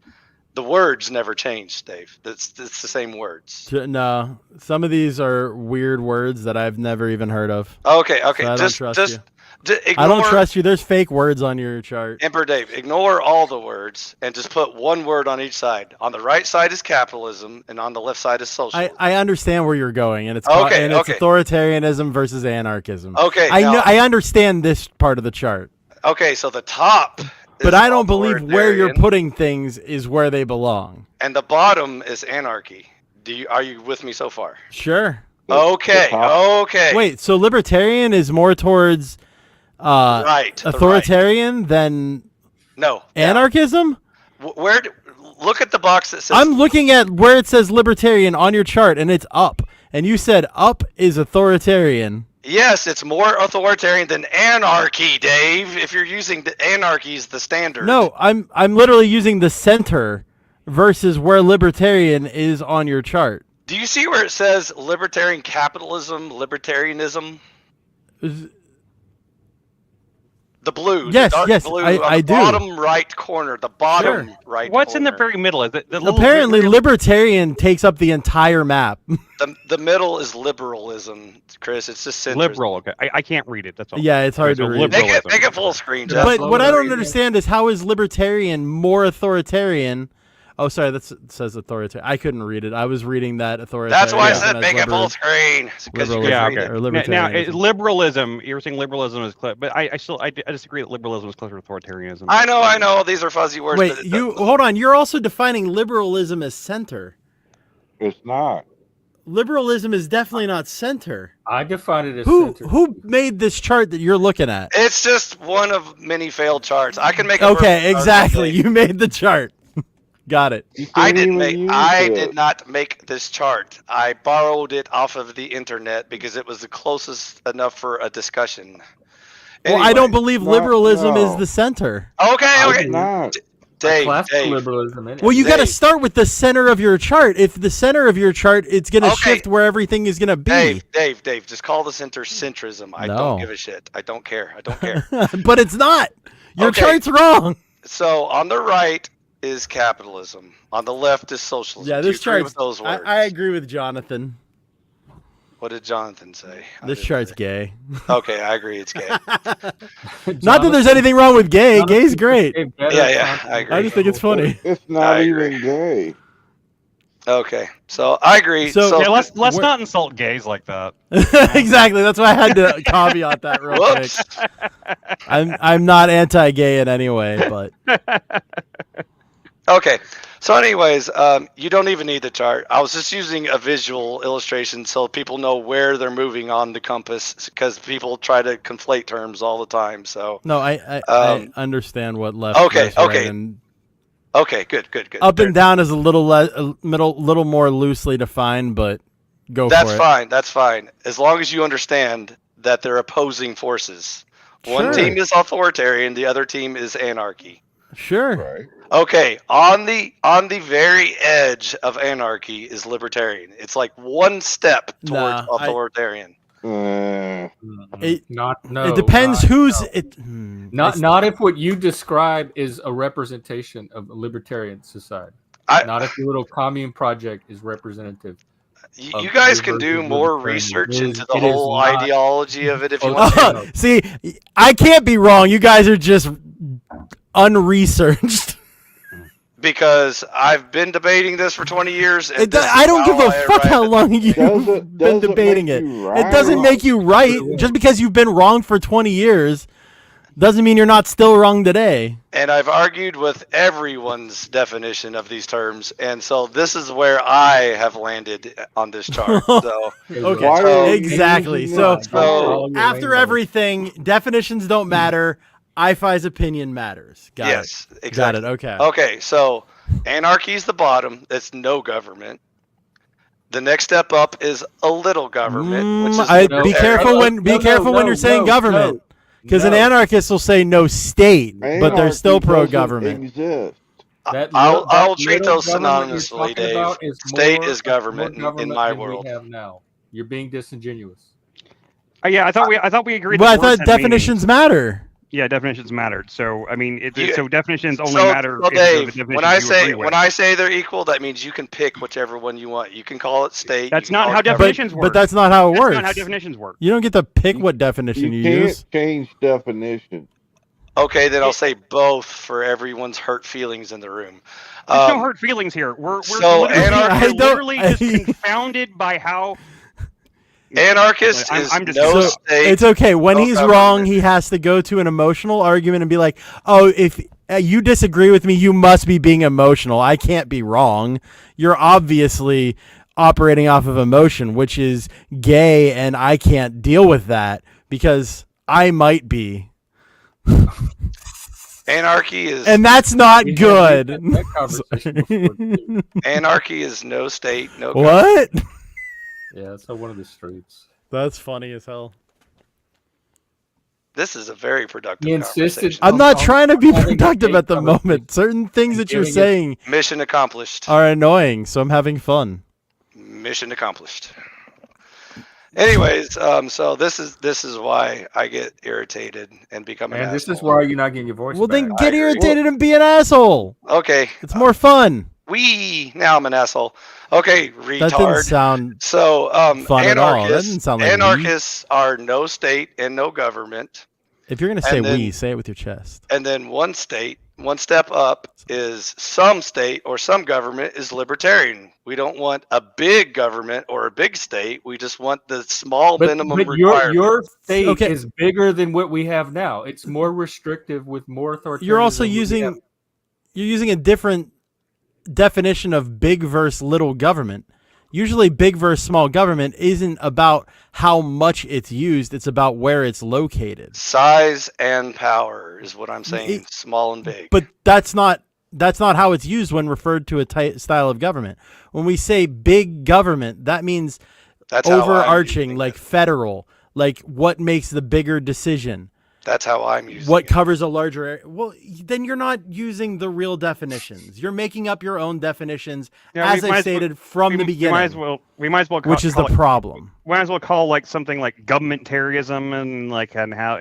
The words never changed, Dave. It's the same words. No, some of these are weird words that I've never even heard of. Okay, So I don't trust you. I don't trust you. There's fake words on your chart. Emperor Dave, ignore all the words and just put one word on each side. On the right side is capitalism, and on the left side is socialism. I understand where you're going, and it's Okay, and it's okay. authoritarianism versus anarchism. Okay, I understand this part of the chart, Okay, so the top. but is I don't believe where you're authoritarian, putting things is where they belong. and the bottom is anarchy. Are you with me so far? Sure. Okay. Okay. Wait, so libertarian is more towards Right. the right. authoritarian than No. anarchism? Where? Look at the box that says. I'm looking at where it says libertarian on your chart, and it's up. And you said up is authoritarian. Yes, it's more authoritarian than anarchy, Dave. If you're using anarchy as the standard. No, I'm literally using the center versus where libertarian is on your chart. Do you see where it says libertarian capitalism, libertarianism? The blue. Yes, the dark yes, blue I on the do. bottom right corner. The bottom Sure. right What's in the corner. very middle? Is it the little Apparently, libertarian takes up the entire map. The middle is liberalism, Chris. It's just centrism. liberal? Okay, I can't read it. That's all. Yeah, it's hard Okay, to so read. liberalism. Make it full screen, Jeff. But what I don't Libertarian. understand is how is libertarian more authoritarian? Oh, sorry, it says authoritarian. I couldn't read it. I was reading that authoritarian. That's why I said as make it full screen. Because you liberal- can Yeah, read okay. it. Or Now, libertarianism. liberalism. You're saying liberalism is clear, but I disagree that liberalism is closer to authoritarianism. I know. These are fuzzy words. Wait, but you hold on. You're also defining liberalism as center. It's not. Liberalism is definitely not center. I define it as Who center. made this chart that you're looking at? It's just one of many failed charts. I can make. A Okay, perfect chart exactly. all day. You made the chart. Got it. You I can't didn't even make. use I it. did not make this chart. I borrowed it off of the internet because it was the closest enough for a discussion. Well, I don't Anyway. believe No, liberalism is no. the center. Okay. It's not. Dave. Classical Dave. liberalism. In it. Well, you got to Dave. start with the center of your chart. If the center of your chart, it's going to Okay. shift where everything is going to be. Dave. Just call the center centrism. I No. don't give a shit. I don't care. But it's not. Your Okay. chart's wrong. So on the right is capitalism. On the left is socialism. Yeah, Do you this agree chart's. with those words? I agree with Jonathan. What did Jonathan say? This chart's gay. Okay, I agree. It's gay. Not that there's anything wrong with gay. Gay's great. Yeah, I agree. I just think it's funny. It's I not agree. even gay. Okay, so I agree. So- Yeah, let's Where- not insult gays like that. Exactly. That's why I had to caveat that real quick. Whoops. I'm not anti-gay in any way, but Okay, so anyways, you don't even need the chart. I was just using a visual illustration so people know where they're moving on the compass because people try to conflate terms all the time. So no, I understand what left. Okay, left, right, okay. and okay, good. up and down is a little little more loosely defined, but go for it. That's fine. As long as you understand that they're opposing forces. One Sure. team is authoritarian, the other team is anarchy. Sure. Right. Okay, on the very edge of anarchy is libertarian. It's like one step towards Nah, authoritarian. It- No. it depends not- who's no. it. Not if what you describe is a representation of a libertarian society. I- Not if your little commune project is representative. You guys can do versus more libertarian. research It is- into the it is whole not- ideology of it if you Oh, want to. See, I can't be wrong. You guys are just unresearched. Because I've been debating this for 20 years. And this is I don't give how a I fuck arrive how at long the you've Doesn't- been doesn't debating make it. you It right. doesn't make you right. Just because you've been wrong for 20 years doesn't mean you're not still wrong today. And I've argued with everyone's definition of these terms, and so this is where I have landed on this chart. So Okay. Why are you Exactly. using So- that? So- After everything, definitions don't matter. IFI's opinion matters. Got yes, it. exactly. Got it. Okay. Okay, so anarchy is the bottom. It's no government. The next step up is a little government, which is I, no- be careful when you're saying government, because an anarchist will say no state, but they're still Anarchy pro-government. doesn't exist. I'll treat little those government you're synonymously, talking Dave. about is State more- is government more in my than we world. have now. You're being disingenuous. Yeah, I thought we agreed. Well, I that words thought had meaning. definitions matter. Yeah, definitions mattered. So I mean, You- so definitions only So, matter well, if they're the Dave, definitions when I you say agree with. when I say they're equal, that means you can pick whichever one you want. You can call it state. you That's can not call how it government. definitions work. But that's not how it That's works. not how definitions work. You don't get to pick You- what definition you can't use. change definition. Okay, then I'll say both for everyone's hurt feelings in the room. There's no hurt feelings here. We're so literally, anarchist- we're I don't- literally just confounded by how. Anarchist is I'm just no gonna So stop. state. it's okay. When no he's government. wrong, he has to go to an emotional argument and be like, "Oh, if you disagree with me, you must be being emotional. I can't be wrong. You're obviously operating off of emotion, which is gay, and I can't deal with that because I might be." Anarchy is And that's not We had good. that conversation before, too. anarchy is no state, no What? Yeah, it's on one of the streets. That's funny as hell. This is a very productive He insisted- conversation. I'm not I'm trying to be having a productive gay at the conversation moment. Certain things that you're giving it- saying Mission accomplished. are annoying, so I'm having fun. Mission accomplished. Anyways, so this is why I get irritated and become an And this is asshole. why you're not getting your voice Well, then back. get agree. irritated and be an asshole. Okay, It's more fun. now I'm an asshole. Okay, That didn't retard. sound So fun at all. That anarchists, didn't sound like we. anarchists are no state and no government. If you're gonna say and then- we, say it with your chest. And then one state, one step up is some state or some government is libertarian. We don't want a big government or a big state. We just want the small minimum but requirement. your state Okay. is bigger than what we have now. It's more restrictive with more authoritarian. You're also using a different definition of big versus little government. Usually, big versus small government isn't about how much it's used; it's about where it's located. Size and power is what I'm saying. Small and big. But that's not how it's used when referred to a style of government. When we say big government, that means That's how I'm overarching, using like it. federal, like what makes the bigger decision, That's how I'm using what it. covers a larger area. Well, then you're not using the real definitions. You're making up your own definitions, Yeah, as we I might as stated from the beginning, We might as well. which is the call it, problem. we might as well call like something like governmentarianism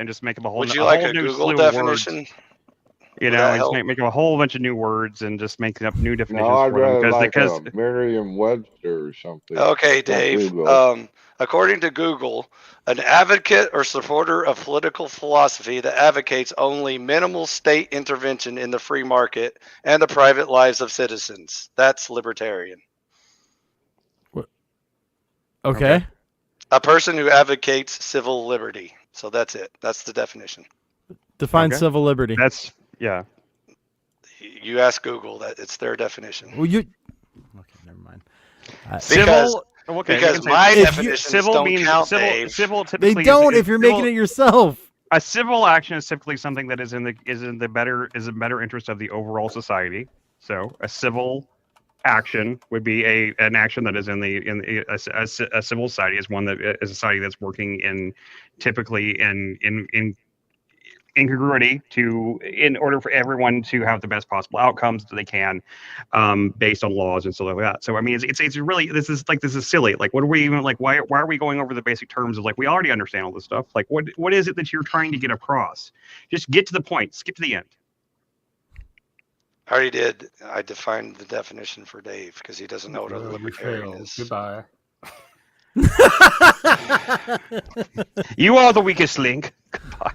and just make up a whole. Would you a like whole a new Google slew of words, definition? you Would know, that and just help? make up a whole bunch of new words and just making up new definitions No, I'd for them rather like because a Merriam-Webster or something. Okay, Like Dave. Google. According to Google, an advocate or supporter of political philosophy that advocates only minimal state intervention in the free market and the private lives of citizens. That's libertarian. Okay. A person who advocates civil liberty. So that's it. That's the definition. Define Okay. civil liberty. that's yeah. You ask Google that it's their definition. Well, you. Okay, never mind. Civil. Okay, we Because can say my If you- definitions civil don't means count, civil. Dave. Civil They typically don't is if you're civil, making it yourself. a civil action is typically something that is in the better interest of the overall society. So a civil action would be an action that is a civil society is one that is a society that's working typically in incongruity in order for everyone to have the best possible outcomes that they can, based on laws and stuff like that. So I mean, it's really this is silly. Like, what are we even like? Why are we going over the basic terms of like we already understand all this stuff? Like, what is it that you're trying to get across? Just get to the point. Skip to the end. I already did. I defined the definition for Dave because he doesn't know what a You libertarian failed. is. Goodbye. You are the weakest link. Goodbye.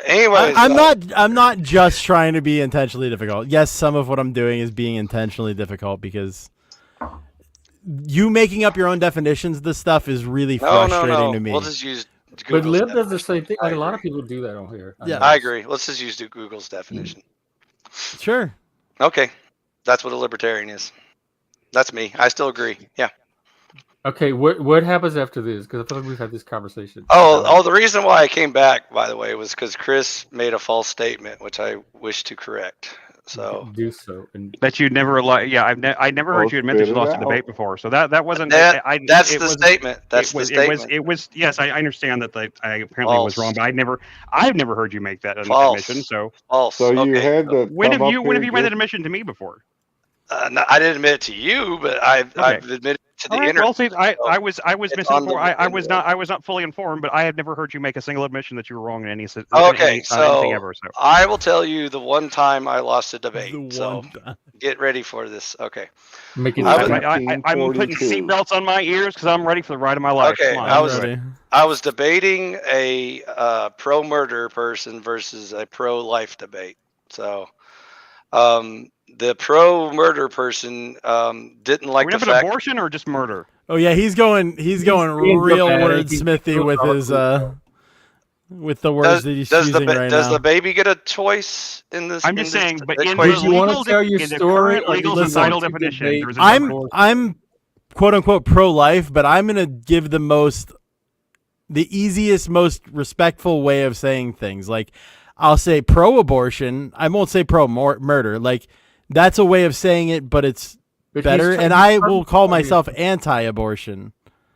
Anyways, I'm not just trying to be intentionally difficult. Yes, some of what I'm doing is being intentionally difficult because you making up your own definitions of this stuff is really frustrating to me. We'll just use But Google's Lib does the definition. same thing. Like I a lot of agree. people do that on here. Yeah. know. I agree. Let's just use Google's definition. Sure. Okay, that's what a libertarian is. That's me. I still agree. Yeah. Okay, what happens after this? Because I feel like we've had this conversation. Oh, the reason why I came back, by the way, was because Chris made a false statement, which I wish to correct. So do so. And That you never yeah, I never heard Well, you admit that you spit it lost a out. debate before. So that wasn't that's it the was- statement. That's the statement. It was yes, I understand that I apparently was False. wrong, but I've never heard you make that False. admission. So False. So you okay. had to. when have come up you here made that just- admission to me before? No, I didn't admit it to you, but I've Okay. admitted it to the All right, internet. well, see, I was It's on the misinformed. internet. I was not fully informed, but I had never heard you make a single admission that you were wrong in any Okay, anything so ever. So I will tell you the one time I lost a debate. The So one time. get ready for this. Okay. Make it I I'm was- easy. putting 1942. seatbelts on my ears because I'm ready for the ride of my life. Okay, Come on, I I'm was- ready. I was debating a pro murder person versus a pro life debate. So the pro murder person didn't Are like we the talking fact. abortion or just murder? Oh yeah, he's going being real dramatic. He's wordsmithy being with his with the words that he's using right does now. the baby get a choice in this? I'm just in this saying, but in the equation? Did you want legal to tell your in the story, current or legal did you societal want to definition, debate there's a I'm difference. I'm quote unquote pro life, but I'm gonna give the easiest, most respectful way of saying things. Like I'll say pro abortion. I won't say pro murder. Like that's a way of saying it, but it's But better. he's And trying I to will call target myself anti-abortion.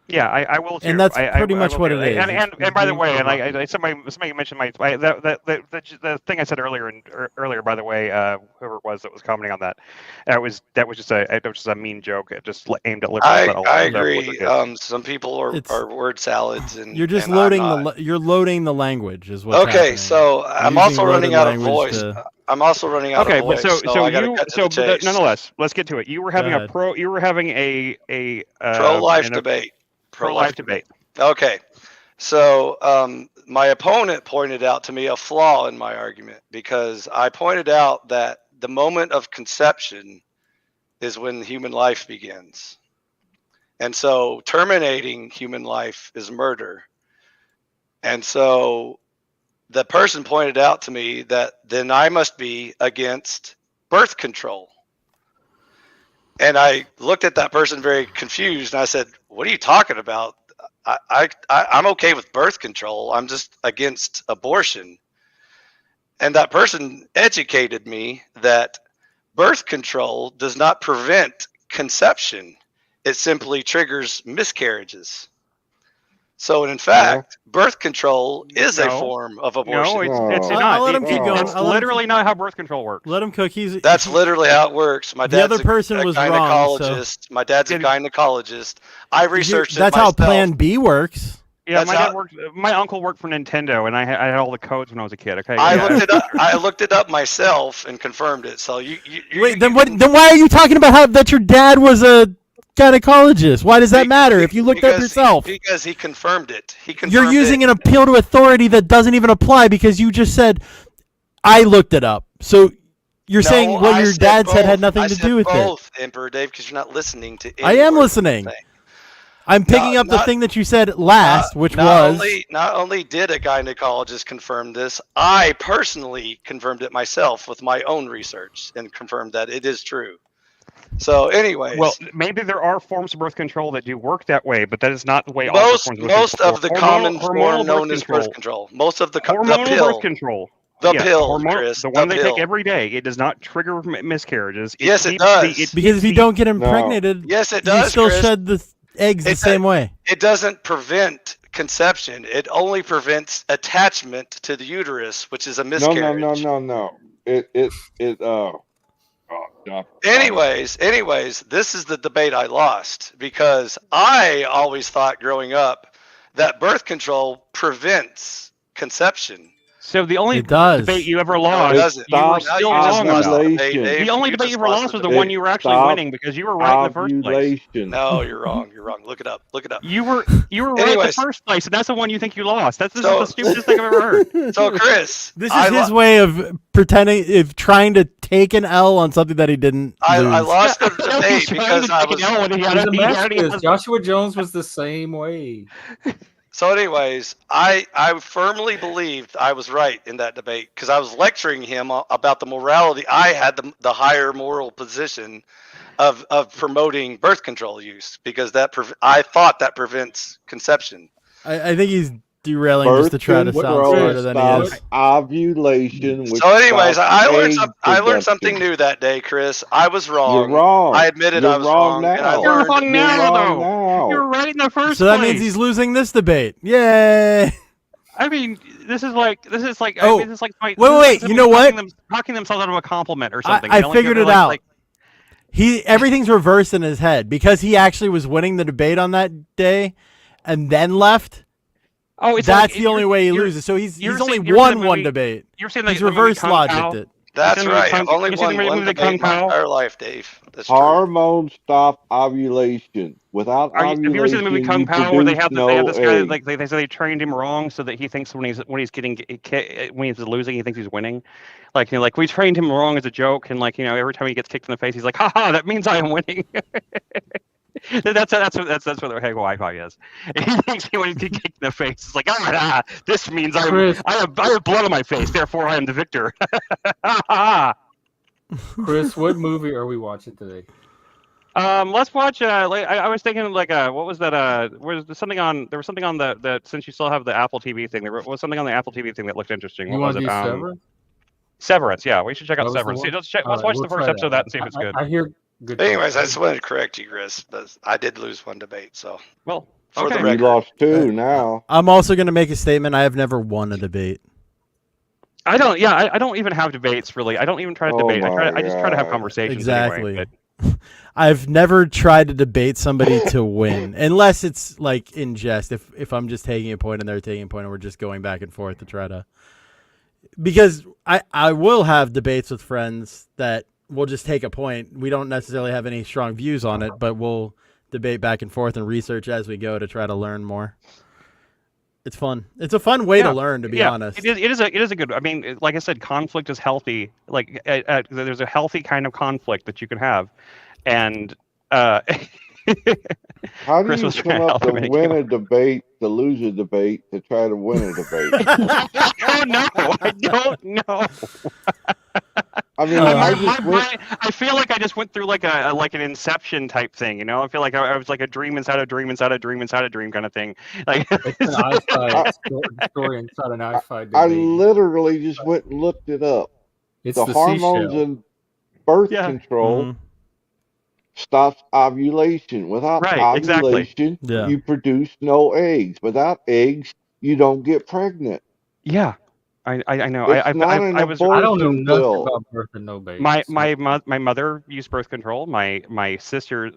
Yeah, I will too. And that's I pretty much will what too. it is. And by the being way, and provocative. somebody mentioned the thing I said earlier. By the way, whoever it was that was commenting on that, that was just a mean joke, just aimed at liberals. that all I stuff was agree. good. Some people are It's- word salads, and You're just and I'm loading not. you're loading the language is what's Okay, happening. so I'm Using also loaded running out of language voice. to- I'm also running out Okay, of but voice, so I gotta cut to the chase. nonetheless, let's get to it. You were having ahead. a Pro-life debate. pro-life debate. Okay, so my opponent pointed out to me a flaw in my argument because I pointed out that the moment of conception is when human life begins. And so terminating human life is murder. And so the person pointed out to me that then I must be against birth control. And I looked at that person very confused and I said, "What are you talking about? I'm okay with birth control. I'm just against abortion." And that person educated me that birth control does not prevent conception. It simply triggers miscarriages. So in fact, birth control is a No. form of abortion. No, it's No. not. I'll let him keep going. It's I'll let him literally not how birth control works. Let him cook. That's literally how it works. My The dad's other person a was wrong, gynecologist. My dad's a Did- gynecologist. I researched That's it how myself. Plan B works. Yeah, That's my how- dad worked. My uncle worked for Nintendo, and I had all the codes when I was a kid. Okay, I yeah. looked it up myself and confirmed it. So you Wait, then what? Then why are you talking about how that your dad was a gynecologist? Why does that matter if you looked up yourself? Because he confirmed it. He confirmed You're using it. an appeal to authority that doesn't even apply because you just said I looked it up. So you're No, saying what I your said dad said had both. nothing I to said do with both, it. Emperor Dave, because you're not listening to. I any am word I'm listening. saying. I'm picking up the not- thing that you said last, which not was not only did a gynecologist confirm this, I personally confirmed it myself with my own research and confirmed that it is true. So, anyways, Well, maybe there are forms of birth control that do work that way, but that is not the way all most forms of birth most control. of the common hormonal form known birth as birth control, most of the hormonal pill, birth control. the Yes, pill, Chris, the one the they take pill. every day. It does not trigger miscarriages. Yes, it keeps does. because if you don't get impregnated, Yes, it you does, still Chris. shed the eggs the It same way. It doesn't prevent conception. It only prevents attachment to the uterus, which is a No, miscarriage. no. God. Anyways, this is the debate I lost because I always thought growing up that birth control prevents conception. So the only It does. debate you ever No, it lost, doesn't. you were Stop still You just wrong lost about. the ovulation. debate, Dave. The only You debate you just ever lost lost the was the debate. one you were actually Stop winning because you were right in the first place. Ovulation. No, you're wrong. You're wrong. Look it up. Look it up. You were right in the Anyways. first place, and that's the one you think you lost. This is So- the stupidest thing I've ever heard. So, Chris, This I is his lo- way of pretending, of trying to take an L on something that he didn't I lose. lost the No, debate he's trying because to I take was. it out when he had He's a he already masochist. has- Joshua Jones was the same way. So, anyways, I firmly believed I was right in that debate because I was lecturing him about the morality. I had the higher moral position of promoting birth control use because I thought that prevents conception. I think he's derailing just to try to sound control smarter than he stops is. ovulation. Which So, anyways, stops I learned egg I learned production. something new that day, Chris. I was wrong. You're wrong. I admitted You're I was wrong, now. and I You're learned. wrong You're now, wrong though. now. You're right in the first So that place. means he's losing this debate. Yay! I mean, this is like. Oh, this is like wait, this is like you know what? talking themselves out of a compliment or something. I you know, like, figured they're it out. like- everything's reversed in his head because he actually was winning the debate on that day and then left. Oh, it's That's like, the only way he you're- loses. So he's you're only saying- you're won saying one movie- debate. You're saying He's the movie reverse Kung logicked Pao? it. That's seen the movie right. Kung- I've only you seen the won one movie debate in my Kung Pao? entire life, Dave. That's true. Hormones stop ovulation. Without Have you ever seen the movie ovulation, Kung you Pao where they produce have no this guy eggs. like they say they trained him wrong so that he thinks when he's when he's losing he thinks he's winning, like like we trained him wrong as a joke and like every time he gets kicked in the face he's like haha that means I am winning. That's what the heck Wi-Fi is. He thinks when he gets kicked in the face, it's like this means Chris. I have blood on my face, therefore I am the victor. Chris, what movie are we watching today? Let's watch. I was thinking like what was that? Was there something on? There was something on the since you still have the Apple TV thing. There was something on the Apple TV thing that looked interesting. You What was want it? to do Severance? Severance. Yeah, we should check That out was the Severance. one? Let's All right, watch we'll the first try episode of that and see if it's good. I hear good. Anyways, I things. just wanted to correct you, Chris. But I did lose one debate, so Well, for the okay. You record. lost two now. I'm also going to make a statement. I have never won a debate. I don't. Yeah, I don't even have debates really. I don't even try to Oh debate. my I just try to have God. conversations. Exactly. Anyway, I've never tried to debate somebody to win, unless it's like in jest. If I'm just taking a point and they're taking a point and we're just going back and forth to try to. Because I will have debates with friends that we'll just take a point. We don't necessarily have any strong views on it, but we'll debate back and forth and research as we go to try to learn more. It's fun. It's a fun way to learn, to be honest. It is a good. I mean, like I said, conflict is healthy. Like there's a healthy kind of conflict that you can have, and How do Chris you was come trying to up help to me. win a debate, to lose a debate, to try to win a debate? I don't know. I mean, Uh, I just went. I feel like I just went through like an Inception type thing. I feel like I was like a dream inside a dream inside a dream inside a dream kind of thing. Like It's an iFi story inside an iFi I debate. literally just went and looked it up. It's The the hormones seashell. in birth Yeah. control Mhm. stops ovulation. Without Right, exactly. ovulation, Yeah. you produce no eggs. Without eggs, you don't get pregnant. yeah, I know. It's not an I was I don't know abortion nothing pill. about birth and no baby. my mother used birth control. My sisters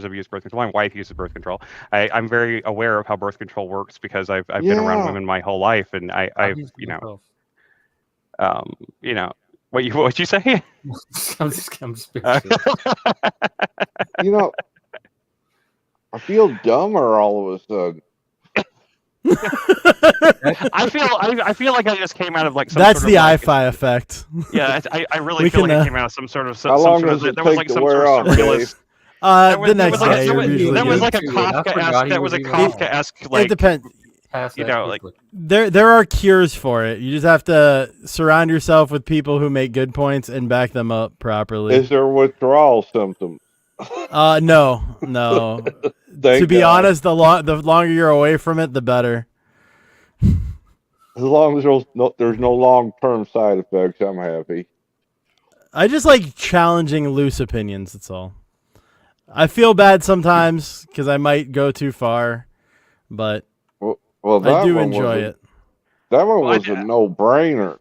have used birth control. My wife uses birth control. I'm very aware of how birth control works because I've been around Yeah. women my whole life, and I've what'd you say? I'm just being silly. You know, I feel dumber all of a sudden. I feel like I just came out of like some That's sort the of, like, iFi effect. Yeah, I really We feel can, like I came out of some sort of How long does it there was take like to some wear sort of off, surrealist. The next like, day, that usually was good. like a I forgot he was even on. Kafkaesque It like depends. Pass you that know, like- quickly. There are cures for it. You just have to surround yourself with people who make good points and back them up properly. Is there withdrawal symptoms? No. Thank To be God. honest, the longer you're away from it, the better. As long as there's no long-term side effects, I'm happy. I just like challenging loose opinions. That's all. I feel bad sometimes because I might go too far, but Well, I that do one enjoy was it. That one Well, was a no-brainer.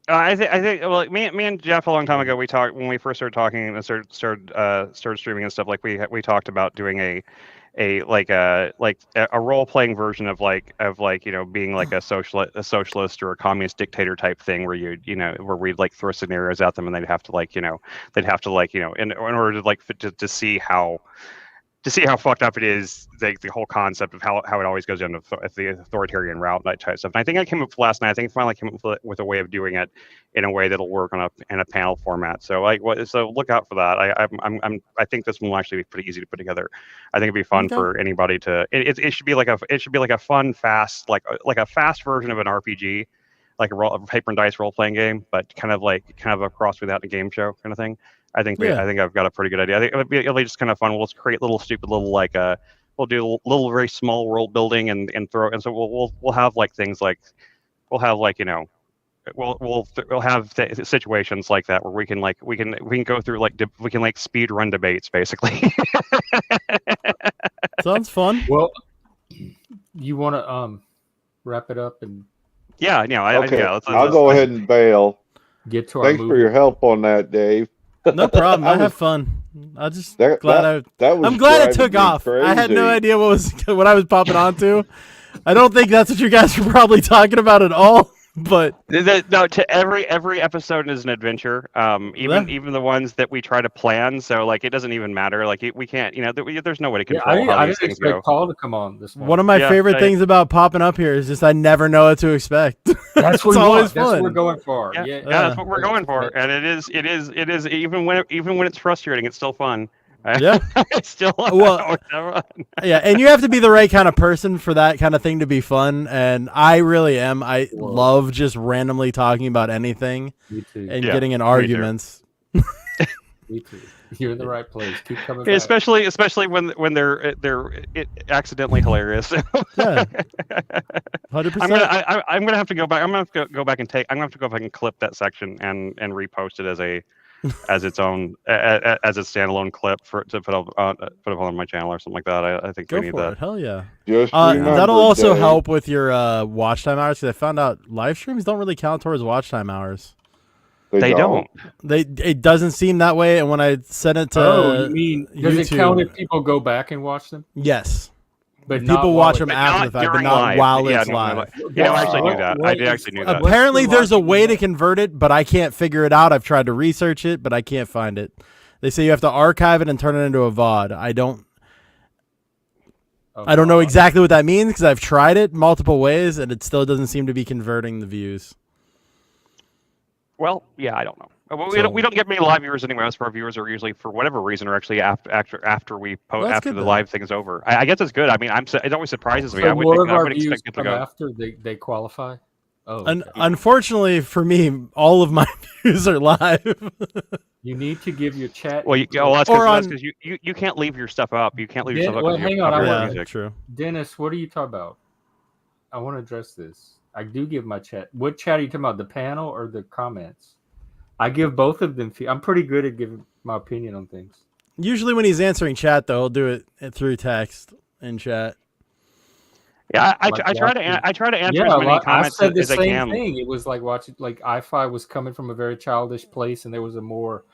I think well, me and Jeff a long time ago we talked when we first started talking and started streaming and stuff, like we talked about doing a role playing version of being like a socialist or a communist dictator type thing where where we'd like throw scenarios at them and they'd have to in order to see how fucked up it is, the whole concept of how it always goes down to the authoritarian route, that type of stuff. And I think I came up with last night. I think I finally came up with a way of doing it in a way that'll work in a panel format. So so look out for that. I think this one will actually be pretty easy to put together. I think it'd be fun Okay. for anybody to. It should be like a fun, fast like a fast version of an RPG, like a paper and dice role playing game, but kind of a cross without a game show kind of thing. I think I've got a pretty good idea. I think it'll be just kind of fun. We'll just create little stupid little we'll do little very small world building and so we'll have like things like we'll have we'll have situations like that where we can go through we can speed run debates basically. Sounds fun. Well, you want to wrap it up and Yeah, Okay, let's I'll go ahead and bail. get to our Thanks movie? for your help on that, Dave. No problem. I was- have fun. I just That- glad that was I'm glad it driving took me off. I had no crazy. idea what I was popping onto. I don't think that's what you guys were probably talking about at all. But No, to every episode is an adventure. Yeah. Even the ones that we try to plan. So like it doesn't even matter. Like we can't. There's no way to Yeah, control how I these didn't things go. expect Paul to come on this morning. one of my Yeah, favorite I- things about popping up here is just I never know what to expect. That's what It's we always want. That's what fun. we're going for. Yeah, Yeah, yeah, that's what we're going for, Yeah. and it is even when it's frustrating, it's still fun. Yeah. It's still Well, Yeah, and you have to be the right kind of person for that kind of thing to be fun. And I really am. I Whoa. love just randomly talking about anything Me too. and Yeah, getting in me too. arguments. Me too. You're in the right place. Keep coming back. especially when they're accidentally hilarious. Yeah, 100%. I'm gonna have to go back. I'm gonna have to go back and I'm gonna have to go back and clip that section and repost it as its own as a standalone clip to put up on my channel or something like that. I think we Go need for that. it. Hell yeah. Just remember, That'll also Dave, help with your watch time hours. 'Cause I found out live streams don't really count towards watch time hours. They don't. It doesn't seem that way. And when I sent it to you mean does it count YouTube- if people go back and watch them? yes, But not people while watch it- them But after not the fact, but during not live. while Yeah, it's no, live. Yeah, I actually knew What- that. what I did is- actually knew that. what's Apparently, the there's a logic way in to that? convert it, but I can't figure it out. I've tried to research it, but I can't find it. They say you have to archive it and turn it into a VOD. I don't know exactly what that means because I've tried it multiple ways and it still doesn't seem to be converting the views. Well, yeah, I don't know. Well, So- we don't get many live viewers anyway. Most of our viewers are usually, for whatever reason, are actually after we post Well, that's after good the then. live thing is over. I guess it's good. I mean, it always surprises me. So I would more of our expect views it to come go. after they qualify. Oh, okay. Unfortunately for me, all of my views are live. You need to give your chat. Well, input. that's Or because on- you can't leave your stuff up. You can't leave your Yeah, stuff up. well, 'cause you have hang on, I copyright want- Yeah, music. true. Dennis, what are you talking about? I want to address this. I do give my chat. What chat are you talking about? The panel or the comments? I give both of them. I'm pretty good at giving my opinion on things. Usually when he's answering chat, though, he'll do it through text in chat. Yeah, I Like try to watching- answer as many I comments said the as I same can. thing. It was like watching, like I-Fi was coming from a very childish place, and there was a more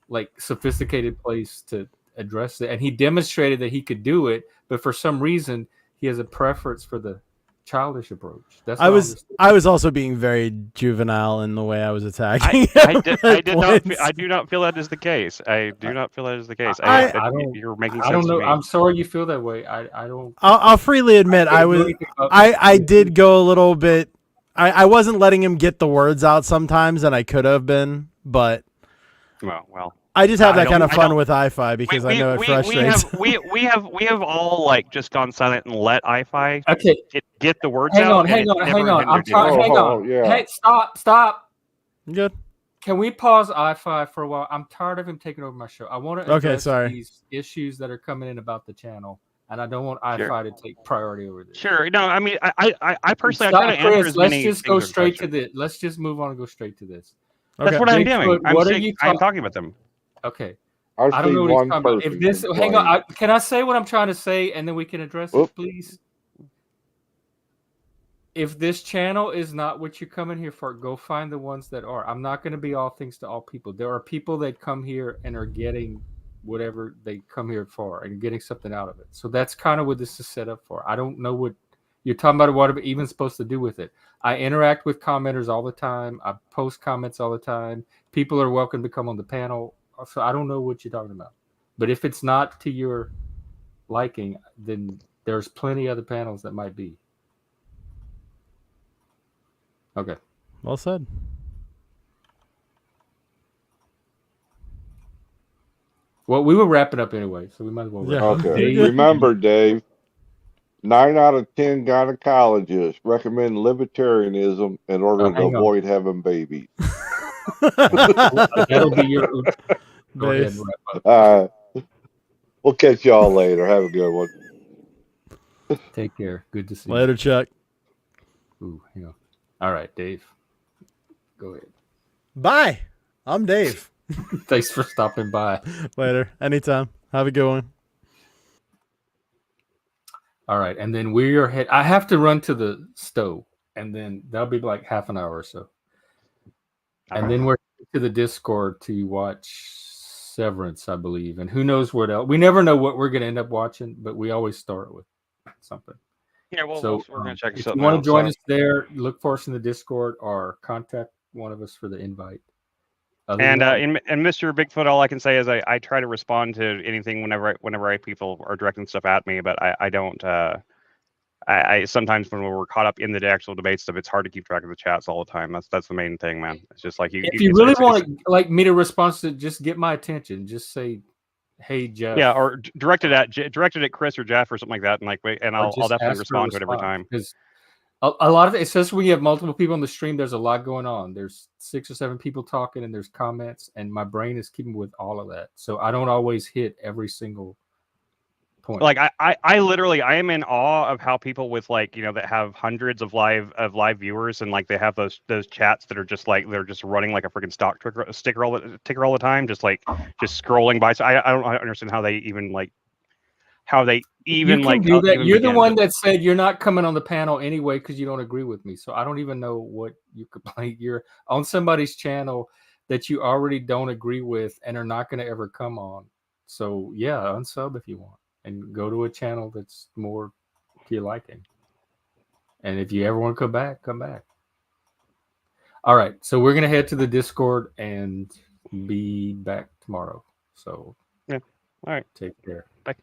like sophisticated place to address it. And he demonstrated that he could do it, but for some reason, he has a preference for the childish approach. That's what I was also being very juvenile in the way I was attacking. I do not feel that is the case. I do not feel that is the case. I don't- You're making I sense don't know. to me. I'm sorry you feel that way. I don't. I'll freely admit I can't do was anything about- I did go a little bit. I wasn't letting him get the words out sometimes, and I could have been, but Well. I just have I that don't- kind of I fun don't- with i5 because I know it frustrates. we have all like just gone silent and let i5 Okay, get the words hang out. on, and hang it's on, never hang on. I'm hindered trying. you. Hang on. yeah. Hey, stop. Good. Can we pause i5 for a while? I'm tired of him taking over my show. I want to Okay, address sorry. these issues that are coming in about the channel, and I don't want i5 Sure. to take priority over this. Sure. No, I mean, I personally, Stop, I try to answer Chris. as Let's many just go things as straight question. to this. Let's just move on and go straight to this. Okay. That's what I'm Bigfoot, doing. what are you I'm talking about them. Okay. I've I don't seen know what he's one talking about. If person this, hang complain. on, can I say what I'm trying to say, and then we can address Oop. it, please? If this channel is not what you're coming here for, go find the ones that are. I'm not going to be all things to all people. There are people that come here and are getting whatever they come here for and getting something out of it. So that's kind of what this is set up for. I don't know what you're talking about, what I'm even supposed to do with it. I interact with commenters all the time. I post comments all the time. People are welcome to come on the panel. So I don't know what you're talking about. But if it's not to your liking, then there's plenty other panels that might be. Okay. Well said. Well, we were wrapping up anyway, so we might as well wrap Yeah. up. Okay. Dave, Remember, Dave, 9 out of 10 gynecologists recommend libertarianism in order to hang on. avoid having babies. that'll be your. Go ahead Nice. and wrap up. We'll catch y'all later. Have a good one. Take care. Good to see you. Later, Chuck. Ooh, hang on. All right, Dave. Go ahead. Bye. I'm Dave. Thanks for stopping by. Later. Anytime. Have a good one. All right, and then we are head. I have to run to the stove, and then that'll be like half an hour or so. And then we're to the Discord to watch Severance, I believe, and who knows what else. We never know what we're going to end up watching, but we always start with something. Yeah, well, So we're gonna check if you something want to out. join So. us there, look for us in the Discord or contact one of us for the invite. Other And than that, and Mr. Bigfoot, all I can say is I try to respond to anything whenever people are directing stuff at me, but I don't. I sometimes when we're caught up in the actual debate stuff, it's hard to keep track of the chats all the time. That's the main thing, man. It's just like if you really want to like me to respond to, just get my attention. Just say, "Hey, Jeff." Yeah, or directed at Chris or Jeff or something like that, and I'll definitely respond to it every time. Because a lot of it, especially when you have multiple people on the stream, there's a lot going on. There's 6 or 7 people talking, and there's comments, and my brain is keeping with all of that. So I don't always hit every single point. Like I literally I am in awe of how people with that have hundreds of live viewers and they have those chats that are just they're just running like a freaking stock ticker all the time, just scrolling by. So I don't understand how they even you can do that. even You're the begin. one that said you're not coming on the panel anyway because you don't agree with me. So I don't even know what you complain. You're on somebody's channel that you already don't agree with and are not going to ever come on. So yeah, unsub if you want and go to a channel that's more to your liking. And if you ever want to come back, come back. All right. So we're going to head to the Discord and be back tomorrow. So yeah. All right. Take care. Bye.